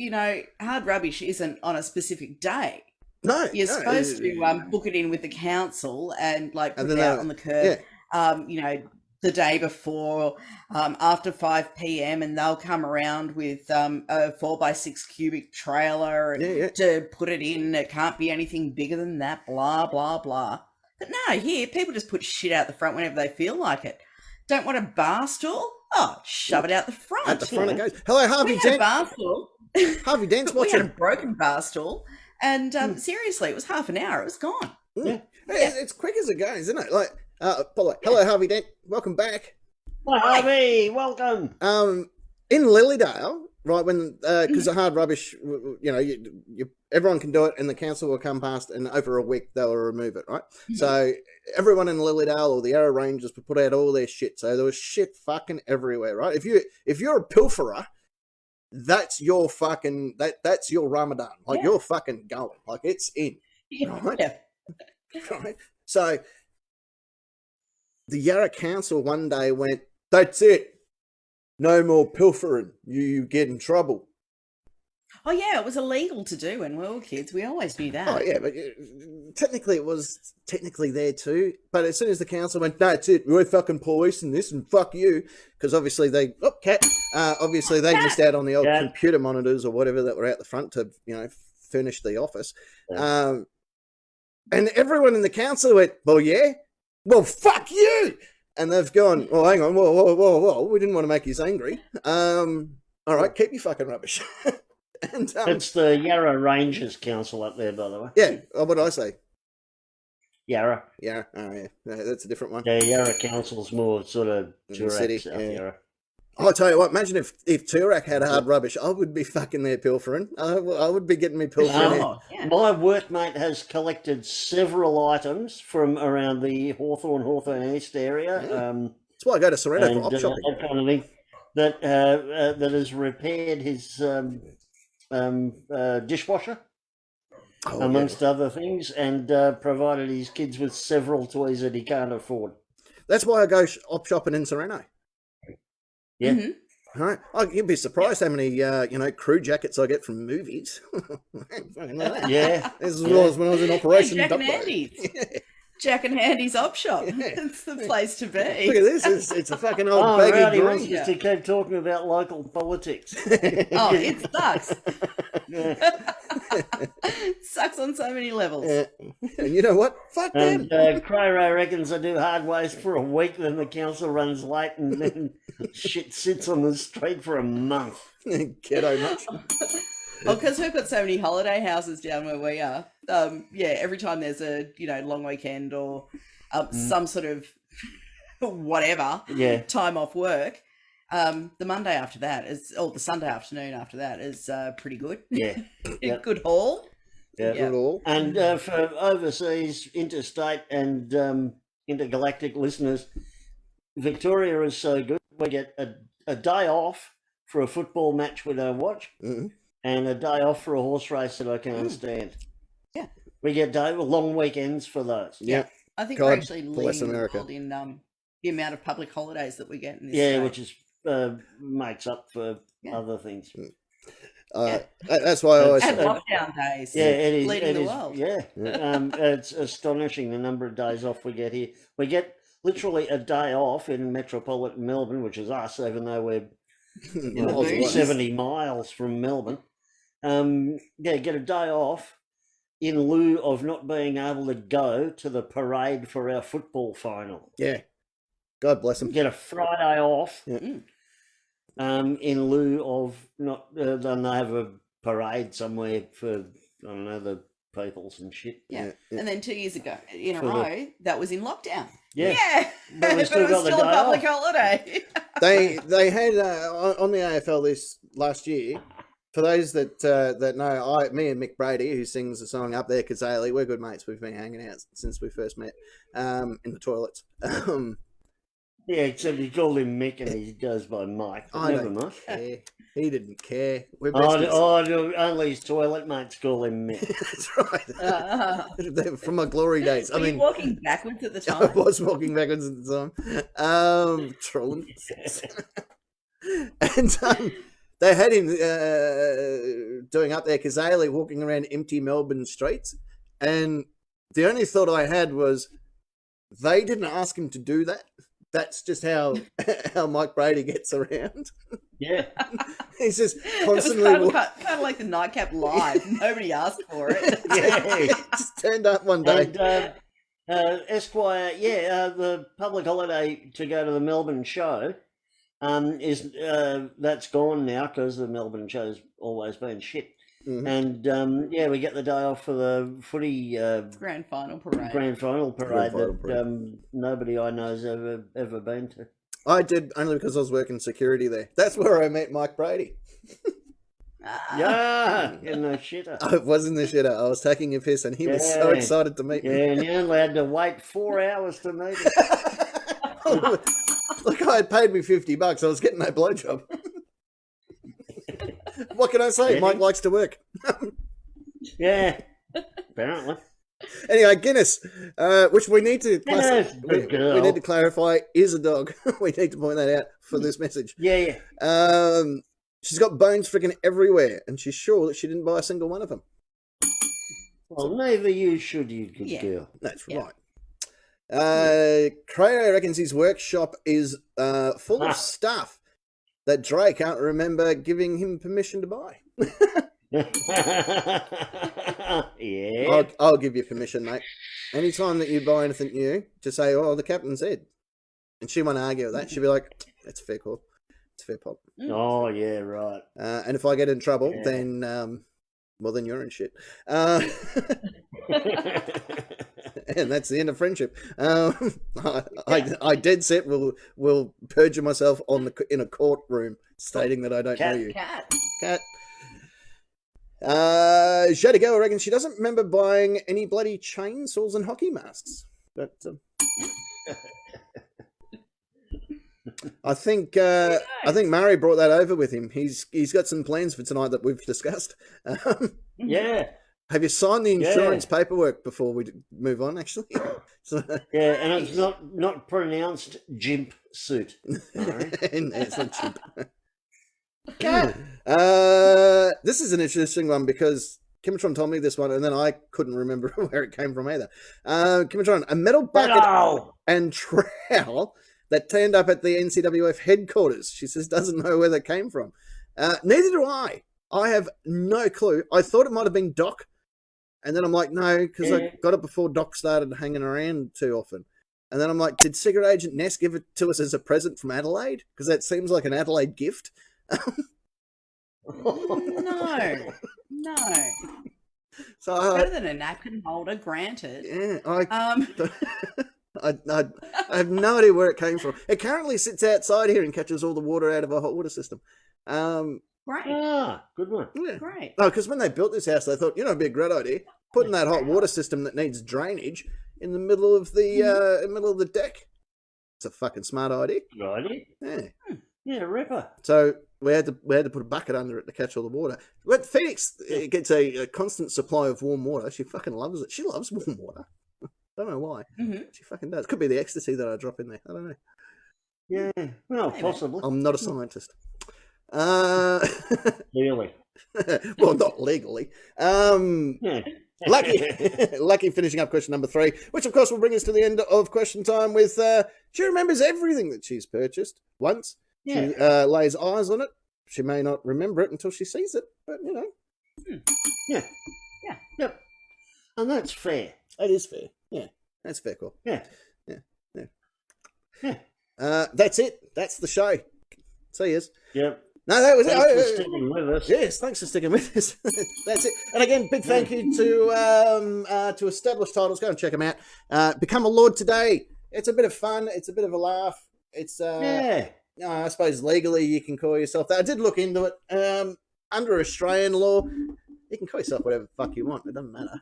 hard rubbish isn't on a specific day. No, You're no. supposed to book it in with the council and put And it then out on the curb, the day before, after 5 p.m. and they'll come around with a 4x6 cubic trailer to put it in. It can't be anything bigger than that, blah, blah, blah. But no, here, people just put shit out the front whenever they feel like it. Don't want a bar stool? Oh, shove it out the front. At the front it goes. Hello, Harvey We had a Dent. bar stool. Harvey Dent's We had a watching. broken bar stool. And seriously, it was half an hour. It was gone. It's quick as it goes, isn't it? Like, hello, Harvey Dent. Welcome back. Hi, Harvey. Welcome. In Lilydale, right, when because the hard rubbish, everyone can do it, and the council will come past, and over a week they'll remove it, right? So everyone in Lilydale or the Yarra Rangers would put out all their shit. So there was shit fucking everywhere, right? If you're a pilferer, that's your fucking that's your Ramadan. Like you're fucking going, like it's in, right? Yeah. Right. So the Yarra Council one day went, "That's it. No more pilfering. You get in trouble." Oh, yeah, it was illegal to do when we were kids. We always knew that. Oh, yeah, but technically it was there too. But as soon as the council went, "No, that's it. We're fucking policing this and fuck you," because obviously they missed out on the old computer monitors or whatever that were out the front to, furnish the office. And everyone in the council went, "Well, yeah. Well, fuck you." And they've gone, well, hang on, whoa, we didn't want to make you angry. All right, keep your fucking rubbish. And It's the Yarra Rangers Council up there, by the way. yeah, what did I say? Yarra. Yeah, oh yeah, that's a different one. Yeah, Yarra Council's more sort of In the Toorak, city, South yeah. Yarra. I'll tell you what, imagine if Toorak had hard rubbish, I would be fucking there pilfering. I would be getting me pilfering. Oh, yeah. My workmate has collected several items from around the Hawthorne East area. Yeah. That's why I go to Sorrento for op shopping. That kind of thing. That has repaired his dishwasher, amongst other things, and provided his kids with several toys that he can't afford. That's why I go op shopping in Sorrento. Yeah. Mm-hmm. All right. Oh, you'd be surprised how many, crew jackets I get from movies. Yeah. This was when I was in Operation Jack and Dumbo. Andy's. Jack and Andy's op shop. It's the place to be. Look at this. It's a fucking old Oh, baggy Rowdy green. wants us to keep talking about local politics. Oh, it sucks. Yeah. It sucks on so many levels. And you know what? Fuck them. And Crayray reckons I do hard waste for a week, then the council runs late, and then shit sits on the street for a month. Ghetto much. Oh, because we've got so many holiday houses down where we are. Every time there's a long weekend or some sort of whatever time off work, the Monday after that the Sunday afternoon after that is pretty good. Yeah, yep. Good haul. Yeah, Good haul. And for overseas, interstate, and intergalactic listeners, Victoria is so good. We get a day off for a football match we don't watch. Mm-hmm. And a day off for a horse race that I can't stand. Yeah. We get long weekends for those. Yeah. I think God we're actually bless leading the America. world in the amount of public holidays that we get in this Yeah, state. which is makes up for other things. That's why I always And say, lockdown days. Yeah, it is. Leading it the is, world. Yeah. It's astonishing the number of days off we get here. We get literally a day off in metropolitan Melbourne, which is us, even though we're miles away. 70 miles from Melbourne. Get a day off in lieu of not being able to go to the parade for our football final. Yeah. God bless them. Get a Friday off Yeah. in lieu of not, then they have a parade somewhere for, I don't know, the peoples and shit. Yeah. And then 2 years ago in a For the- row, that was in lockdown. Yeah. But But we it still was got the still a day public off. holiday. They had on the AFL this last year. For those that know, me and Mick Brady, who sings the song Up There Kazali, we're good mates. We've been hanging out since we first met in the toilets. Yeah, except he called him Mick and he goes by Mike. But I never don't mind. care. He didn't care. We're Only his toilet mates call him Mick. That's right. From my glory days. Were you walking backwards at the I time? was walking backwards at the time. Trolling. And they had him doing Up There Kazali, walking around empty Melbourne streets. And the only thought I had was, they didn't ask him to do that. That's just how Mike Brady gets around. Yeah. He's just It was constantly kind of like the Nightcap Live. Nobody asked for it. Yeah. just turned up one day. And Esquire, the public holiday to go to the Melbourne show is that's gone now because the Melbourne show's always been shit. Mhm. And we get the day off for the footy Grand final parade. grand final parade final that nobody I know's ever been to. I did, only because I was working security there. That's where I met Mike Brady. Yeah, in the shitter. I was in the shitter. I was taking a piss, and he was so Yeah. excited to meet Yeah, me. and you only had to wait 4 hours to meet him. Look, I had paid me $50. I was getting no blowjob. What can I say? Yeah. Mike likes to work. Yeah, apparently. Anyway, Guinness, which we need to Guinness, good girl. we need to clarify, is a dog. We need to point that out for this message. Yeah. She's got bones freaking everywhere, and she's sure that she didn't buy a single one of them. Well, neither you should, you good Yeah. girl. That's Yeah. right. Crayo reckons his workshop is full of stuff that Drake can't remember giving him permission to buy. Yeah. I'll give you permission, mate. Anytime that you buy anything new, just say, "Oh, the captain said." and she won't argue with that. She'll be like, "It's a fair call. It's a fair pop." Oh yeah, right. And if I get in trouble, then well, then you're in shit. And that's the end of friendship. I dead set will perjure myself in a courtroom stating that I don't know you. Cat. Jadigo reckons she doesn't remember buying any bloody chainsaws and hockey masks. But I think Murray brought that over with him. He's got some plans for tonight that we've discussed. Yeah. Have you signed the insurance paperwork before we move on, actually? Yeah, and it's not pronounced Jimp suit. It's not cheap. This is an interesting one because Kimatron told me this one, and then I couldn't remember where it came from either. Kimatron, a metal bucket and trowel that turned up at the NCWF headquarters. She says doesn't know where that came from. Neither do I. I have no clue. I thought it might have been Doc. And then I'm like, no, because I got it before Doc started hanging around too often. And then I'm like, did Cigarette Agent Ness give it to us as a present from Adelaide? Because that seems like an Adelaide gift. No. So better than a napkin holder, granted. Yeah, I have no idea where it came from. It currently sits outside here and catches all the water out of a hot water system. Great. Good one. Yeah. Great. No, because when they built this house, they thought, it'd be a great idea putting that hot water system that needs drainage in the middle of the deck. It's a fucking smart idea. Good idea. Yeah. Yeah, ripper. So we had to put a bucket under it to catch all the water. But Phoenix gets a constant supply of warm water. She fucking loves it. She loves warm water. Don't know why. Mm-hmm. She fucking does. Could be the ecstasy that I drop in there. I don't know. Yeah, well, possibly. I'm not a scientist. Really? Well, not legally. Lucky finishing up question number 3, which of course will bring us to the end of question time with she remembers everything that she's purchased once. Yeah. She lays eyes on it. She may not remember it until she sees it, but Yeah. Yep. And that's fair. That is fair. Yeah. That's fair call. Yeah. That's it. That's the show. See yous. Yep. No, that was Thanks it. for sticking with us. Yes, thanks for sticking with us. That's it. And again, big thank you to Established Titles. Go and check them out. Become a Lord today. It's a bit of fun. It's a bit of a laugh. It's I suppose legally you can call yourself that. I did look into it. Under Australian law, you can call yourself whatever the fuck you want. It doesn't matter.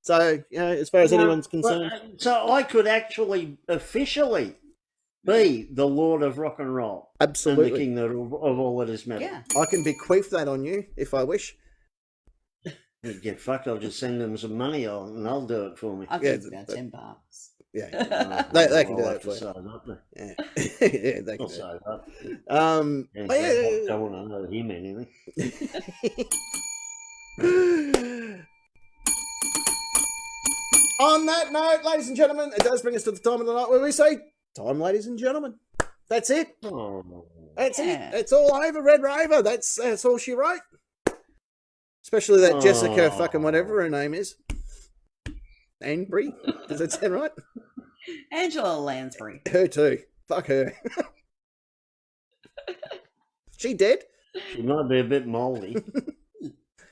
So, as far as anyone's concerned. So I could actually officially be the Lord of Rock and Roll. Absolutely. And the King of all that is metal. Yeah. I can bequeath that on you if I wish. You get fucked, I'll just send them some money and they'll do it for me. I think it's about $10. Yeah. They can do that for you. Save up, Yeah. Yeah, they can I'll do save up. it. Don't want to know him anything. On that note, ladies and gentlemen, it does bring us to the time of the night where we say, time, ladies and gentlemen. That's it. That's it. It's all over, Red Raver. That's all she wrote. Especially that Jessica fucking whatever her name is. Anbury? Does that sound right? Angela Lansbury. Her too. Fuck her. She dead? She might be a bit mouldy.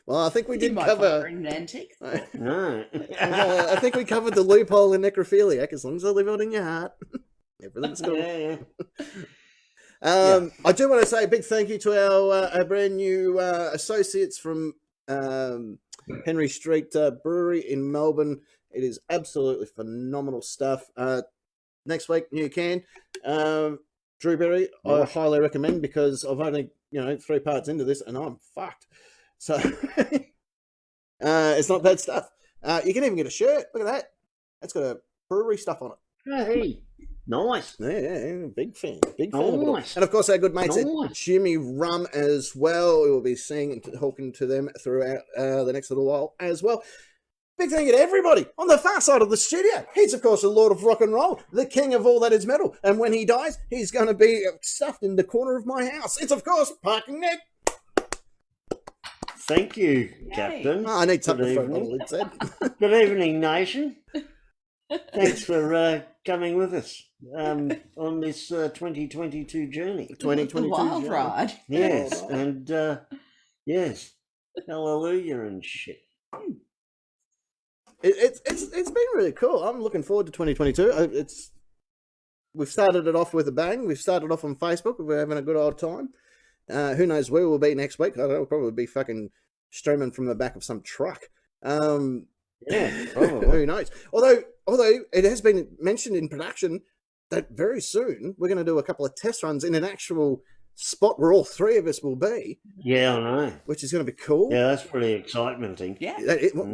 Well, I think we did might cover. find her in an antique. No. I think we covered the loophole in necrophiliac. As long as I live on in your heart, everything's good. Yeah. I do want to say a big thank you to our brand new associates from Henry Street Brewery in Melbourne. It is absolutely phenomenal stuff. Next week, new can. Drewberry, I highly recommend because I've only 3 parts into this and I'm fucked. So it's not bad stuff. You can even get a shirt. Look at that. That's got a brewery stuff on it. Hey, nice. Yeah, big fan. Big fan. Nice. And of course, our good mates at Jimmy Rum as well. We will be seeing and talking to them throughout the next little while as well. Big thank you to everybody on the far side of the studio. He's, of course, the Lord of Rock and Roll, the king of all that is metal. And when he dies, he's going to be stuffed in the corner of my house. It's, of course, Parking Nick. Thank you, Captain. I need something for a little lid said. Good evening, nation. Thanks for coming with us. on this 2022 journey. 2022 Wild journey. ride. Yes, and yes, hallelujah and shit. It's been really cool. I'm looking forward to 2022. We've started it off with a bang. We've started off on Facebook. We're having a good old time. Who knows where we'll be next week? I don't know. We'll probably be fucking streaming from the back of some truck. Yeah, probably. Who knows? Although it has been mentioned in production that very soon we're going to do a couple of test runs in an actual spot where all three of us will be. Yeah, I know. Which is going to be cool. Yeah, that's pretty exciting. Yeah.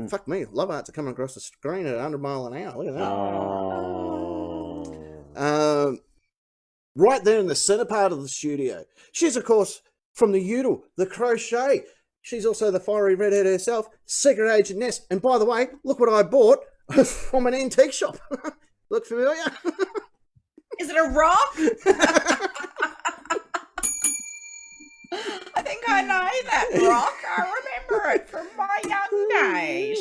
Fuck me. Love Arts are coming across the screen at 100 mile an hour. Look at that. Oh. Right there in the centre part of the studio. She's, of course, from the Udall, the Crochet. She's also the fiery redhead herself, Secret Agent Ness. And by the way, look what I bought from an antique shop. Look familiar? Is it a rock? I think I know that rock. I remember it from my young days.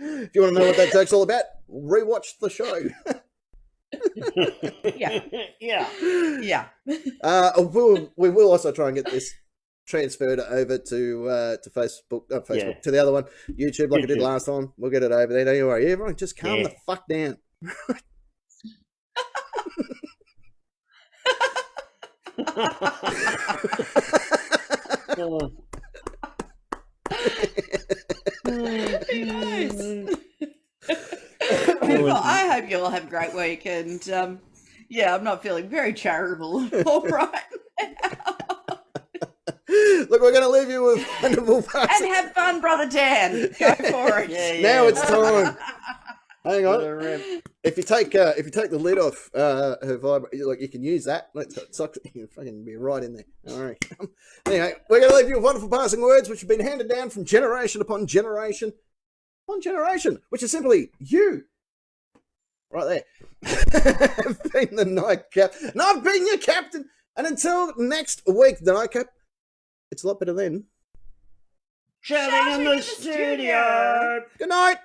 If you want to know what that joke's all about, rewatch the show. Yeah. We will also try and get this transferred over to Facebook, to the other one, YouTube, like I did last time. We'll get it over there. Don't you worry. Everyone, just calm the fuck down. Well, I hope you all have a great week, and I'm not feeling very charitable all right. Look, we're going to leave you with wonderful parts. And have fun, Brother Dan. Go for it. Now it's time. Hang on. If you take the lid off her vibrator, like you can use that. You can fucking be right in there. All right. Anyway, we're going to leave you with wonderful passing words, which have been handed down from generation upon generation, which is simply you. Right there. I've been the Nightcap, and I've been your captain. And until next week, the Nightcap, it's a lot better than Shouting in the studio. Good night.